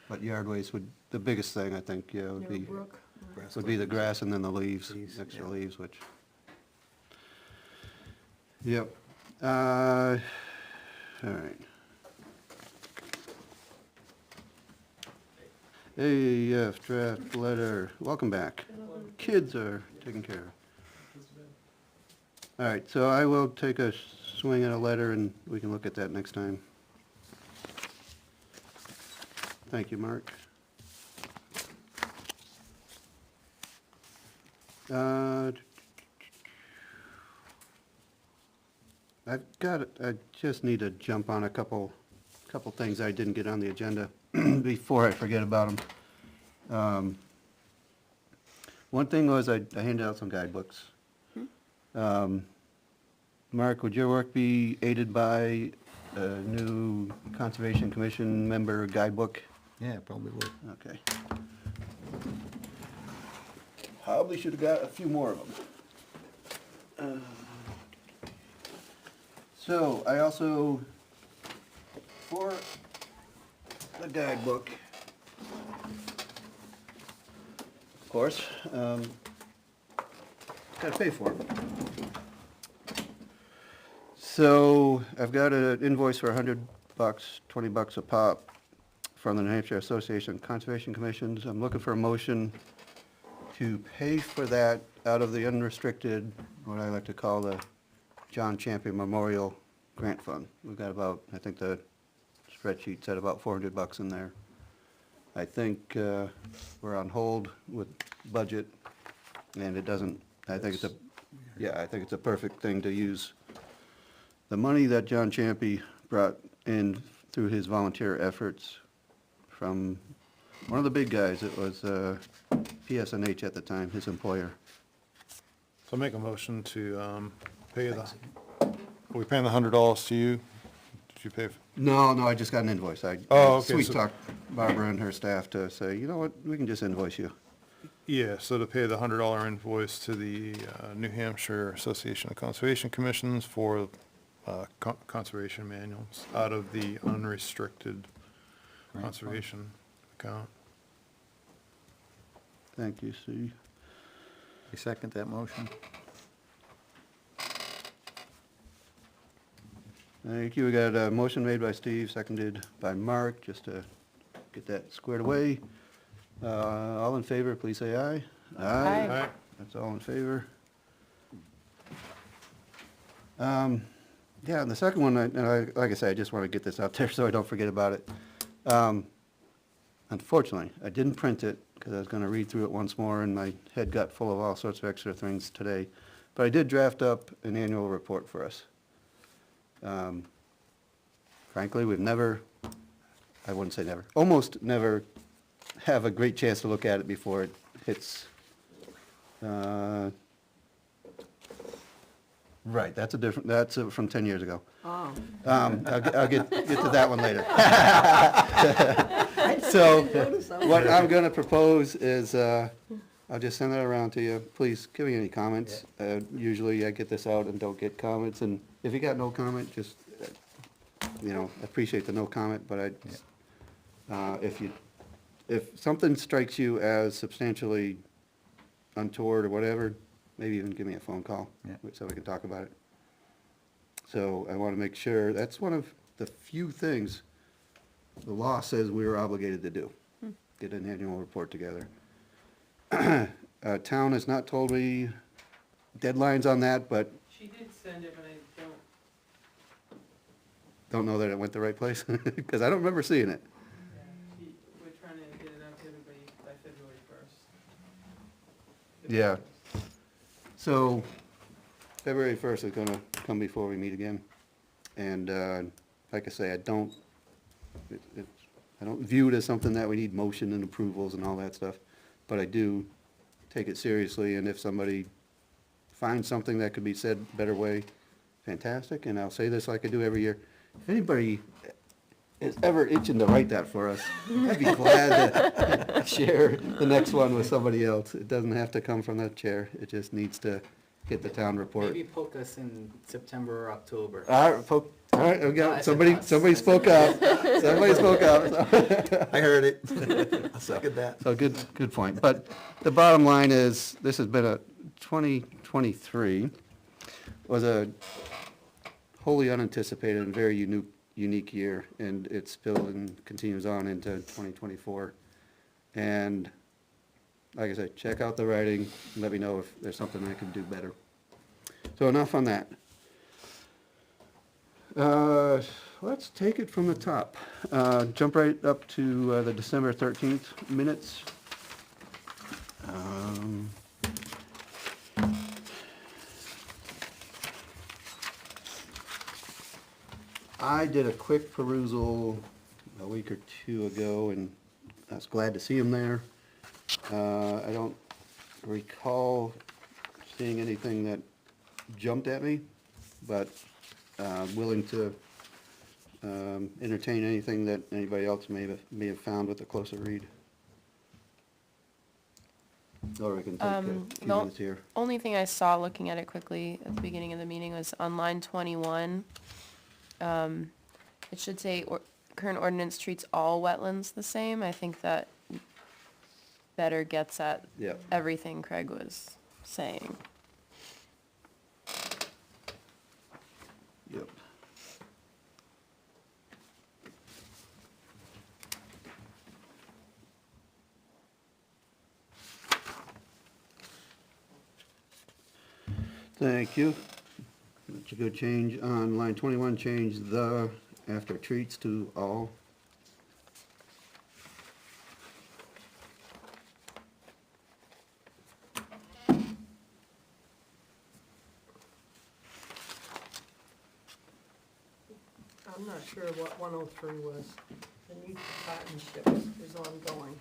But yard waste the biggest thing, I think, yeah, would be, Brook. would be the grass and then the leaves, Leaves, extra yeah. leaves, which. Yep. All right. AEF draft letter, welcome back. Kids are taken care of. All right, so I will take a swing at a letter and we can look at that next time. Thank you, Mark. I just need to jump on a couple things I didn't get on the agenda before I forget about them. One thing was I handed out some guidebooks. Mark, would your work be aided by a new Conservation Commission member guidebook? Yeah, probably would. Okay. Probably should have got a few more of them. So, I also, for the guidebook, of course, gotta pay for it. So, I've got an invoice for $100, $20 a pop from the New Hampshire Association of Conservation Commissions. I'm looking for a motion to pay for that out of the unrestricted, what I like to call the John Champion Memorial Grant Fund. We've got about, I think the spreadsheet said about $400 in there. I think we're on hold with budget, and it doesn't, I think it's a perfect thing to use the money that John Champy brought in through his volunteer efforts from one of the big guys. It was PSNH at the time, his employer. So make a motion to, pay the, are we paying the $100 to you? Did you pay? No, I just got an invoice. Oh, okay, Sweet so- talk Barbara and her staff to say, you know what, we can just invoice you. Yeah, so to pay the $100 invoice to the New Hampshire Association of Conservation Commissions for conservation manuals out of the unrestricted conservation account. Thank you, Steve. I second that motion. Thank you. We got a motion made by Steve, seconded by Mark, just to get that squared away. All in favor, please say aye. Aye. Aye. That's all in favor. Yeah, and the second one, like I said, I just want to get this out there so I don't forget about it. Unfortunately, I didn't print it because I was going to read through it once more and my head got full of all sorts of extra things today. But I did draft up an annual report for us. Frankly, we've never, I wouldn't say never, almost never have a great chance to look at it before it hits. Right, that's from 10 years ago. Oh. I'll get to that one later. I So, didn't notice that. what I'm gonna propose is, I'll just send it around to you. Please give me any comments. Usually I get this out and don't get comments, and if you got no comment, just, appreciate the no comment, but if something strikes you as substantially untoward or whatever, maybe even give me a phone call, Yeah. so we can talk about it. So I want to make sure, that's one of the few things the law says we are obligated to do, get an annual report together. Town has not told me deadlines on that, but She did send it, but I don't know that it went the right place, because I don't remember seeing it. we're trying to get it out to everybody by February 1st. Yeah. So, February 1st is gonna come before we meet again. And, like I say, I don't view it as something that we need motion and approvals and all that stuff, but I do take it seriously, and if somebody finds something that could be said a better way, fantastic, and I'll say this like I do every year. If anybody is ever itching to write that for us, I'd be glad to share the next one with somebody else. It doesn't have to come from that chair, it just needs to hit the town report. Maybe poke us in September or October. All right, we No, got, I said somebody us. spoke up, somebody spoke up. I heard it. I'll second that. So good point. But the bottom line is, this has been 2023 was a wholly unanticipated and very unique year, and it still continues on into 2024. And like I said, check out the writing, and let me know if there's something I can do better. So enough on that. Let's take it from the top. Jump right up to the December 13th minutes. I did a quick perusal a week or two ago, and I was glad to see him there. I don't recall seeing anything that jumped at me, but willing to entertain anything that anybody else may have found with a closer read. Or we can take a few no. minutes here. Only thing I saw looking at it quickly at the beginning of the meeting was on line 21. It should say current ordinance treats all wetlands the same. I think that better gets at Yep. everything Craig was saying. Yep. Thank you. Let you go change on line 21, change the after treats to all. I'm not sure what 103 was. The need for partnership is ongoing.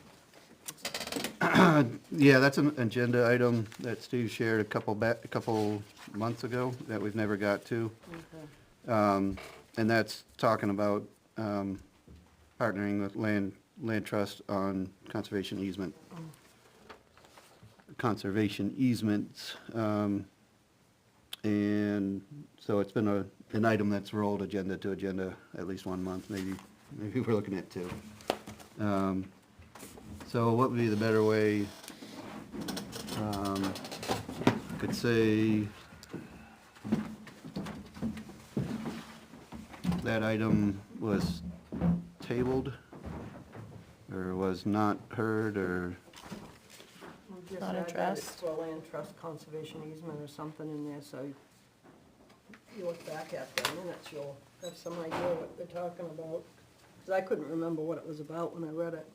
Yeah, that's an agenda item that Steve shared a couple months ago that we've never got to. And that's talking about, partnering with land trust on conservation easements. And so it's been an item that's rolled agenda to agenda at least 1 month, maybe we're looking at 2. So what would be the better way? Could say that item was tabled, or was not heard, or, We'll just Not add that addressed. it's a land trust conservation easement or something in there, so you look back at the minutes, you'll have some idea what they're talking about. Because I couldn't remember what it was about when I read it.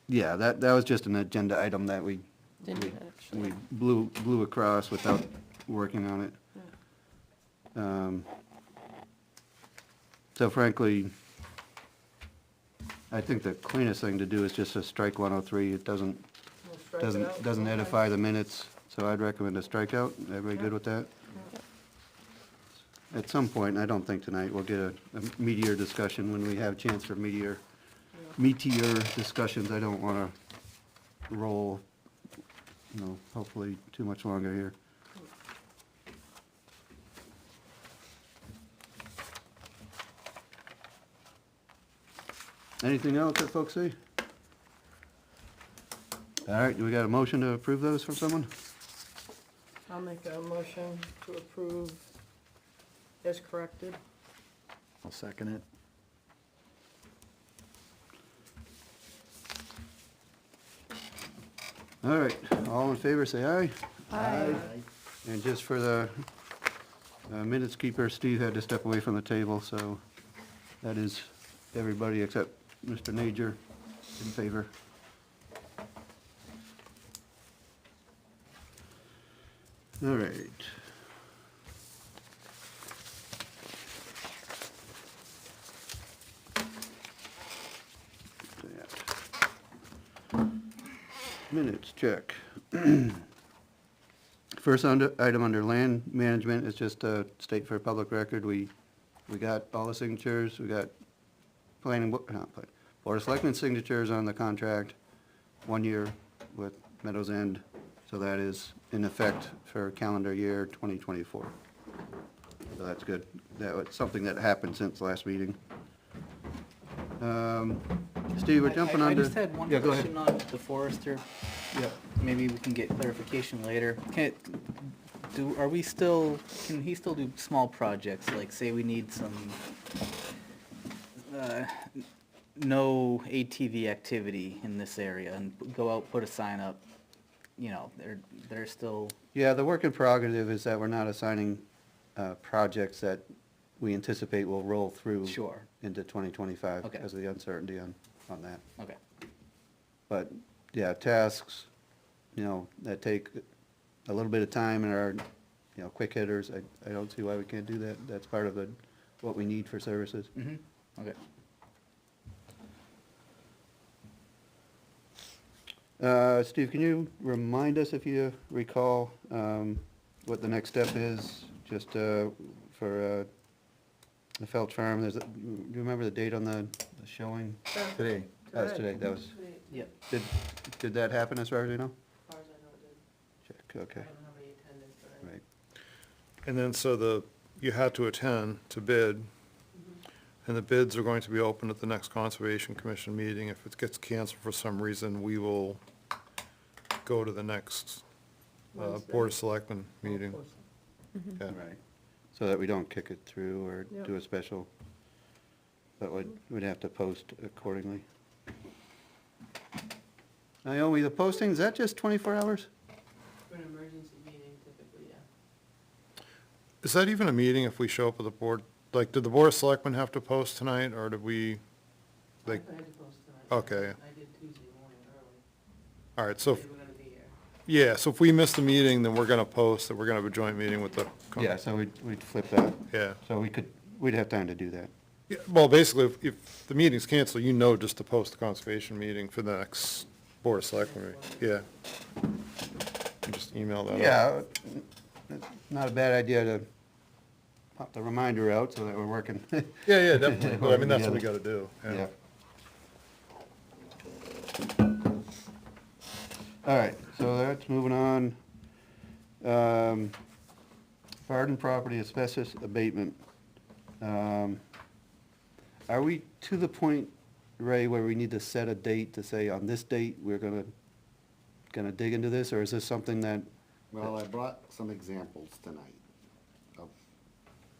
yeah, that was just an agenda item that we Didn't actually. we blew across without working on it. So frankly, I think the cleanest thing to do is just to strike 103. It We'll strike it out. doesn't Okay. edify the minutes, so I'd recommend a strikeout. Everybody good with that? At some point, I don't think tonight, we'll get a meatier discussion when we have a chance for meatier discussions. I don't wanna roll, hopefully too much longer here. Anything else that folks see? All right, do we got a motion to approve those from someone? I'll make a motion to approve as corrected. I'll second it. All right, all in favor, say aye. Aye. And just for the minutes keeper, Steve had to step away from the table, so that is everybody except Mr. Nager in favor. All right. Minutes, check. First item under land management is just a state for public record. We got all the signatures, we got Board of Selectmen signatures on the contract, 1 year with Meadows End, so that is in effect for calendar year 2024. So that's good. That was something that happened since last meeting. Steve, we're jumping I under. just had one Yeah, go ahead. question on the forester. Yeah. Maybe we can get clarification later. Can he still do small projects, like say we need some, no ATV activity in this area, and go out, put a sign up, they're still, Yeah, the work in prerogative is that we're not assigning projects that we anticipate will roll through Sure. into 2025 Okay. because of the uncertainty on that. okay. But, yeah, tasks, that take a little bit of time and are, quick hitters, I don't see why we can't do that. That's part of what we need for services. Okay. Steve, can you remind us, if you recall, what the next step is, just for the Felch Farm? Do you remember the date on the showing? Today. That was today, that was, Yep. did that happen as far as you know? As far as I know, it did. Check, I okay, don't know how many attended, but I. right. And then so you had to attend to bid, and the bids are going to be open at the next Conservation Commission meeting. If it gets canceled for some reason, we will go to the next Wednesday. Board of Selectmen meeting. Yeah. Right, so that we don't kick it through or Yep. do a special, but we'd have to post accordingly. Naomi, the posting, is that just 24 hours? For an emergency meeting typically, yeah. Is that even a meeting if we show up at the board? Like, did the Board of Selectmen have to post tonight, or did we, like, I had to post tonight. okay, I did Tuesday morning early. all right, so, They were gonna be here. yeah, so if we miss the meeting, then we're gonna post that we're gonna have a joint meeting with the. Yeah, so we'd flip that, Yeah, so we'd have time to do that. Yeah, well, basically, if the meeting's canceled, you know just to post the conservation meeting for the next Board of Selectmen meeting. Yeah. You just email that out. Yeah, not a bad idea to pop the reminder out so that we're working. Yeah, yeah, definitely. Well, I mean, that's what we Together. gotta do. Yeah. All right, so that's moving on. Garden property asbestos abatement. Are we to the point, Ray, where we need to set a date to say on this date, we're gonna dig into this, or is this something that, Well, I brought some examples tonight of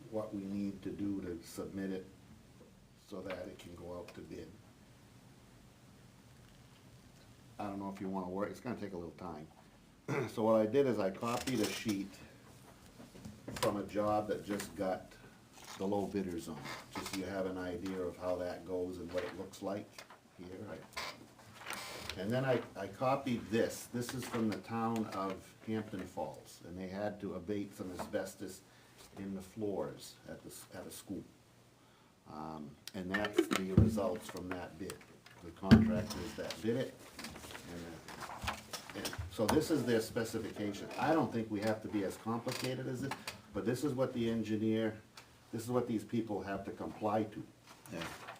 what we need to do to submit it so that it can go out to bid. I don't know if you wanna work, it's gonna take a little time. So what I did is I copied a sheet from a job that just got the low bidders on, it, just so you have an idea of how that goes and what it looks like here. And then I copied this. This is from the town of Hampton Falls, and they had to abate some asbestos in the floors at a school. And that's the results from that bid. The contractors that bid it, and so this is their specification. I don't think we have to be as complicated as it, but this is what the engineer, this is what these people have to comply to,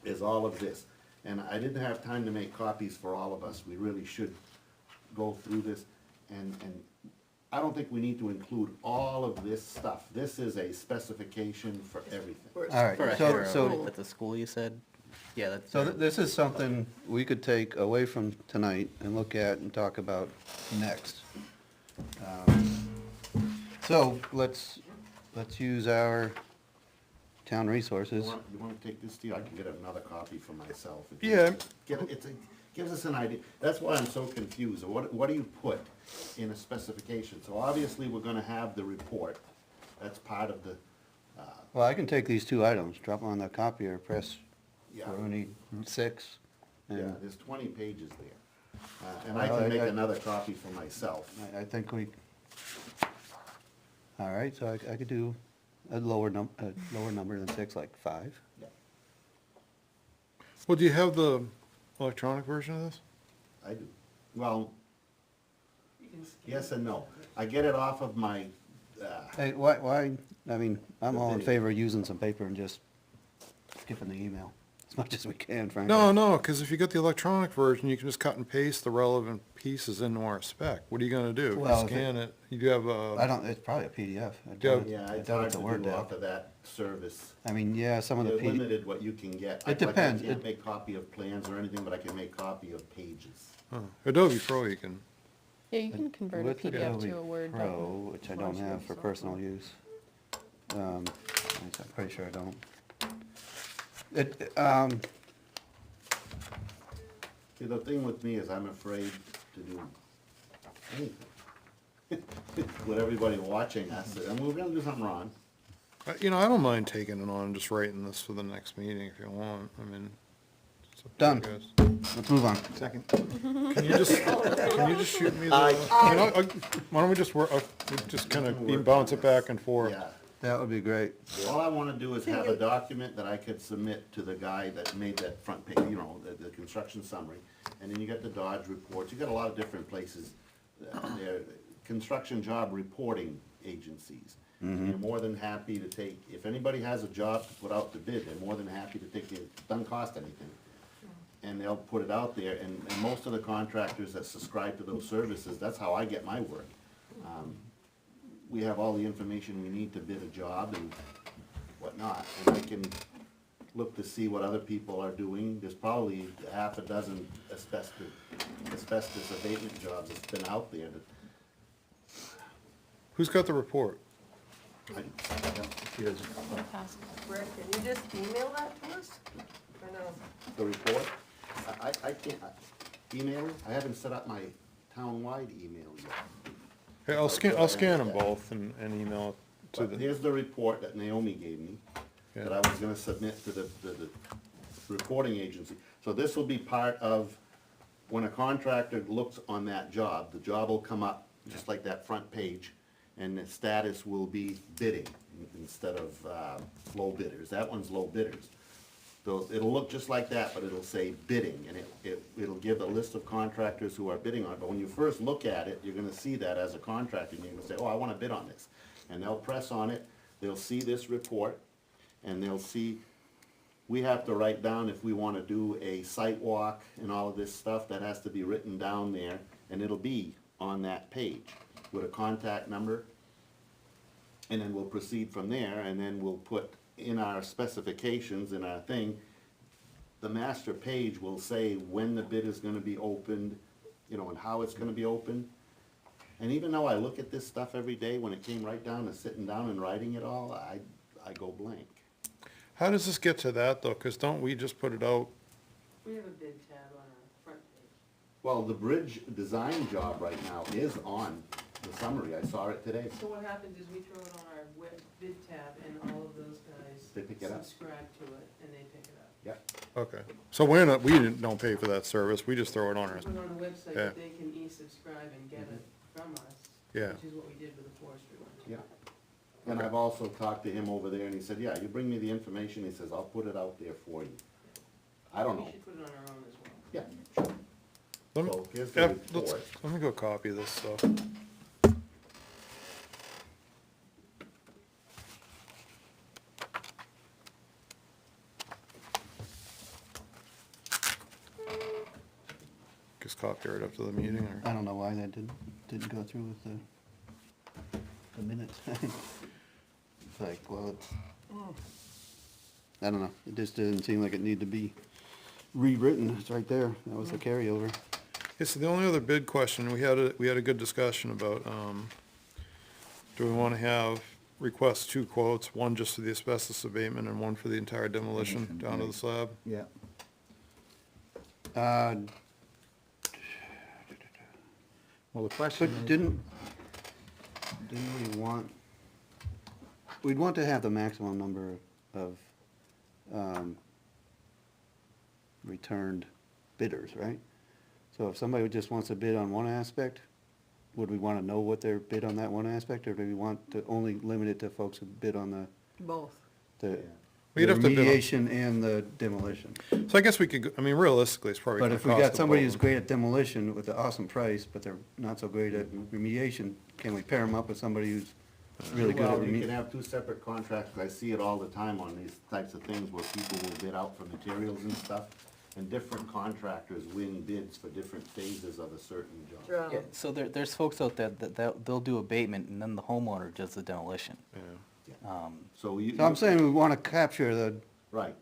is all of this. And I didn't have time to make copies for all of us. We really should go through this. And I don't think we need to include all of this stuff. This is a specification for everything. all right, For a so, hero so, at the school, you said? Yeah, that's. so this is something we could take away from tonight and look at and talk about next. So, let's use our town resources. You wanna take this, Steve? I can get another copy for myself. Yeah. Gives us an idea. That's why I'm so confused. What do you put in a specification? So obviously, we're gonna have the report. That's part of the, Well, I can take these two items, drop them on the copier, press, Yeah. we need 6. yeah, And there's 20 pages there. And I can make another copy for myself. I think we, all right, so I could do a lower number than 6, like 5. Well, do you have the electronic version of this? I do. Well, yes and no. I get it off of my, Hey, why, I mean, I'm all in favor of using some paper and just skipping the email as much as we can, frankly. No, because if you get the electronic version, you can just cut and paste the relevant pieces into our spec. What are you gonna do? Well, if Scan it, you do have a. I don't, it's probably a PDF. I Yeah. doubt yeah, I it's doubt hard it's a to Word do doc. off of that service. I mean, yeah, some of the They're P, limited what you can get. It depends. I can't make copy of plans or anything, but I can make copy of pages. Oh, Adobe Pro, you can. Yeah, you can convert a with PDF Adobe to a Word Pro, document. which I don't have for personal use. I'm pretty sure I don't. See, the thing with me is I'm afraid to do anything. With everybody watching us, and we're gonna do something wrong. You know, I don't mind taking it on and just writing this for the next meeting if you want. I mean. it's up to Done. you guys. Let's move on. Second. Can you just shoot me the, I mean, why don't we just work, just kind of bounce it back and forth? Yeah. That would be great. All I wanna do is have a document that I could submit to the guy that made that front page, you know, the construction summary. And then you got the Dodge reports, you got a lot of different places, they're construction job reporting agencies. And they're more than happy to take, if anybody has a job to put out to bid, they're more than happy to take it, doesn't cost anything. And they'll put it out there, and most of the contractors that subscribe to those services, that's how I get my work. We have all the information we need to bid a job and whatnot, and I can look to see what other people are doing. There's probably half a dozen asbestos abatement jobs that's been out there that, Who's got the report? I, Rick, can you just email that to us? I know. the report, I can't, email it? I haven't set up my town-wide email yet. Hey, I'll scan them both and email it to But the, here's the report that Naomi gave me, that I was gonna submit to the reporting agency. So this will be part of, when a contractor looks on that job, the job will come up, just like that front page, and the status will be bidding instead of low bidders. That one's low bidders. It'll look just like that, but it'll say bidding, and it'll give a list of contractors who are bidding on it. But when you first look at it, you're gonna see that as a contractor, and you're gonna say, oh, I wanna bid on this. And they'll press on it, they'll see this report, and they'll see, we have to write down if we wanna do a site walk and all of this stuff, that has to be written down there, and it'll be on that page with a contact number. And then we'll proceed from there, and then we'll put in our specifications, in our thing, the master page will say when the bid is gonna be opened, you know, and how it's gonna be opened. And even though I look at this stuff every day, when it came right down to sitting down and writing it all, I go blank. How does this get to that, though? Because don't we just put it out? We have a bid tab on our front page. Well, the bridge design job right now is on the summary, I saw it today. So what happens is we throw it on our web bid tab, and all of those guys They pick it up. subscribe to it, and they pick it up. Yep. Okay. So don't pay for that service, we just throw it on our, We put it on the website, Yeah. but they can e-subscribe and get it from us. Yeah. Which is what we did with the forestry one. Yeah. And I've also talked to him over there, and he said, yeah, you bring me the information, he says, I'll put it out there for you. I don't know. We should put it on our own as well. Yeah, sure. let me, So here's the yeah, report. let me go copy this stuff. Just copy right up to the meeting, or? I don't know why that didn't go through with the minutes. It's like, well, it's, I don't know, it just didn't seem like it needed to be rewritten, it's right there, that was the carryover. Yeah, so the only other bid question, we had a good discussion about, do we wanna have, request two quotes, one just for the asbestos abatement and one for the entire demolition down to the slab? Yeah. Well, the question But is. didn't we'd want to have the maximum number of, returned bidders, right? So if somebody just wants to bid on one aspect, would we wanna know what their bid on that one aspect, or do we want to only limit it to folks who bid on the Both. the We'd have to bid on- remediation and the demolition? So I guess we could, I mean, realistically, it's probably But gonna if we cost got the somebody boat. who's great at demolition with an awesome price, but they're not so great at remediation, can we pair them up with somebody who's really good at Well, you can remediation? have two separate contracts, I see it all the time on these types of things where people will bid out for materials and stuff, and different contractors win bids for different phases of a certain job. Yeah, so there's folks out there that they'll do abatement, and then the homeowner does the demolition. So you. So I'm saying we wanna capture the, Right,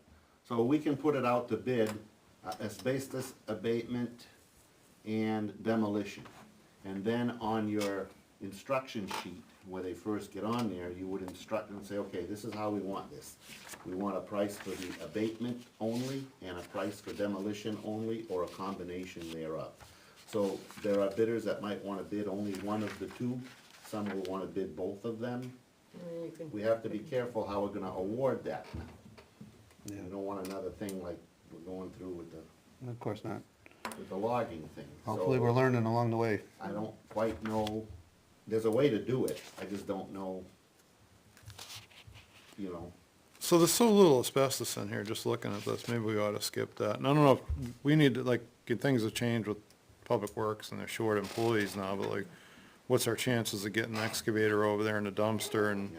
so we can put it out to bid, asbestos abatement and demolition. And then on your instruction sheet, where they first get on there, you would instruct them and say, okay, this is how we want this. We want a price for the abatement only, and a price for demolition only, or a combination thereof. So there are bidders that might wanna bid only one of the two, some will wanna bid both of them. We have to be careful how we're gonna award that now. Yeah. We don't want another thing like we're going through with of course not. the logging thing. Hopefully So we're learning along the way. I don't quite know, there's a way to do it, I just don't know, you know. So there's so little asbestos in here, just looking at this, maybe we ought to skip that. And I don't know if, we need to, like, things have changed with Public Works and they're short employees now, but like, what's our chances of getting an excavator over there in the dumpster and Yeah.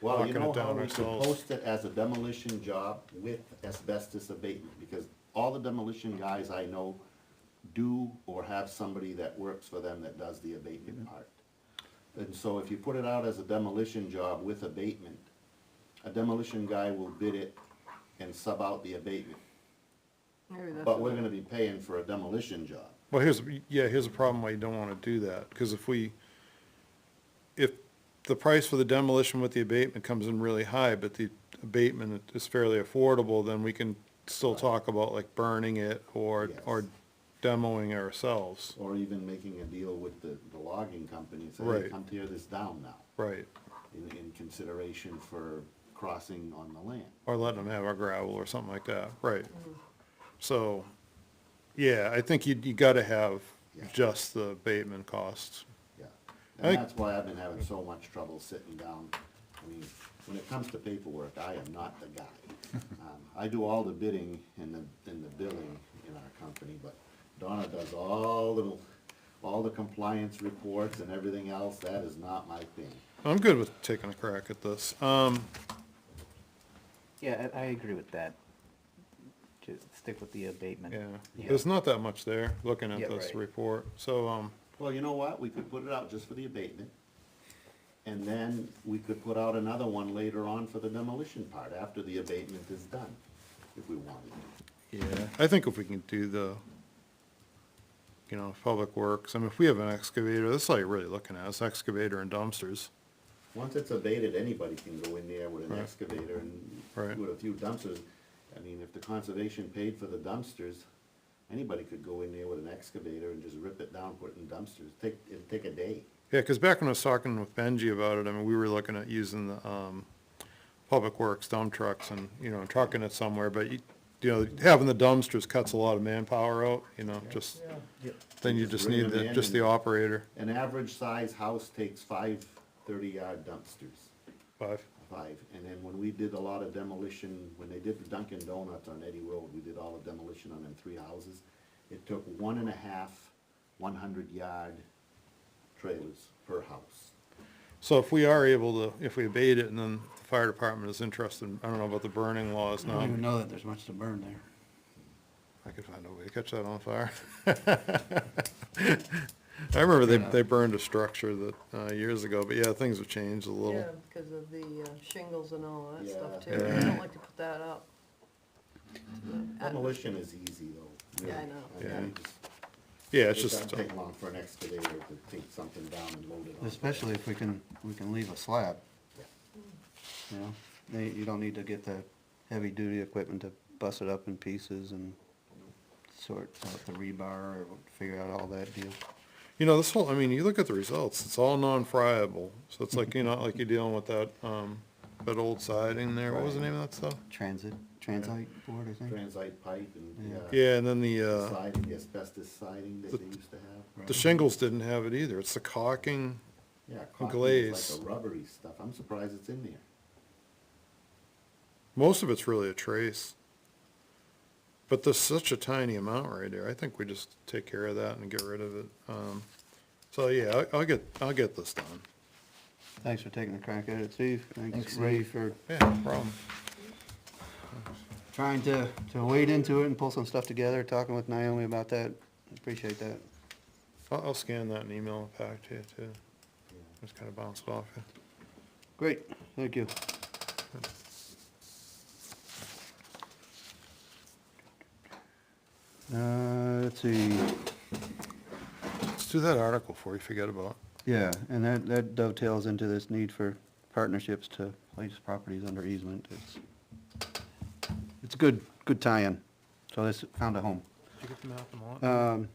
Well, you locking know it how down we could ourselves? post it as a demolition job with asbestos abatement, because all the demolition guys I know do or have somebody that works for them that does the abatement part. And so if you put it out as a demolition job with abatement, a demolition guy will bid it and sub out the abatement. Maybe that's But what- we're gonna be paying for a demolition job. Well, here's a problem why you don't wanna do that, because if the price for the demolition with the abatement comes in really high, but the abatement is fairly affordable, then we can still talk about like burning it or demoing ourselves. Or even making a deal with the logging company and say, hey, Right. come tear this down now, Right, in consideration for crossing on the land. or letting them have our gravel or something like that, right. So, yeah, I think you gotta have just the abatement costs. Yeah, I and think- that's why I've been having so much trouble sitting down. I mean, when it comes to paperwork, I am not the guy. I do all the bidding and the billing in our company, but Donna does all the compliance reports and everything else. That is not my thing. I'm good with taking a crack at this. Yeah, I agree with that. Just stick with the abatement. Yeah, there's not that much there, looking at Yeah, this right. report, so, Well, you know what? We could put it out just for the abatement. And then we could put out another one later on for the demolition part, after the abatement is done, if we wanted to. yeah, I think if we can do the, public works, I mean, if we have an excavator, that's all you're really looking at, is excavator and dumpsters. Once it's abated, anybody can go in there with an Right. excavator and Right. with a few dumpsters. I mean, if the conservation paid for the dumpsters, anybody could go in there with an excavator and just rip it down, put it in dumpsters. It'd take a day. Yeah, because back when I was talking with Benji about it, I mean, we were looking at using the, public works dump trucks and, trucking it somewhere, but having the dumpsters cuts a lot of manpower out, just, then you just bring need them in just the and- operator. An average size house takes 5 30-yard dumpsters. 5. 5. And then when we did a lot of demolition, when they did the Dunkin' Donuts on Eddy Road, we did all the demolition on them 3 houses. It took 1.5 100-yard trailers per house. So if we are able to, if we abate it and then the fire department is interested, I don't know about the burning laws I don't even now. know that there's much to burn there. I could find a way to catch that on fire. I remember they burned a structure that, years ago, but yeah, things have changed a little. Yeah, because of the shingles and all that stuff too. Yeah. I don't like to put that up. Demolition is easy though. Yeah, I really. know. Yeah. mean, just- Yeah, it's It just, doesn't take long for an excavator to take something down and load it on. Especially if we can leave a slab. You don't need to get the heavy-duty equipment to bust it up in pieces and sort out the rebar or figure out all that deal. this whole, I mean, you look at the results, it's all non-friable. So it's like, like you're dealing with that, that old siding there. What was the name of that stuff? Transite board, I think. Transite pipe and, Yeah, and then the siding, the asbestos siding that they used to have. the shingles didn't have it either. It's the caulking. Yeah, and caulking glaze. is like a rubbery stuff. I'm surprised it's in there. Most of it's really a trace. But there's such a tiny amount right there. I think we just take care of that and get rid of it. So yeah, I'll get this done. Thanks for taking a crack at it, Steve. Thanks, Thanks, Ray, Steve. for Yeah, no problem. trying to wade into it and pull some stuff together, talking with Naomi about that. Appreciate that. I'll scan that and email it back to you too. Just kind of bounce it off you. Great, thank you. Let's see, Let's do that article before you forget about it. yeah, and that dovetails into this need for partnerships to place properties under easement. It's a good tie-in, so this found a home. Did you get the map and all that?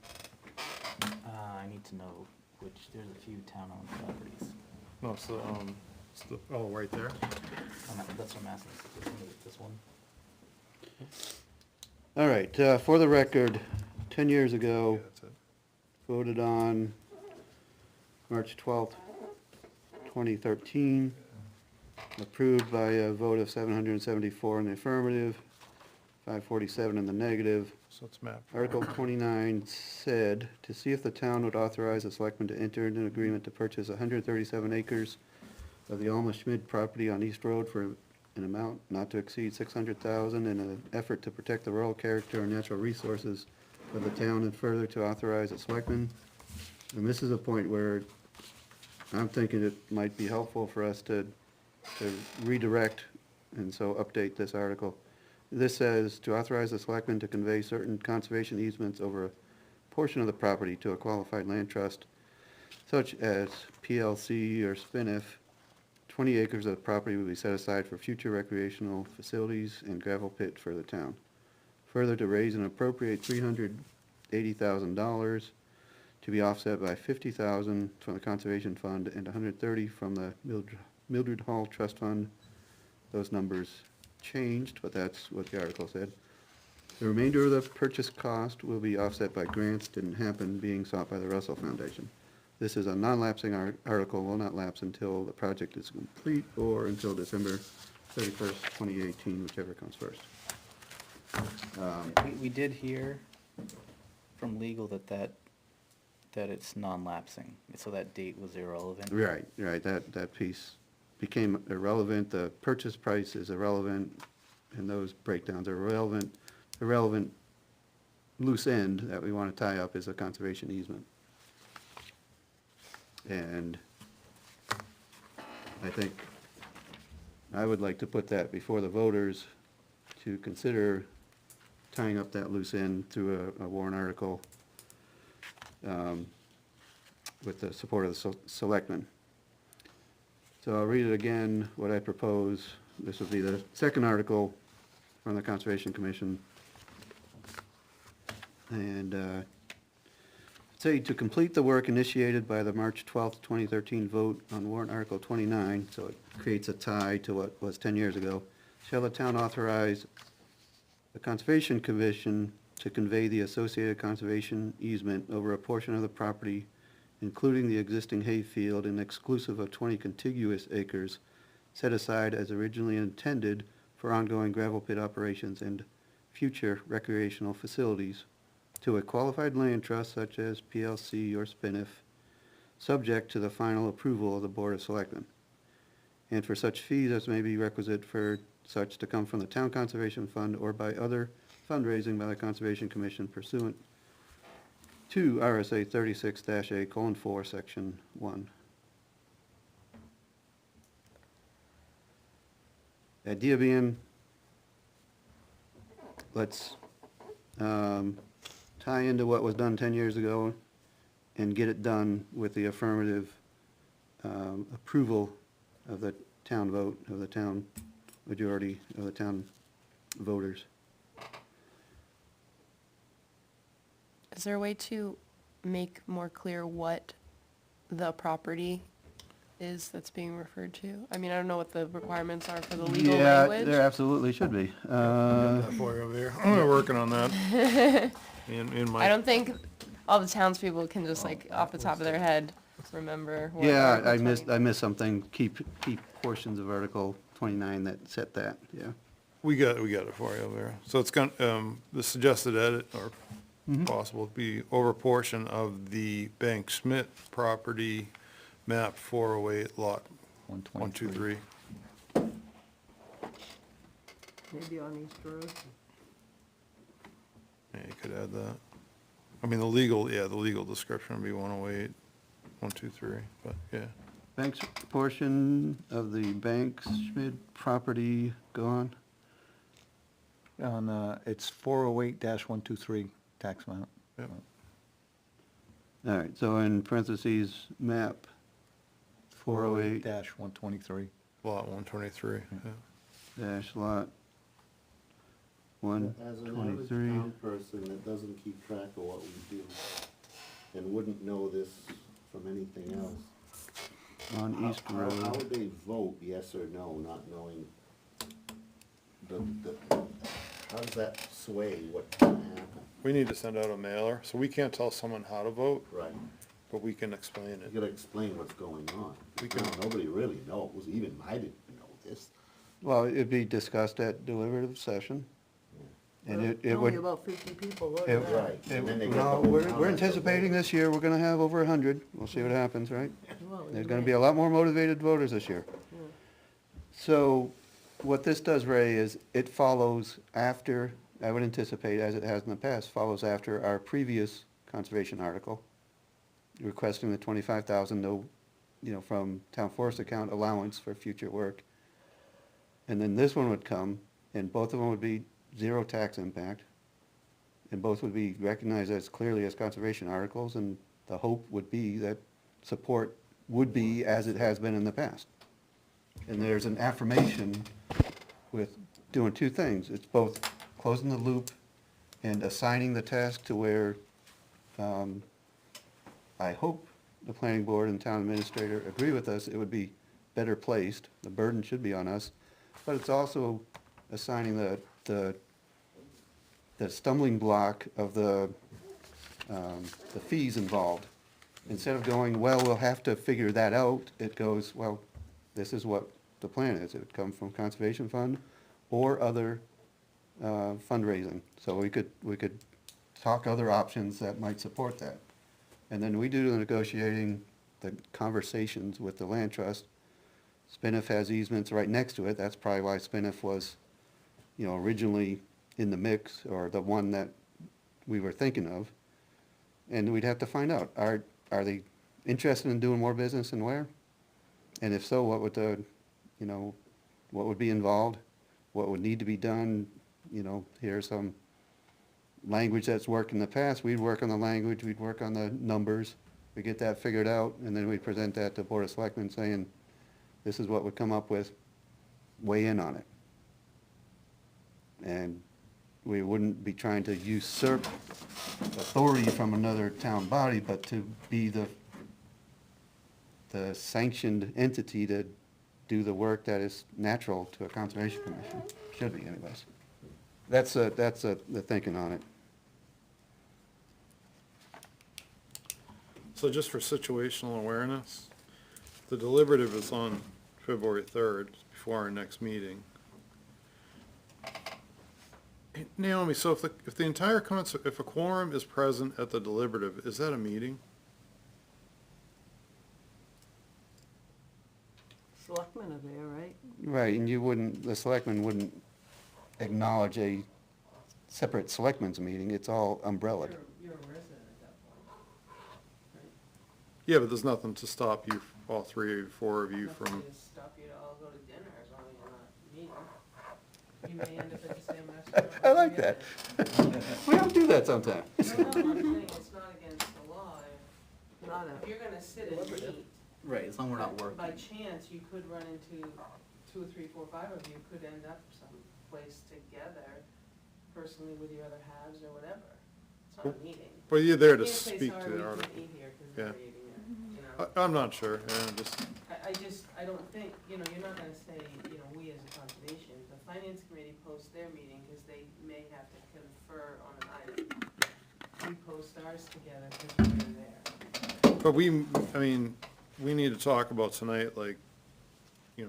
I need to know there's a few town-owned properties. No, it's the, oh, right there. That's what I'm asking, this one? All right, for the record, 10 years ago, Yeah, that's it. voted on March 12th, 2013, approved by a vote of 774 in the affirmative, 547 in the negative. So it's map. Article 29 said, to see if the town would authorize the selectmen to enter into an agreement to purchase 137 acres of the Alma Schmid property on East Road for an amount not to exceed $600,000 in an effort to protect the rural character and natural resources of the town, and further to authorize the selectmen. And this is a point where I'm thinking it might be helpful for us to redirect and so update this article. This says to authorize the selectmen to convey certain conservation easements over a portion of the property to a qualified land trust, such as PLC or SPNF. 20 acres of the property will be set aside for future recreational facilities and gravel pit for the town. Further, to raise and appropriate $380,000 to be offset by $50,000 from the Conservation Fund and $130,000 from the Mildred Hall Trust Fund. Those numbers changed, but that's what the article said. The remainder of the purchase cost will be offset by grants didn't happen being sought by the Russell Foundation. This is a non-lapsing article, will not lapse until the project is complete or until December 31st, 2018, whichever comes first. We did hear from legal that it's non-lapsing, so that date was irrelevant. Right, that piece became irrelevant, the purchase price is irrelevant, and those breakdowns are irrelevant. The relevant loose end that we want to tie up is a conservation easement. And I think I would like to put that before the voters to consider tying up that loose end through a warrant article with the support of the selectmen. So I'll read it again, what I propose. This will be the second article from the Conservation Commission. And say to complete the work initiated by the March 12th, 2013 vote on warrant Article 29, so it creates a tie to what was 10 years ago, shall the town authorize the Conservation Commission to convey the associated conservation easement over a portion of the property, including the existing hayfield and exclusive of 20 contiguous acres, set aside as originally intended for ongoing gravel pit operations and future recreational facilities, to a qualified land trust such as PLC or SPINIF, subject to the final approval of the Board of Selectmen, and for such fees as may be requisite for such to come from the Town Conservation Fund or by other fundraising by the Conservation Commission pursuant to RSA 36-A:4, Section 1. Idea being, let's tie into what was done 10 years ago and get it done with the affirmative approval of the town vote, of the town majority of the town voters. Is there a way to make more clear what the property is that's being referred to? I mean, I don't know what the requirements are for the legal language. Yeah, there absolutely should be. For you over here. I'm working on that. In my. I don't think all the townspeople can just like off the top of their head remember. what Yeah, Article I missed 20 something, key portions of Article 29 that set that, yeah. We got it for you over there. So it's going, the suggested edit or possible would be over a portion of the Bank Schmidt property, map 408, lot 123. Maybe on East Road. Yeah, you could add that. I mean, the legal description would be 108, 123, but yeah. Banks, portion of the Banks Schmidt property gone? On, it's 408-123 tax amount. Yep. All right, so in parentheses, map 408 408-123. Lot 123, yeah. dash lot As an average 123. town person that doesn't keep track of what we do and wouldn't know this from anything else. On East How Road. would they vote yes or no, not knowing how does that sway what's gonna happen? We need to send out a mailer, so we can't tell someone how to vote, Right, but we can explain you it. gotta explain what's going on. We can- Now, nobody really knows, even I didn't know this. Well, it'd be discussed at deliberative session. And it would. Only about 50 people voted It- that. Right, and then they get No, the whole we're town we're has to anticipating vote. this year, we're gonna have over 100. We'll see what happens, right? Well, There's you gonna may- be a lot more motivated voters this year. So what this does, Ray, is it follows after, I would anticipate, as it has in the past, follows after our previous conservation article requesting the 25,000, no, from town forest account allowance for future work. And then this one would come, and both of them would be zero tax impact. And both would be recognized as clearly as conservation articles, and the hope would be that support would be as it has been in the past. And there's an affirmation with doing two things. It's both closing the loop and assigning the task to where, I hope the planning board and town administrator agree with us, it would be better placed. The burden should be on us, but it's also assigning the stumbling block of the fees involved. Instead of going, well, we'll have to figure that out, it goes, well, this is what the plan is. It would come from conservation fund or other fundraising. So we could talk other options that might support that. And then we do the negotiating, the conversations with the land trust. Spinnef has easements right next to it. That's probably why Spinnef was, originally in the mix, or the one that we were thinking of. And we'd have to find out, are they interested in doing more business and where? And if so, what would what would be involved? What would need to be done? Here's some language that's worked in the past. We'd work on the language, we'd work on the numbers. We get that figured out, and then we present that to Board of Selectmen saying, this is what would come up with, weigh in on it. And we wouldn't be trying to usurp authority from another town body, but to be the sanctioned entity to do the work that is natural to a conservation commission. Should be anyways. That's the thinking on it. So just for situational awareness, the deliberative is on February 3rd, before our next meeting. Hey, Naomi, so if the entire if a quorum is present at the deliberative, is that a meeting? Selectmen are there, right? Right, and the selectmen wouldn't acknowledge a separate selectmen's meeting. It's all umbrellaed. You're a resident at that point. Yeah, but there's nothing to stop you, all three or four of you from, Nothing to stop you to all go to dinner as long as you're not meeting. You may end up at the same restaurant. I like that. We don't do that sometimes. No, I'm saying it's not against the law. Not If you're gonna sit and meet, Right, as long as we're not working. by chance, you could run into 2 or 3, 4, 5 of you could end up someplace together, personally with your other halves or whatever. It's not a meeting. well, you're there to You can't say, speak "Sorry, to we the can't article. eat here 'cause Yeah. we're eating it," I'm not sure, yeah, just, I don't think, you're not gonna say, we as a conservation, the finance committee posts their meeting, cause they may have to confer on an item. We post ours together, cause we're there. but we need to talk about tonight, like,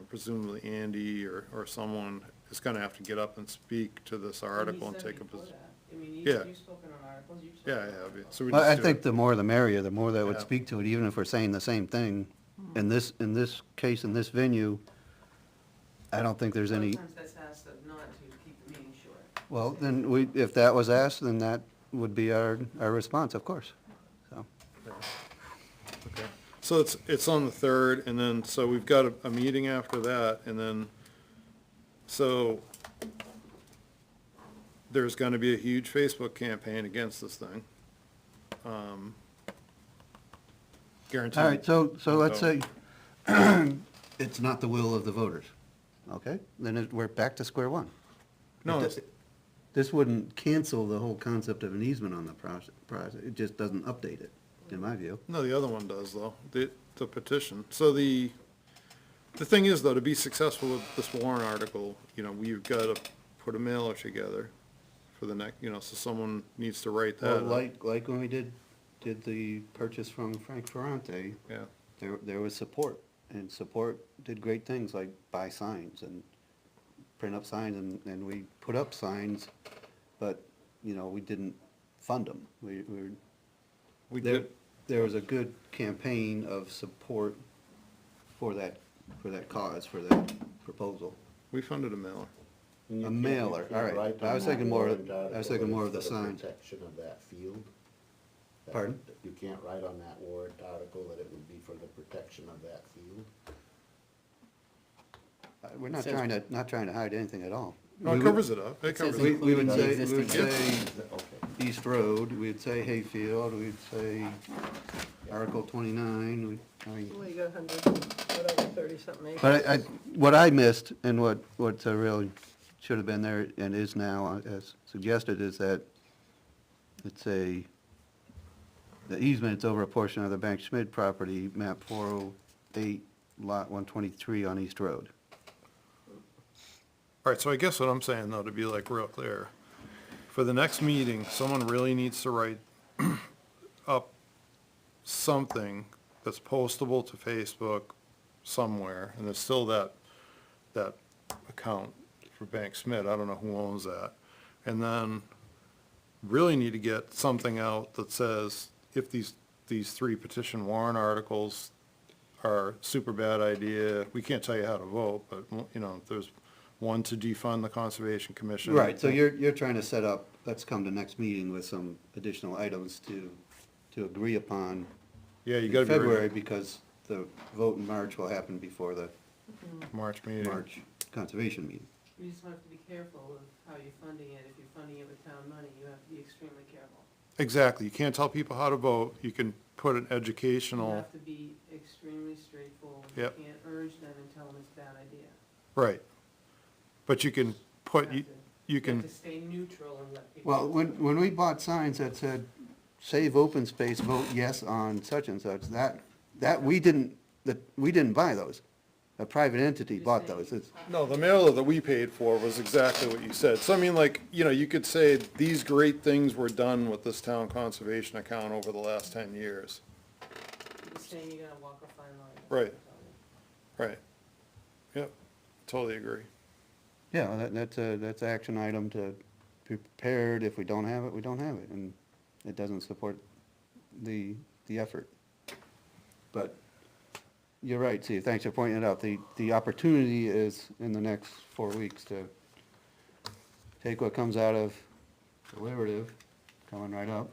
presumably Andy or someone is gonna have to get up and speak to this article and take a position. I mean, Yeah. you've spoken on articles, you've Yeah, spoken I on have, yeah. articles. So we Well, I just do think it. the more the merrier, the more that would Yeah. speak to it, even if we're saying the same thing. In this case, in this venue, I don't think there's any, Sometimes that's asked of not to keep the meeting short. well, then if that was asked, then that would be our response, of course. So, Okay. So it's on the 3rd, and then, so we've got a meeting after that, and then, so there's gonna be a huge Facebook campaign against this thing. Guaranteed. all right, so let's say it's not the will of the voters, okay? Then we're back to square one. No, It does- This wouldn't cancel the whole concept of an easement on the process. It just doesn't update it, in my view. No, the other one does, though, the petition. So the thing is, though, to be successful with this warrant article, we've got to put a mailer together for the next, so someone needs to write that Well, up. like when we did the purchase from Frank Ferrante, Yeah, there was support, and support did great things like buy signs and print up signs, and we put up signs, but, we didn't fund them. we There- did, There was a good campaign of support for that cause, for that proposal. we funded a mailer. And you A can't- mailer, you can't all right. write I on was that thinking more of- warrant I was article thinking that more it's of the for sign. Protection of that field. That- Pardon? You can't write on that warrant article that it would be for the protection of that field. We're not Says- trying to hide anything at all. No, We it would- covers it up. It It says covers We, it. we would Including the say, we would existing- say Okay. East Road, we'd say Hayfield, we'd say Article 29, Well, you got 30-something acres. But what I missed, and what really should have been there and is now, as suggested, is that the easement's over a portion of the Bank Schmidt property, map 408, lot 123 on East Road. All right, so I guess what I'm saying, though, to be like real clear, for the next meeting, someone really needs to write up something that's postable to Facebook somewhere, and there's still that that account for Bank Smith. I don't know who owns that. And then really need to get something out that says if these 3 petition warrant articles are super bad idea, we can't tell you how to vote, but, you know, if there's one to defund the Conservation Commission. Right, so you're trying to set up, let's come to next meeting with some additional items to agree upon Yeah, you in gotta be February, ready. because the vote in March will happen before the March meeting. March conservation meeting. You just have to be careful of how you're funding it. If you're funding it with town money, you have to be extremely careful. Exactly, you can't tell people how to vote, you can put an You educational, have to be extremely straightforward. Yep. You can't urge them and tell them it's a bad idea. right. But you can put, you You can, have to stay neutral and let people. Well, when we bought signs that said, save open space, vote yes on such and such, that we didn't buy those. A private entity bought those. It's, no, the mailer that we paid for was exactly what you said. So I mean, like, you know, you could say, these great things were done with this town conservation account over the last 10 years. You're saying you're gonna walk a fine line. Right. Right. Yep, totally agree. yeah, that's an action item to be prepared. If we don't have it, we don't have it, and it doesn't support the effort. But you're right, Steve, thanks for pointing it out. The opportunity is in the next 4 weeks to take what comes out of deliberative, coming right up,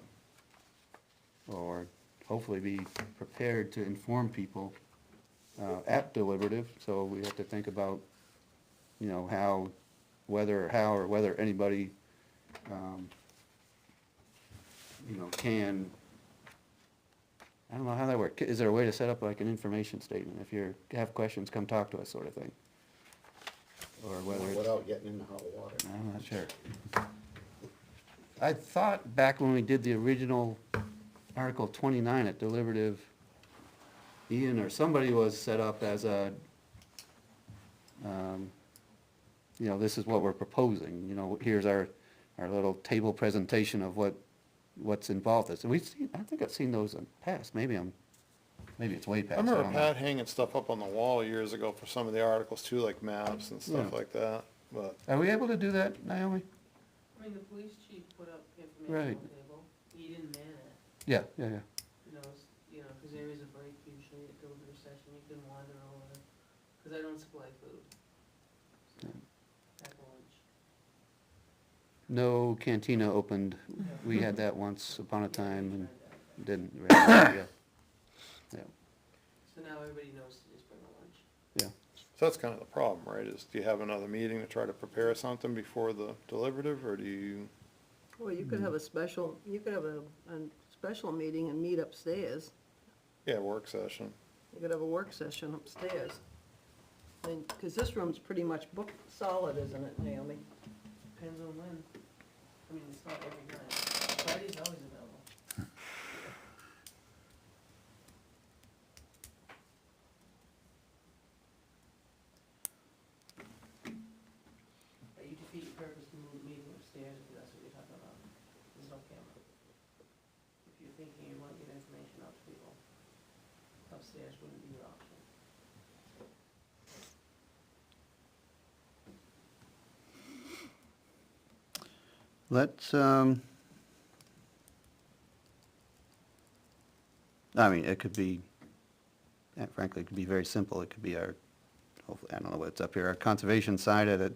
or hopefully be prepared to inform people at deliberative. So we have to think about, you know, whether anybody, you know, can, I don't know how that works. Is there a way to set up like an information statement? If you have questions, come talk to us, sort of thing? Or whether it's, Without getting into hot water. I'm not sure. I thought back when we did the original Article 29 at deliberative, Ian or somebody was set up as a, you know, this is what we're proposing, you know, here's our little table presentation of what's involved in this. And I think I've seen those in the past, maybe it's way past. I remember don't know. Pat hanging stuff up on the wall years ago for some of the articles too, like maps and stuff Yeah. like that, but. Are we able to do that, Naomi? I mean, the police chief put up information Right. on the table. He didn't man it. Yeah. You know, because there is a break usually at deliberative session. You can wander over, because I don't supply food. So, pack lunch. No cantina opened, we had that once upon a time and didn't, really, yeah. So now everybody knows to just bring a lunch. Yeah. So that's kind of the problem, right, is do you have another meeting to try to prepare something before the deliberative, or do you? Well, you could have a special meeting and meet upstairs. Yeah, work session. You could have a work session upstairs. And, because this room's pretty much booked solid, isn't it, Naomi? Depends on when. I mean, it's not every night. Friday's always available. But you defeat your purpose to move the meeting upstairs if that's what you're talking about. There's no camera. If you're thinking you want to get information out to people, upstairs wouldn't be your option. Let's, I mean, it could be, frankly, it could be very simple. It could be our, hopefully, I don't know what's up here, our conservation side at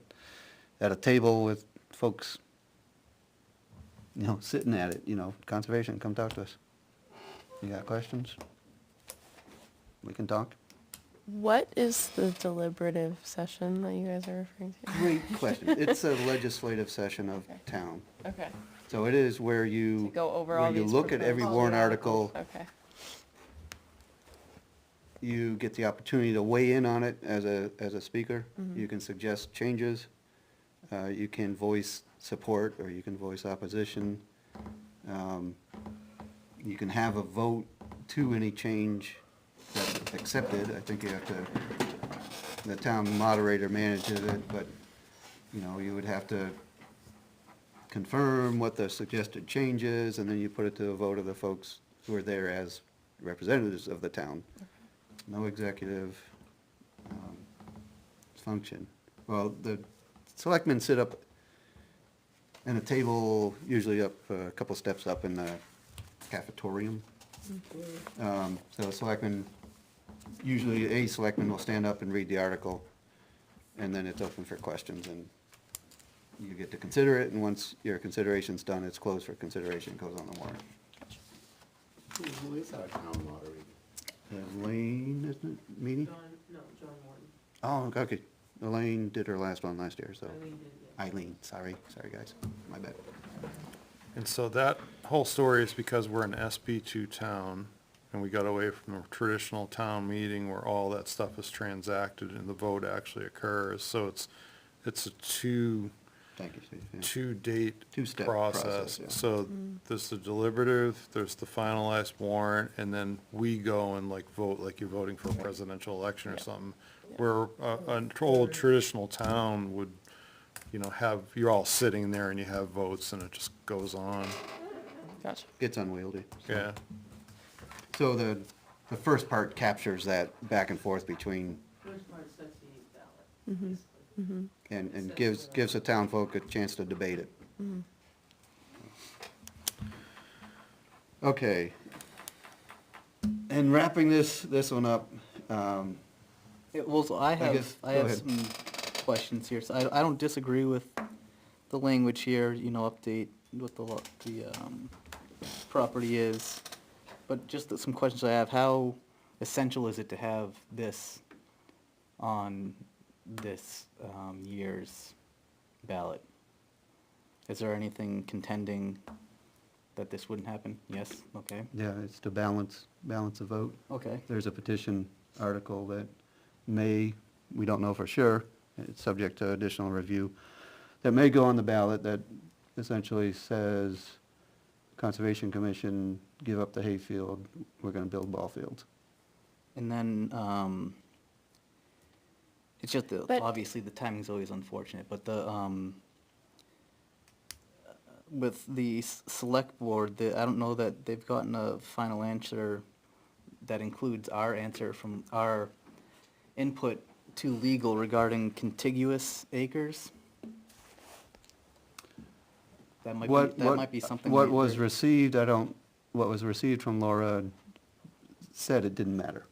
a table with folks, you know, sitting at it, you know, conservation, come talk to us. You got questions? We can talk. What is the deliberative session that you guys are referring to? Great question. It's a legislative session of town. Okay. So it is where you, To go over where all you these look at every proposed- warrant article. Okay. You get the opportunity to weigh in on it as a speaker. Mhm. You can suggest changes. You can voice support, or you can voice opposition. You can have a vote to any change that's accepted. I think you have to, the town moderator manages it, but, you know, you would have to confirm what the suggested change is, and then you put it to a vote of the folks who are there as representatives of the town. No executive function. Well, the selectmen sit up in a table, usually up a couple steps up in the cafetorium. So selectmen, usually a selectman will stand up and read the article, and then it's open for questions, and you get to consider it, and once your consideration's done, it's closed for consideration, it goes on the warrant. Who is our town moderator? Elaine, isn't it, Meany? John Morton. Oh, okay. Elaine did her last one last year, so. Eileen did, yeah. Eileen, sorry guys, my bad. And so that whole story is because we're an SB2 town, and we got away from a traditional town meeting where all that stuff is transacted and the vote actually occurs. So it's a Thank you, Steve. Yeah. two-date Two-step process. process, yeah. So there's the deliberative, there's the finalized warrant, and then we go and like vote, like you're voting for a presidential election or something. Where an old traditional town would, you know, you're all sitting there and you have votes and it just goes on. Gotcha. Gets unwieldy. Yeah. So the first part captures that back and forth between, First part sets the ballot, basically. and gives the town folk a chance to debate it. Okay. And wrapping this one up, Well, so I guess- have go ahead. some questions here. So I don't disagree with the language here, you know, update what the property is. But just some questions I have, how essential is it to have this on this year's ballot? Is there anything contending that this wouldn't happen? Yes, okay, yeah, it's to balance the vote. okay. There's a petition article that we don't know for sure, it's subject to additional review, that may go on the ballot that essentially says, Conservation Commission, give up the hayfield, we're gonna build ball fields. And then, it's just the, But- obviously, the timing's always unfortunate, but with the select board, I don't know that they've gotten a final answer that includes our answer from our input to legal regarding contiguous acres. That might be something. What we- was received, what was received from Laura said it didn't matter.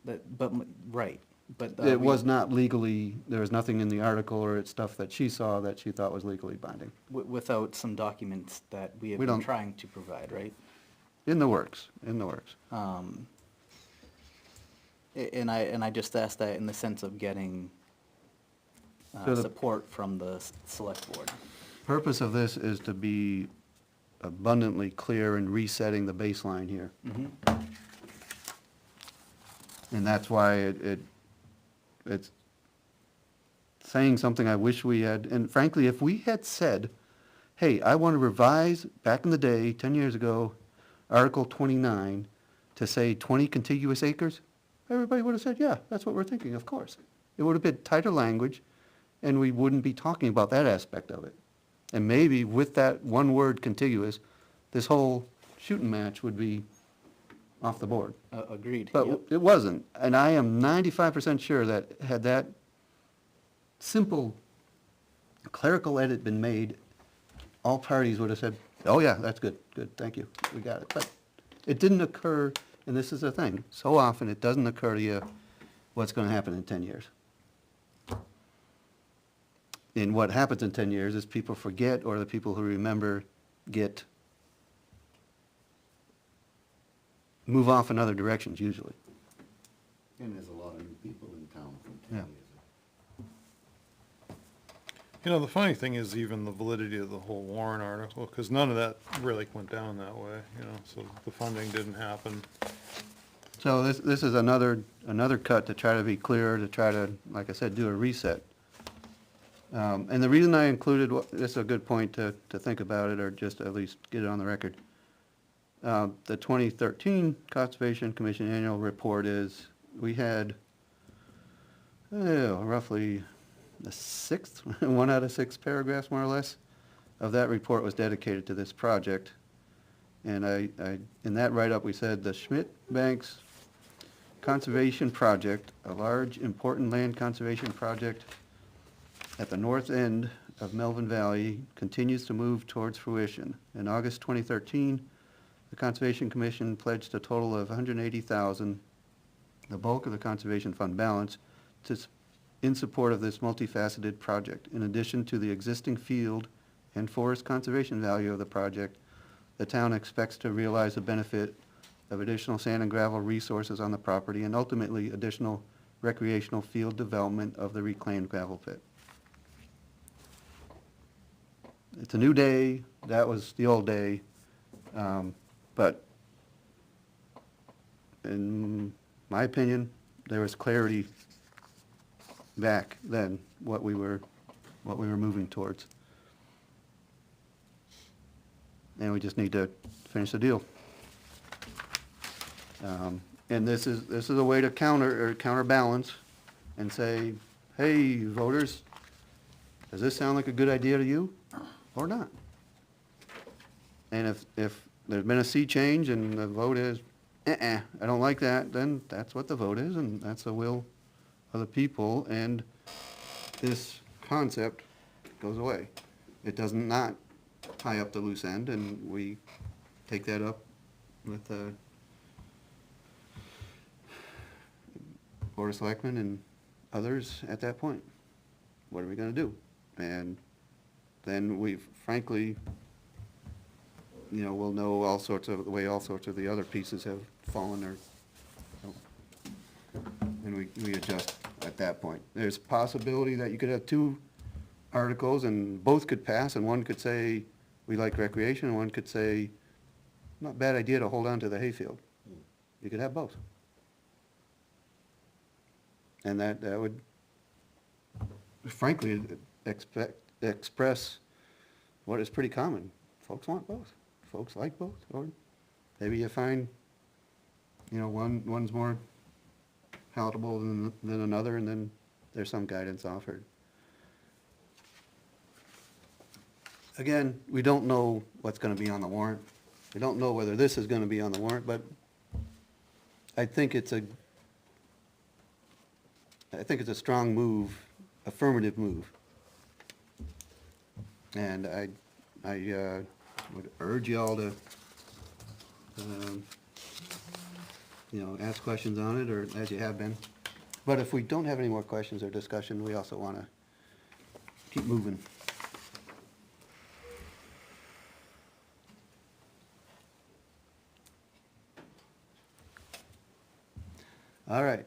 Right, but. It was not legally, there was nothing in the article or it's stuff that she saw that she thought was legally binding. Without some documents that we have We been don't- trying to provide, right? In the works. And I just asked that in the sense of getting So the- support from the select board. Purpose of this is to be abundantly clear in resetting the baseline here. And that's why it's saying something I wish we had, and frankly, if we had said, hey, I want to revise, back in the day, 10 years ago, Article 29, to say 20 contiguous acres, everybody would have said, yeah, that's what we're thinking, of course. It would have been tighter language, and we wouldn't be talking about that aspect of it. And maybe with that one word contiguous, this whole shooting match would be off the board. Agreed. But Yep. it wasn't, and I am 95% sure that had that simple clerical edit been made, all parties would have said, oh yeah, that's good, thank you, we got it. But it didn't occur, and this is the thing, so often it doesn't occur to you what's gonna happen in 10 years. And what happens in 10 years is people forget, or the people who remember move off in other directions usually. And there's a lot of new people in town from 10 Yeah. years ago. You know, the funny thing is even the validity of the whole warrant article, because none of that really went down that way, you know, so the funding didn't happen. So this is another cut to try to be clearer, to try to, like I said, do a reset. And the reason I included, this is a good point to think about it, or just at least get it on the record. The 2013 Conservation Commission Annual Report is, we had roughly the sixth, 1 out of 6 paragraphs more or less, of that report was dedicated to this project. And in that write-up, we said the Schmidt Banks Conservation Project, a large, important land conservation project at the north end of Melvin Valley continues to move towards fruition. In August 2013, the Conservation Commission pledged a total of $180,000, the bulk of the Conservation Fund balance, in support of this multifaceted project. In addition to the existing field and forest conservation value of the project, the town expects to realize the benefit of additional sand and gravel resources on the property and ultimately additional recreational field development of the reclaimed gravel pit. It's a new day, that was the old day, but in my opinion, there was clarity back then, what we were moving towards. And we just need to finish the deal. And this is a way to counterbalance and say, hey, voters, does this sound like a good idea to you or not? And if there's been a sea change and the vote is, I don't like that, then that's what the vote is, and that's the will of the people, and this concept goes away. It does not tie up the loose end, and we take that up with the Board of Selectmen and others at that point. What are we gonna do? And then we've, frankly, we'll know all sorts of, the way all sorts of the other pieces have fallen, or, and we adjust at that point. There's a possibility that you could have two articles and both could pass, and one could say, we like recreation, and one could say, not a bad idea to hold on to the hayfield. You could have both. And that would, frankly, express what is pretty common. Folks want both. Folks like both. Or maybe you find, one's more palatable than another, and then there's some guidance offered. Again, we don't know what's gonna be on the warrant. We don't know whether this is gonna be on the warrant, but I think it's a strong move, affirmative move. And I would urge y'all to, ask questions on it, or as you have been. But if we don't have any more questions or discussion, we also want to keep moving. All right.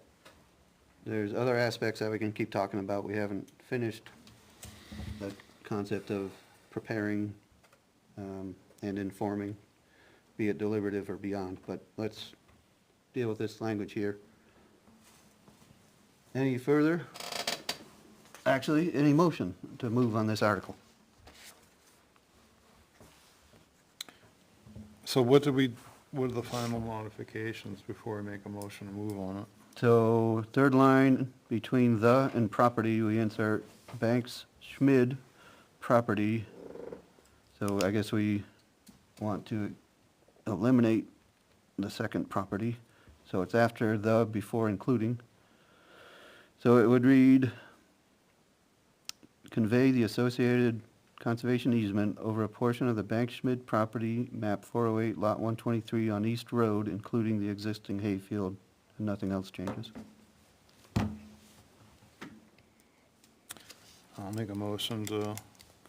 There's other aspects that we can keep talking about. We haven't finished the concept of preparing and informing, be it deliberative or beyond, but let's deal with this language here. Any further? Actually, any motion to move on this article? So what are the final modifications before we make a motion to move on it? So, third line, between the and property, we insert Banks Schmid property. So I guess we want to eliminate the second property. So it's after the, before including. So it would read, convey the associated conservation easement over a portion of the Banks Schmid property, map 408, lot 123 on East Road, including the existing hayfield, and nothing else changes. I'll make a motion to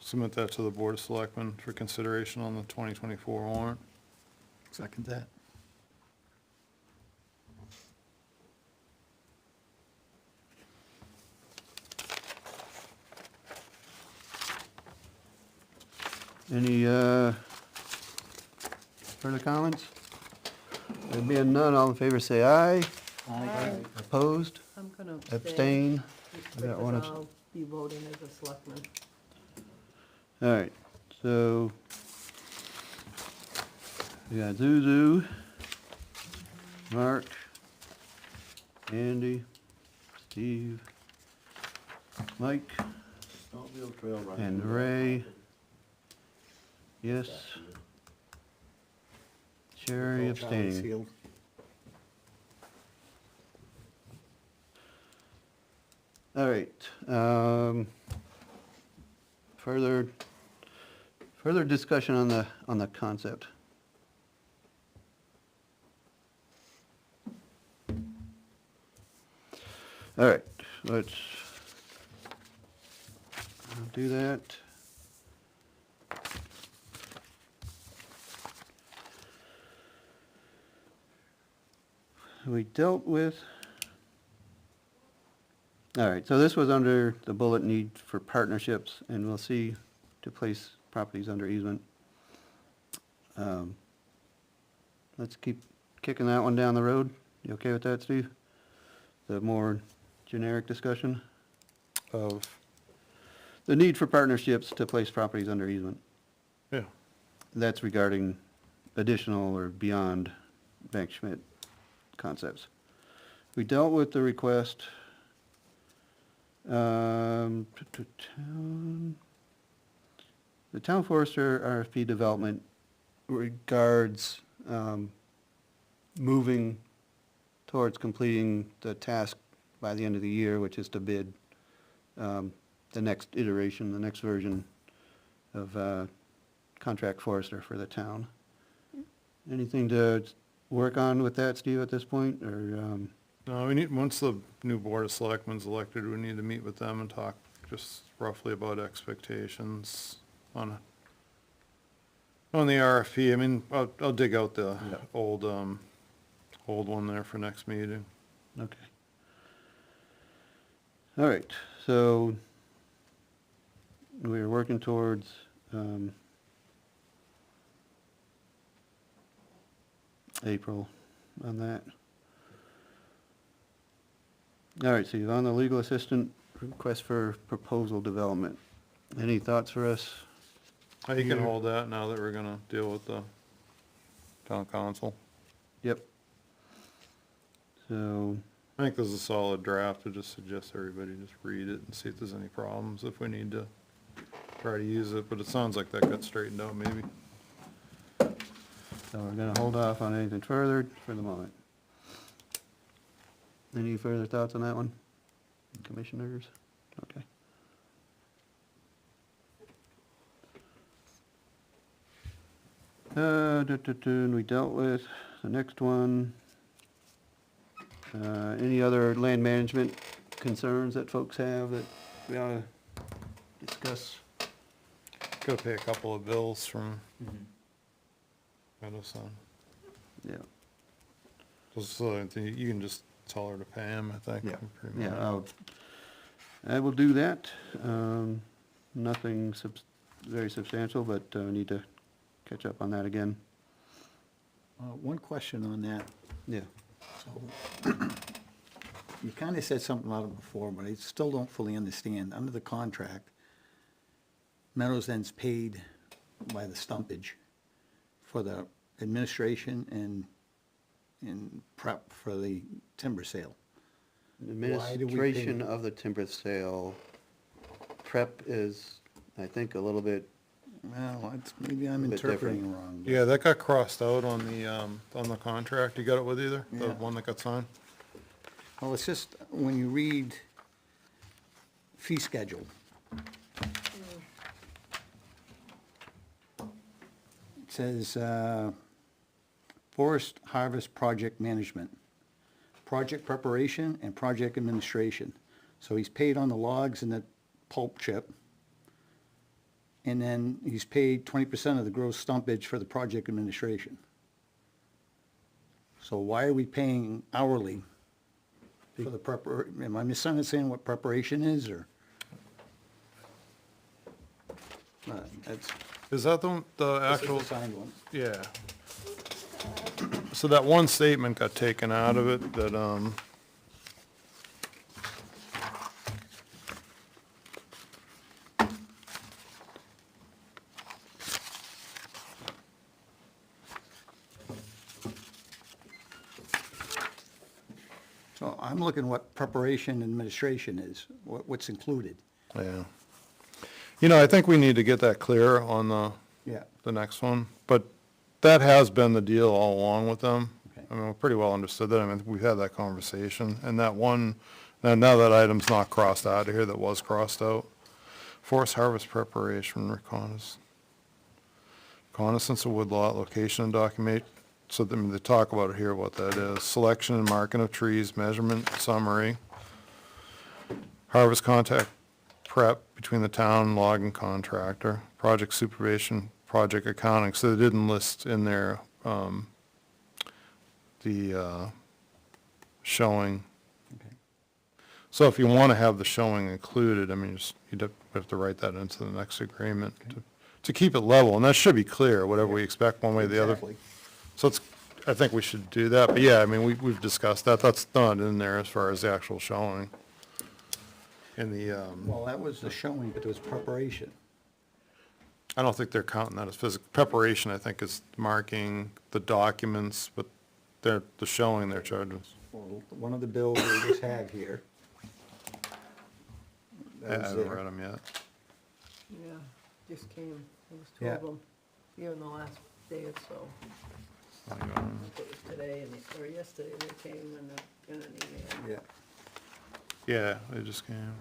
submit that to the Board of Selectmen for consideration on the 2024 warrant. Second that. Any further comments? There being none, all in favor say aye. Aye. Opposed? I'm gonna Abstain? I got one because I'll be voting as a selectman. All right, so we got Zuzu, Mark, Andy, Steve, Mike, Snowmobile trail running. and Ray. Yes. Sherry abstaining. All right, Further discussion on the concept. All right, let's do that. We dealt with, all right, so this was under the bullet need for partnerships, and we'll see to place properties under easement. Let's keep kicking that one down the road. You okay with that, Steve? The more generic discussion Of, the need for partnerships to place properties under easement. yeah. That's regarding additional or beyond Bank Schmidt concepts. We dealt with the request, the town forester RFP development regards, moving towards completing the task by the end of the year, which is to bid, the next iteration, the next version of, contract forester for the town. Anything to work on with that, Steve, at this point, or, No, we need, once the new Board of Selectmen's elected, we need to meet with them and talk just roughly about expectations on the RFP. I mean, I'll dig out the old one there for next meeting. okay. All right, so we're working towards, April on that. All right, so you're on the legal assistant request for proposal development. Any thoughts for us? You can Here. hold that now that we're gonna deal with the town council. Yep. So, I think this is a solid draft. I just suggest everybody just read it and see if there's any problems, if we need to try to use it, but it sounds like that got straightened out maybe. so we're gonna hold off on anything further for the moment. Any further thoughts on that one, commissioners? Okay. And we dealt with the next one. Any other land management concerns that folks have that we ought to discuss? Gotta pay a couple of bills from Meadowsun. Yeah. Just, you can just tell her to pay him, I think. pretty much. Yeah, I will do that. Nothing very substantial, but need to catch up on that again. One question on that. Yeah. So, you kind of said something about it before, but I still don't fully understand. Under the contract, Meadows then's paid by the stumpage for the administration and prep for the timber sale. Why do we pay- Administration of the timber sale, prep is, I think, a little bit, Well, maybe I'm Bit interpreting different. wrong. but- Yeah, that got crossed out on the contract. You got it with either? The Yeah. one that got signed? Well, it's just, when you read fee schedule, it says, forest harvest project management, project preparation and project administration. So he's paid on the logs and the pulp chip. And then he's paid 20% of the gross stumpage for the project administration. So why are we paying hourly for the am I misunderstanding what preparation is, or? That's, Is that the this is actual? the signed one. Yeah. So that one statement got taken out of it, that, So I'm looking what preparation and administration is, what's included. yeah. You know, I think we need to get that clear on Yeah. the next one, but that has been the deal all along with them. Okay. I mean, we pretty well understood that. I mean, we've had that conversation, and that one, now that item's not crossed out of here, that was crossed out. Forest harvest preparation, reconnaissance of woodlot, location and document, so they talk about it here, what that is. Selection and marking of trees, measurement summary. Harvest contact prep between the town and logging contractor. Project supervision, project accounting, so they didn't list in there, the showing. So if you want to have the showing included, I mean, you'd have to write that into the next agreement to keep it level, and that should be clear, whatever we expect one way or the other. Exactly. So it's, I think we should do that, but yeah, I mean, we've discussed that, that's not in there as far as the actual showing. In the, Well, that was the showing, but it was preparation. I don't think they're counting that as physical, preparation, I think, is marking the documents, but the showing their charges. Well, one of the bills we just had here. I that was haven't there. read them yet. Yeah, just came, there was two Yeah. of them, here in the last day or so. Hang on. I think it was today, or yesterday, they came in an email. Yeah. Yeah, they just came.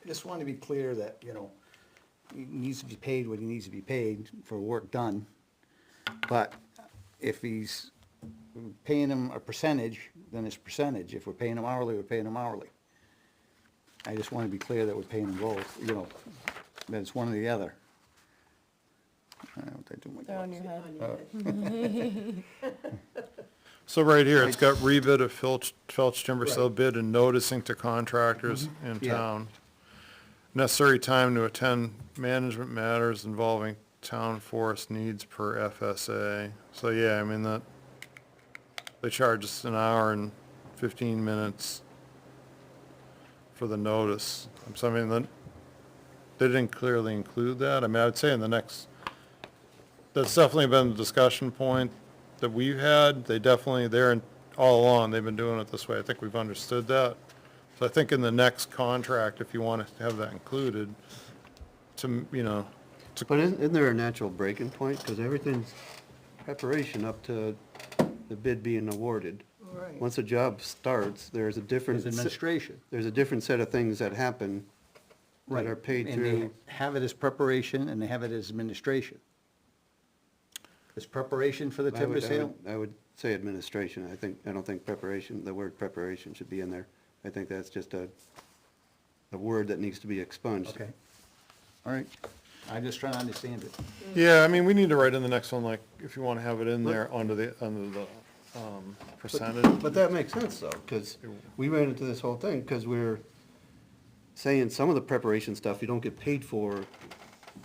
Just want to be clear that, you know, he needs to be paid what he needs to be paid for work done. But if he's paying him a percentage, then it's percentage. If we're paying him hourly, we're paying him hourly. I just want to be clear that we're paying them both, you know, that it's one or the other. I don't know what I do with They're on my your head. So right here, it's got rebid of Felch timber sale bid and noticing to contractors in Yeah. town. Necessary time to attend management matters involving town forest needs per FSA. So yeah, I mean that, they charge us an hour and 15 minutes for the notice. So I mean, they didn't clearly include that. I mean, I would say in the next, that's definitely been the discussion point that we've had. All along, they've been doing it this way. I think we've understood that. So I think in the next contract, if you want to have that included, But isn't there a natural breaking point? Because everything's preparation up to the bid being awarded. Right. Once a job starts, there's a different. There's administration. There's a different set of things that happen that are paid And they through. have it as preparation and they have it as administration. Is preparation for the timber sale? I would say administration. I don't think preparation, the word preparation should be in there. I think that's just a word that needs to be expunged. Okay. All right. I'm just trying to understand it. yeah, I mean, we need to write in the next one, like, if you want to have it in there under the percentage. But that makes sense though, because we ran into this whole thing, because we're saying some of the preparation stuff you don't get paid for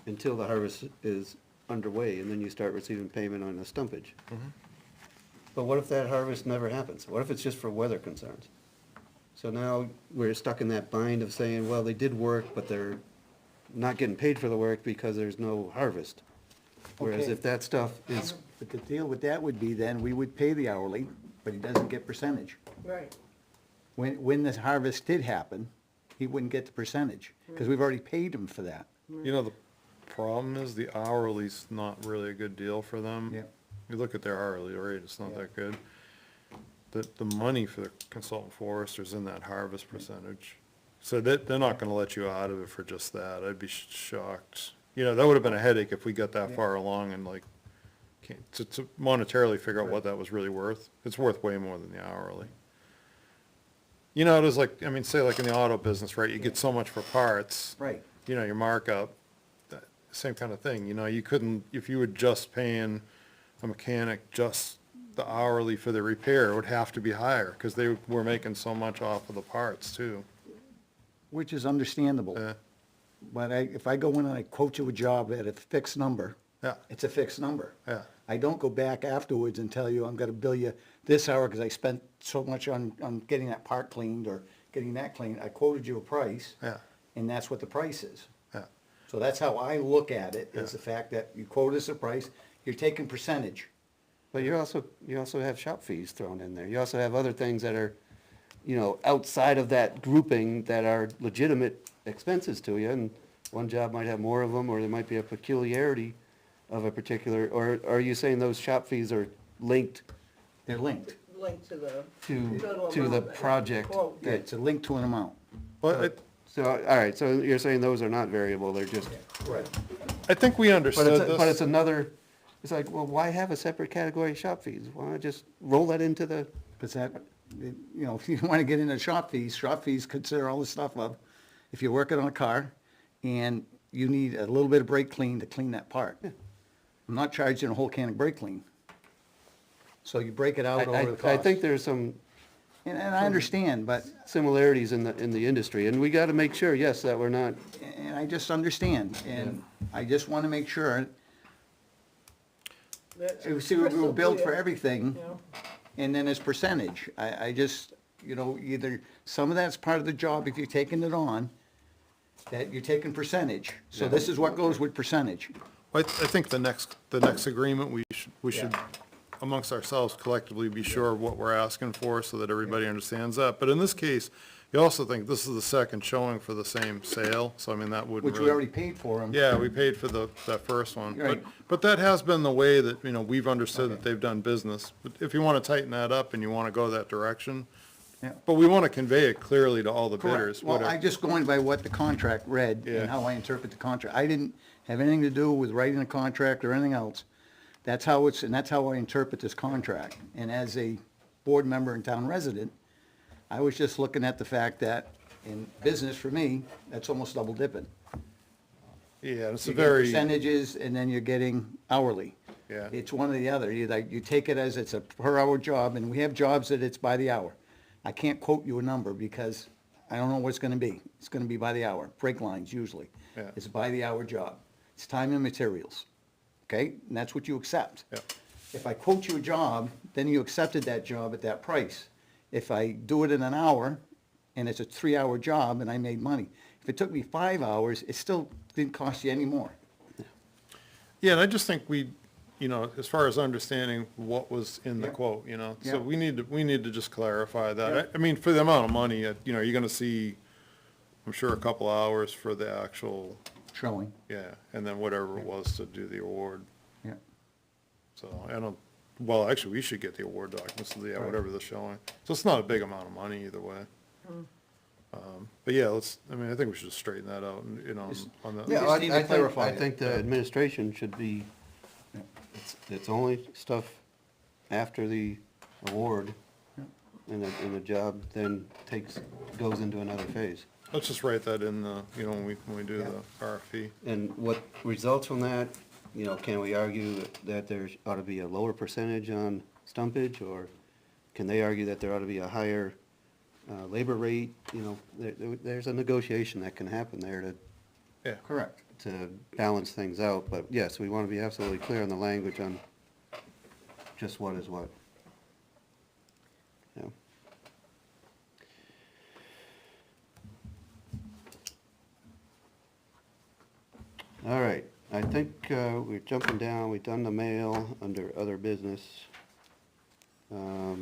until the harvest is underway, and then you start receiving payment on the stumpage. But what if that harvest never happens? What if it's just for weather concerns? So now we're stuck in that bind of saying, well, they did work, but they're not getting paid for the work because there's no harvest. Whereas Okay. if that stuff is, But the deal with that would be then, we would pay the hourly, but he doesn't get percentage. Right. When the harvest did happen, he wouldn't get the percentage, because we've already paid him for that. You know, the problem is the hourly's not really a good deal for them. Yeah. You look at their hourly rate, it's not Yeah. that good. The money for the consultant forester's in that harvest percentage. So they're not gonna let you out of it for just that. I'd be shocked. You know, that would've been a headache if we got that Yeah. far along and like, to monetarily figure out what that was really worth. It's worth way more than the hourly. You know, it is like, I mean, say like in the auto business, right, you get so much for parts. Right. You know, your markup, same kind of thing, you know, you couldn't, if you were just paying a mechanic just the hourly for the repair, it would have to be higher, because they were making so much off of the parts too. Which is understandable. Yeah. But if I go in and I quote you a job at a fixed number, Yeah, it's a fixed number. yeah, I don't go back afterwards and tell you, I'm gonna bill you this hour because I spent so much on getting that part cleaned or getting that cleaned. I quoted you a price, yeah, and that's what the price is. yeah. So that's how I look at it, is Yeah. the fact that you quote us a price, you're taking percentage. but you also have shop fees thrown in there. You also have other things that are, you know, outside of that grouping that are legitimate expenses to you, and one job might have more of them, or there might be a peculiarity of a particular, or are you saying those shop fees are linked They're linked. Linked to the. to, total to the amount that you project? quote. Yeah, it's a link to an amount. Well, So, all right, so you're saying those are not variable, they're just, I think we but understood it's, but it's this. another, it's like, well, why have a separate category of shop fees? Why not just roll that into the, Because that, you know, if you want to get into shop fees consider all the stuff of, if you're working on a car and you need a little bit of brake clean to clean that part. I'm not charging a whole can of brake clean. So you break it out over the cost. I think there's some And I understand, but, similarities in the industry, and we gotta make sure, yes, that we're not, and I just understand, and I just want to make sure, see, we were billed for everything, and then it's percentage. I just, you know, either, some of that's part of the job if you're taking it on, that you're taking percentage. So this is what goes with percentage. I think the next agreement, we should amongst ourselves collectively be sure of what we're asking for so that everybody understands that. But in this case, you also think this is the second showing for the same sale, so I mean, that wouldn't Which we really. already paid for them. Yeah, we paid for that first one. Right. But that has been the way that, you know, we've understood that they've done business. But if you want to tighten that up and you want to go that direction, Yeah. but we want to convey it clearly to all the Correct. bidders. Well, whatever- I just going by what the contract read Yeah. and how I interpret the contract. I didn't have anything to do with writing a contract or anything else. That's how it's, and that's how I interpret this contract. And as a board member and town resident, I was just looking at the fact that in business, for me, that's almost double dipping. Yeah, it's a You get very, percentages and then you're getting hourly. Yeah. It's one or the other. You take it as it's a per hour job, and we have jobs that it's by the hour. I can't quote you a number because I don't know what it's gonna be. It's gonna be by the hour, brake lines usually. Yeah. It's a by the hour job. It's time and materials, okay? And that's what you accept. Yeah. If I quote you a job, then you accepted that job at that price. If I do it in an hour, and it's a 3-hour job and I made money. If it took me 5 hours, it still didn't cost you any more. yeah, and I just think we, you know, as far as understanding what was in the Yeah. quote, you know, Yeah. so we need to just clarify that. Yeah. I mean, for the amount of money, you know, you're gonna see, I'm sure, a couple hours for the actual, Showing, yeah, and then whatever it was to do the award. yeah. So I don't, well, actually, we should get the award documents, so yeah, Right. whatever they're showing. So it's not a big amount of money either way. But yeah, I mean, I think we should just straighten that out, and, you know, on the. Yeah, just need to clarify I it. think the administration should be, Yeah. it's only stuff after the award, and the job then goes into another phase. Let's just write that in the, you know, when we do the RFP. And what results from that, you know, can we argue that there ought to be a lower percentage on stumpage, or can they argue that there ought to be a higher labor rate? You know, there's a negotiation that can happen there Yeah. Correct. to balance things out, but yes, we want to be absolutely clear on the language on just what is what. Yeah. All right, I think we're jumping down, we've done the mail under other business. I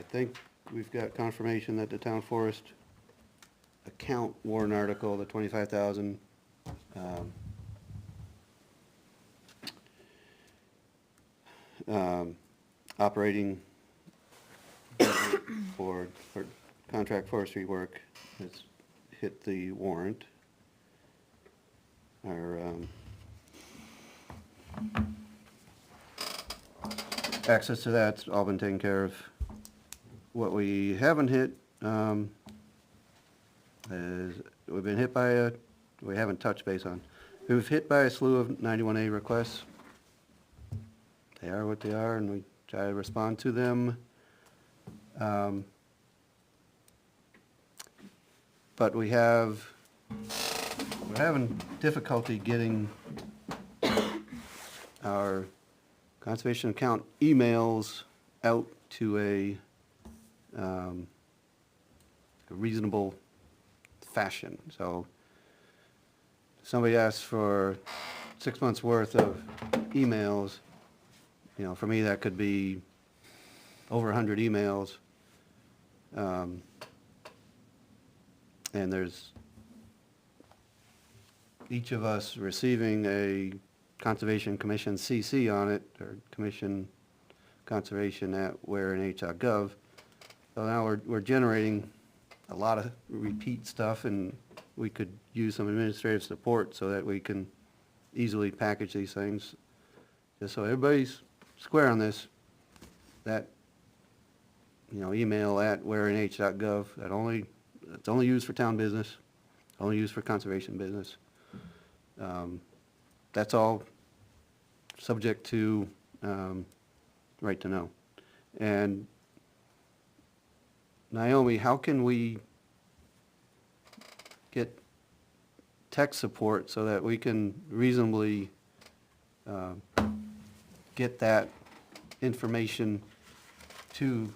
think we've got confirmation that the town forest account warrant article, the 25,000, operating budget for contract forestry work has hit the warrant. Our access to that's all been taken care of. What we haven't hit is, we've been hit by we haven't touched base on. We've hit by a slew of 91A requests. They are what they are, and we try to respond to them. But we're having difficulty getting our conservation account emails out to a reasonable fashion. So somebody asks for 6 months' worth of emails, you know, for me, that could be over 100 emails. And there's each of us receiving a Conservation Commission CC on it, or Commission Conservation at warenh.gov. So now we're generating a lot of repeat stuff, and we could use some administrative support so that we can easily package these things. Just so everybody's square on this, that, email at warenh.gov, it's only used for town business, only used for conservation business. That's all subject to, right to know. And Naomi, how can we get tech support so that we can reasonably get that information to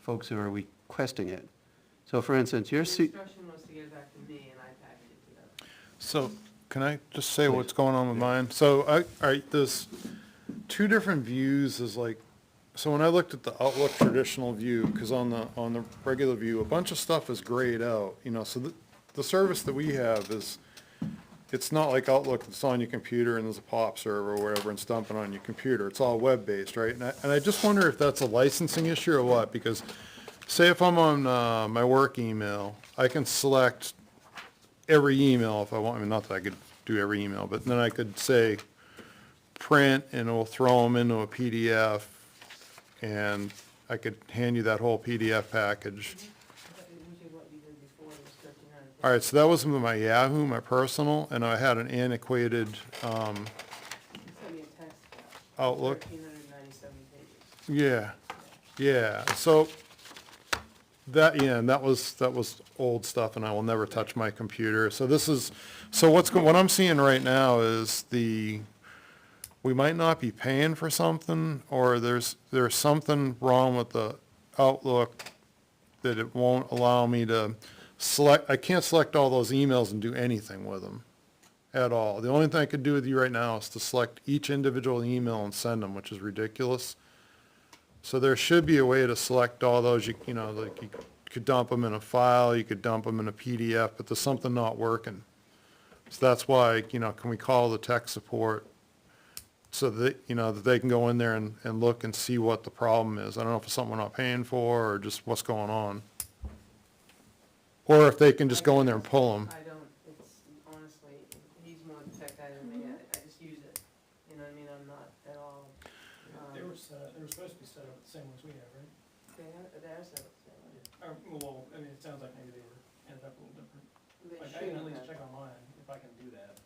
folks who are requesting it? So for instance, The instruction was to get it back to me and I packaged it together. So, can I just say what's going on with mine? So, all right, there's two different views, is like, so when I looked at the Outlook traditional view, because on the regular view, a bunch of stuff is grayed out, so the service that we have is, it's not like Outlook that's on your computer and there's a POP server or whatever and dumping on your computer. It's all web-based, right? And I just wonder if that's a licensing issue or what, because say if I'm on my work email, I can select every email if I want. I mean, not that I could do every email, but then I could say print and it will throw them into a PDF, and I could hand you that whole PDF package. All right, so that was my Yahoo, my personal, and I had an antiquated Outlook. 1,397 pages. Yeah, so and that was old stuff, and I will never touch my computer. So what I'm seeing right now is we might not be paying for something, or there's something wrong with the Outlook that it won't allow me to I can't select all those emails and do anything with them at all. The only thing I could do with you right now is to select each individual email and send them, which is ridiculous. So there should be a way to select all those, like you could dump them in a file, you could dump them in a PDF, but there's something not working. So that's why, can we call the tech support so that, that they can go in there and look and see what the problem is. I don't know if it's something we're not paying for or just what's going on. Or if they can just go in there and pull them. I don't, it's honestly, he's more the tech guy than me, I just use it, you know what I mean, I'm not at all. They were supposed to be set up the same way as we have, right? They are set up the same way. Well, I mean, it sounds like maybe they ended up a little different. They Like, I should can at least have. check online if I can do that.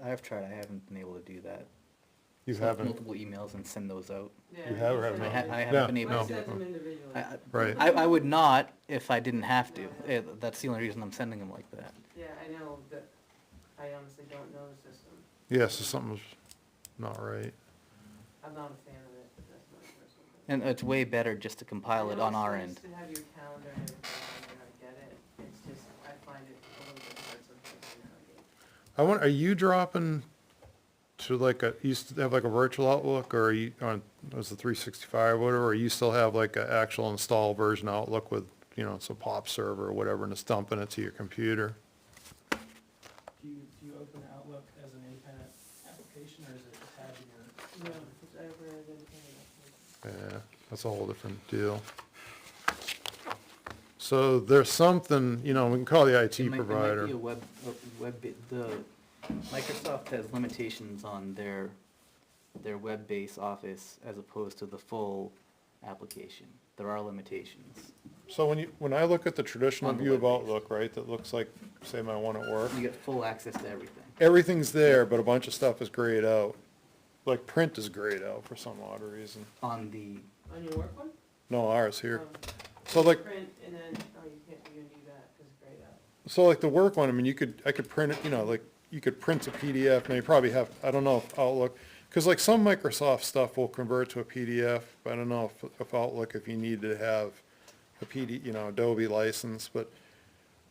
I've tried, I haven't been able to do that. You Select haven't? multiple emails and send those out. Yeah, You have or have send not? them- I Yeah, haven't been able no. to do Send it. them individually. Right. I would not if I didn't have to. That's the only reason I'm sending them like that. Yeah, I know, but I honestly don't know the system. Yeah, so something's not right. I'm not a fan of it, but that's my personal opinion. And it's way better just to compile it on our end. I know it's nice to have your calendar and everything, and I get it, it's just, I find it a little bit hard sometimes to navigate. Are you dropping to you used to have like a virtual Outlook, or are you on, was it 365 or whatever, or you still have like an actual installed version Outlook with, some POP server or whatever, and it's dumping it to your computer? Do you open Outlook as an independent application, or is it attached to your? No, it's over at Yeah, that's a whole different deal. So there's something, we can call the IT It might provider. be the Microsoft has limitations on their web-based Office as opposed to the full application. There are limitations. So when I look at the traditional On the view of web-based. Outlook, right, that looks like, say, my one at work, You get full access to everything. everything's there, but a bunch of stuff is grayed out. Like print is grayed out for some odd reason. On the, On your work one? No, ours here. Oh. So like, Print, and then, you can't even do that, because it's grayed out. so like the work one, I mean, I could print it, like, you could print a PDF, now you probably have, I don't know if Outlook, because like some Microsoft stuff will convert to a PDF, but I don't know if Outlook, if you need to have a Adobe license, but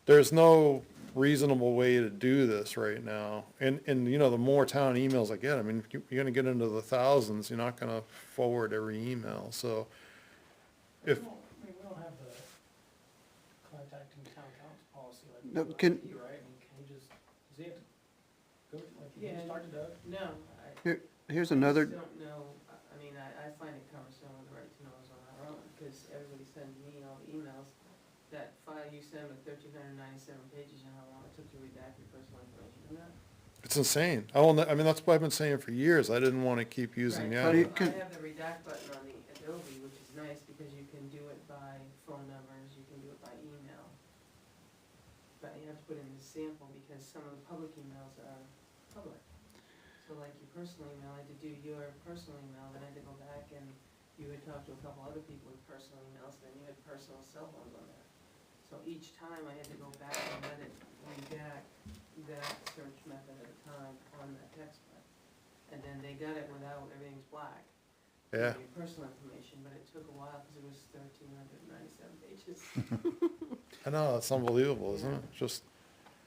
there's no reasonable way to do this right now. And the more town emails I get, I mean, you're gonna get into the thousands, you're not gonna forward every email, so if, We don't have the contacting town council policy like. No, we do can- IT, right? I mean, can he just, does he have to go, like, can he Yeah. just talk to Doug? No, Here's I another, just don't know, I mean, I find it cumbersome with the right to knows on our own, because everybody sends me all the emails. that file you sent with 1,397 pages, and how long it took to redact your personal information in that? It's insane. I mean, that's what I've been saying for years. I didn't want to keep using Right. the How do you- app. I have the redact button on the Adobe, which is nice because you can do it by phone numbers, you can do it by email. But you have to put in the sample because some of the public emails are public. So like your personal email, I had to do your personal email, then I had to go back and you had talked to a couple other people with personal emails, then you had personal cell phones on there. So each time I had to go back and let it redact that search method at a time on that text file. And then they got it without, everything's black. Yeah. Your personal information, but it took a while because it was 1,397 pages. I know, it's unbelievable, isn't it? Just,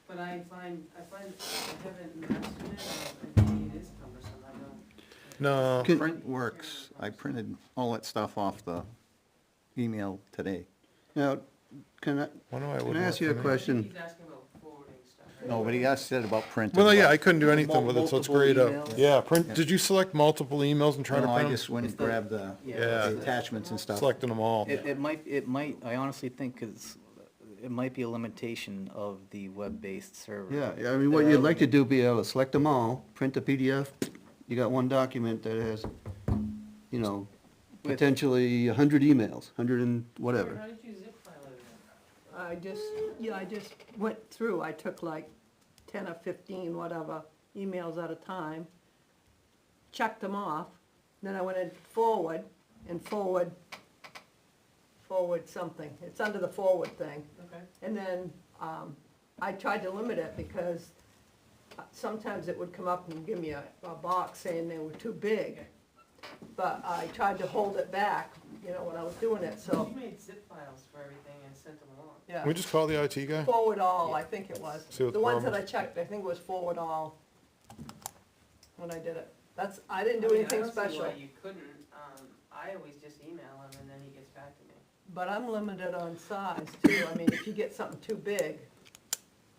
But I find, I haven't mastered it, and maybe it is cumbersome, I don't. no. Print works. I printed all that stuff off the email today. Now, can I, Wonder why it can I wouldn't ask work you a for me. question? He's asking about forwarding stuff, right? No, but he asked it about printing. Well, yeah, I couldn't do anything with it, so it's Multiple great. emails? Yeah, print, did you select multiple emails and try to No, I print them? just went and grabbed the Yeah. the attachments and stuff. Selecting them all. It might, I honestly think it might be a limitation of the web-based server. Yeah, I mean, what you'd like to do, be able to select them all, print the PDF, you got one document that has, you know, With- potentially 100 emails, 100 and How whatever. did you zip file everything? I just went through, I took like 10 or 15, whatever, emails at a time, checked them off, then I went in forward and forward something. It's under the forward thing. Okay. And then, I tried to limit it because sometimes it would come up and give me a box saying they were too big. But I tried to hold it back, you know, when I was doing it, so, You made zip files for everything and sent them along. yeah. Can we just call the IT guy? Forward all, I think it was. See what The the ones that problem I checked, I think it was forward all when I did it. I didn't do I mean, anything I don't see special, why you couldn't, I always just email him and then he gets back to me. but I'm limited on size too. I mean, if you get something too big,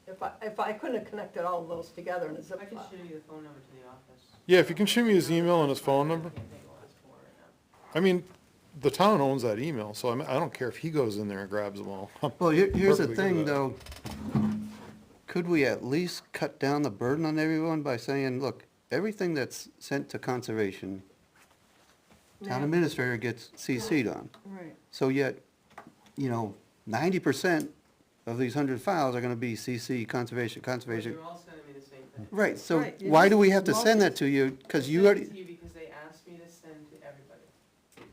if I couldn't have connected all of those together in a zip I can file. show you the phone number to the office. Yeah, if you can show me his email and his phone number. I can't think of what it's for right now. I mean, the town owns that email, so I don't care if he goes in there and grabs them all. Well, here's the Perfectly good thing, with that. though. Could we at least cut down the burden on everyone by saying, look, everything that's sent to conservation, town Yeah. administrator gets CC'd on. Right. So yet, you know, 90% of these 100 files are gonna be CC, conservation. But you're all sending me the same thing. Right, so Right, you why just do we have to send that to you? Because you already, I sent it to you because they asked me to send to everybody.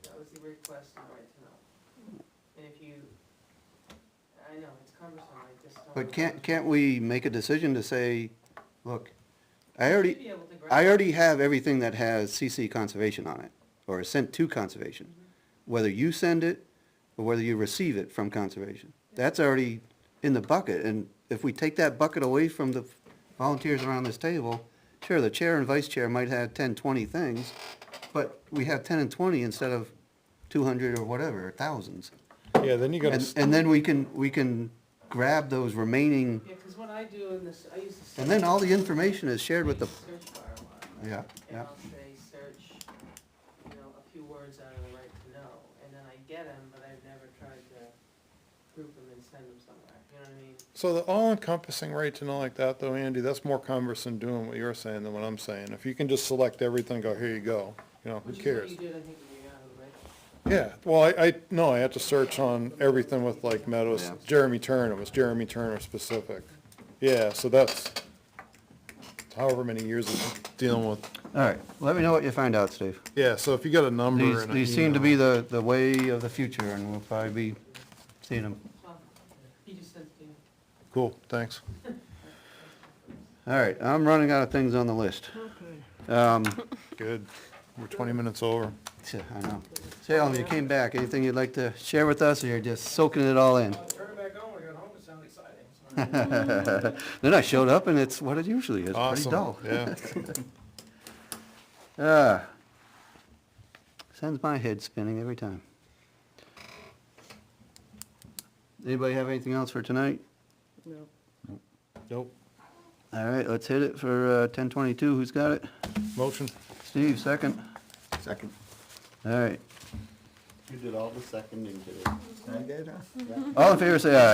That was the request and right to know. And if you, I know, it's cumbersome, I just don't. but can't we make a decision to say, look, I You should be able to grab I it. already have everything that has CC conservation on it, or is sent to conservation. Whether you send it, or whether you receive it from conservation. That's already in the bucket, and if we take that bucket away from the volunteers around this table, sure, the chair and vice chair might have 10, 20 things, but we have 10 and 20 instead of 200 or whatever, thousands. Yeah, then you gotta, And then we can grab those remaining, Yeah, because what I do in this, I use the. and then all the information is shared with the, Search bar a lot. yeah, And yeah. I'll say, search, you know, a few words out of the right to know, and then I get them, but I've never tried to group them and send them somewhere, you know what I mean? so the all-encompassing right to know like that though, Andy, that's more cumbersome doing what you're saying than what I'm saying. If you can just select everything, go, here you go, you know, who Which is cares? what you did, I think, in your Yahoo, right? Yeah, well, no, I had to search on everything with like Meadows, Yeah. Jeremy Turner, it was Jeremy Turner specific. Yeah, so that's however many years of dealing with, All right, let me know what you find out, Steve. yeah, so if you got a number These, and an these seem to email- be the way of the future, and we'll probably be seeing them. Well, he just sent it to you. Cool, thanks. All right, I'm running out of things on the list. Good, we're 20 minutes over. I know. Salem, you came back, anything you'd like to share with us, or you're just soaking it all in? Turn it back on when I got home, it sounded exciting. Then I showed up, and it's what it usually is, pretty Awesome, dull. yeah. Sends my head spinning every time. Anybody have anything else for tonight? No. Nope. All right, let's hit it for 10:22. Who's got it? Motion. Steve, second. Second. All right. You did all was seconding today. I did, huh? All in favor, say aye.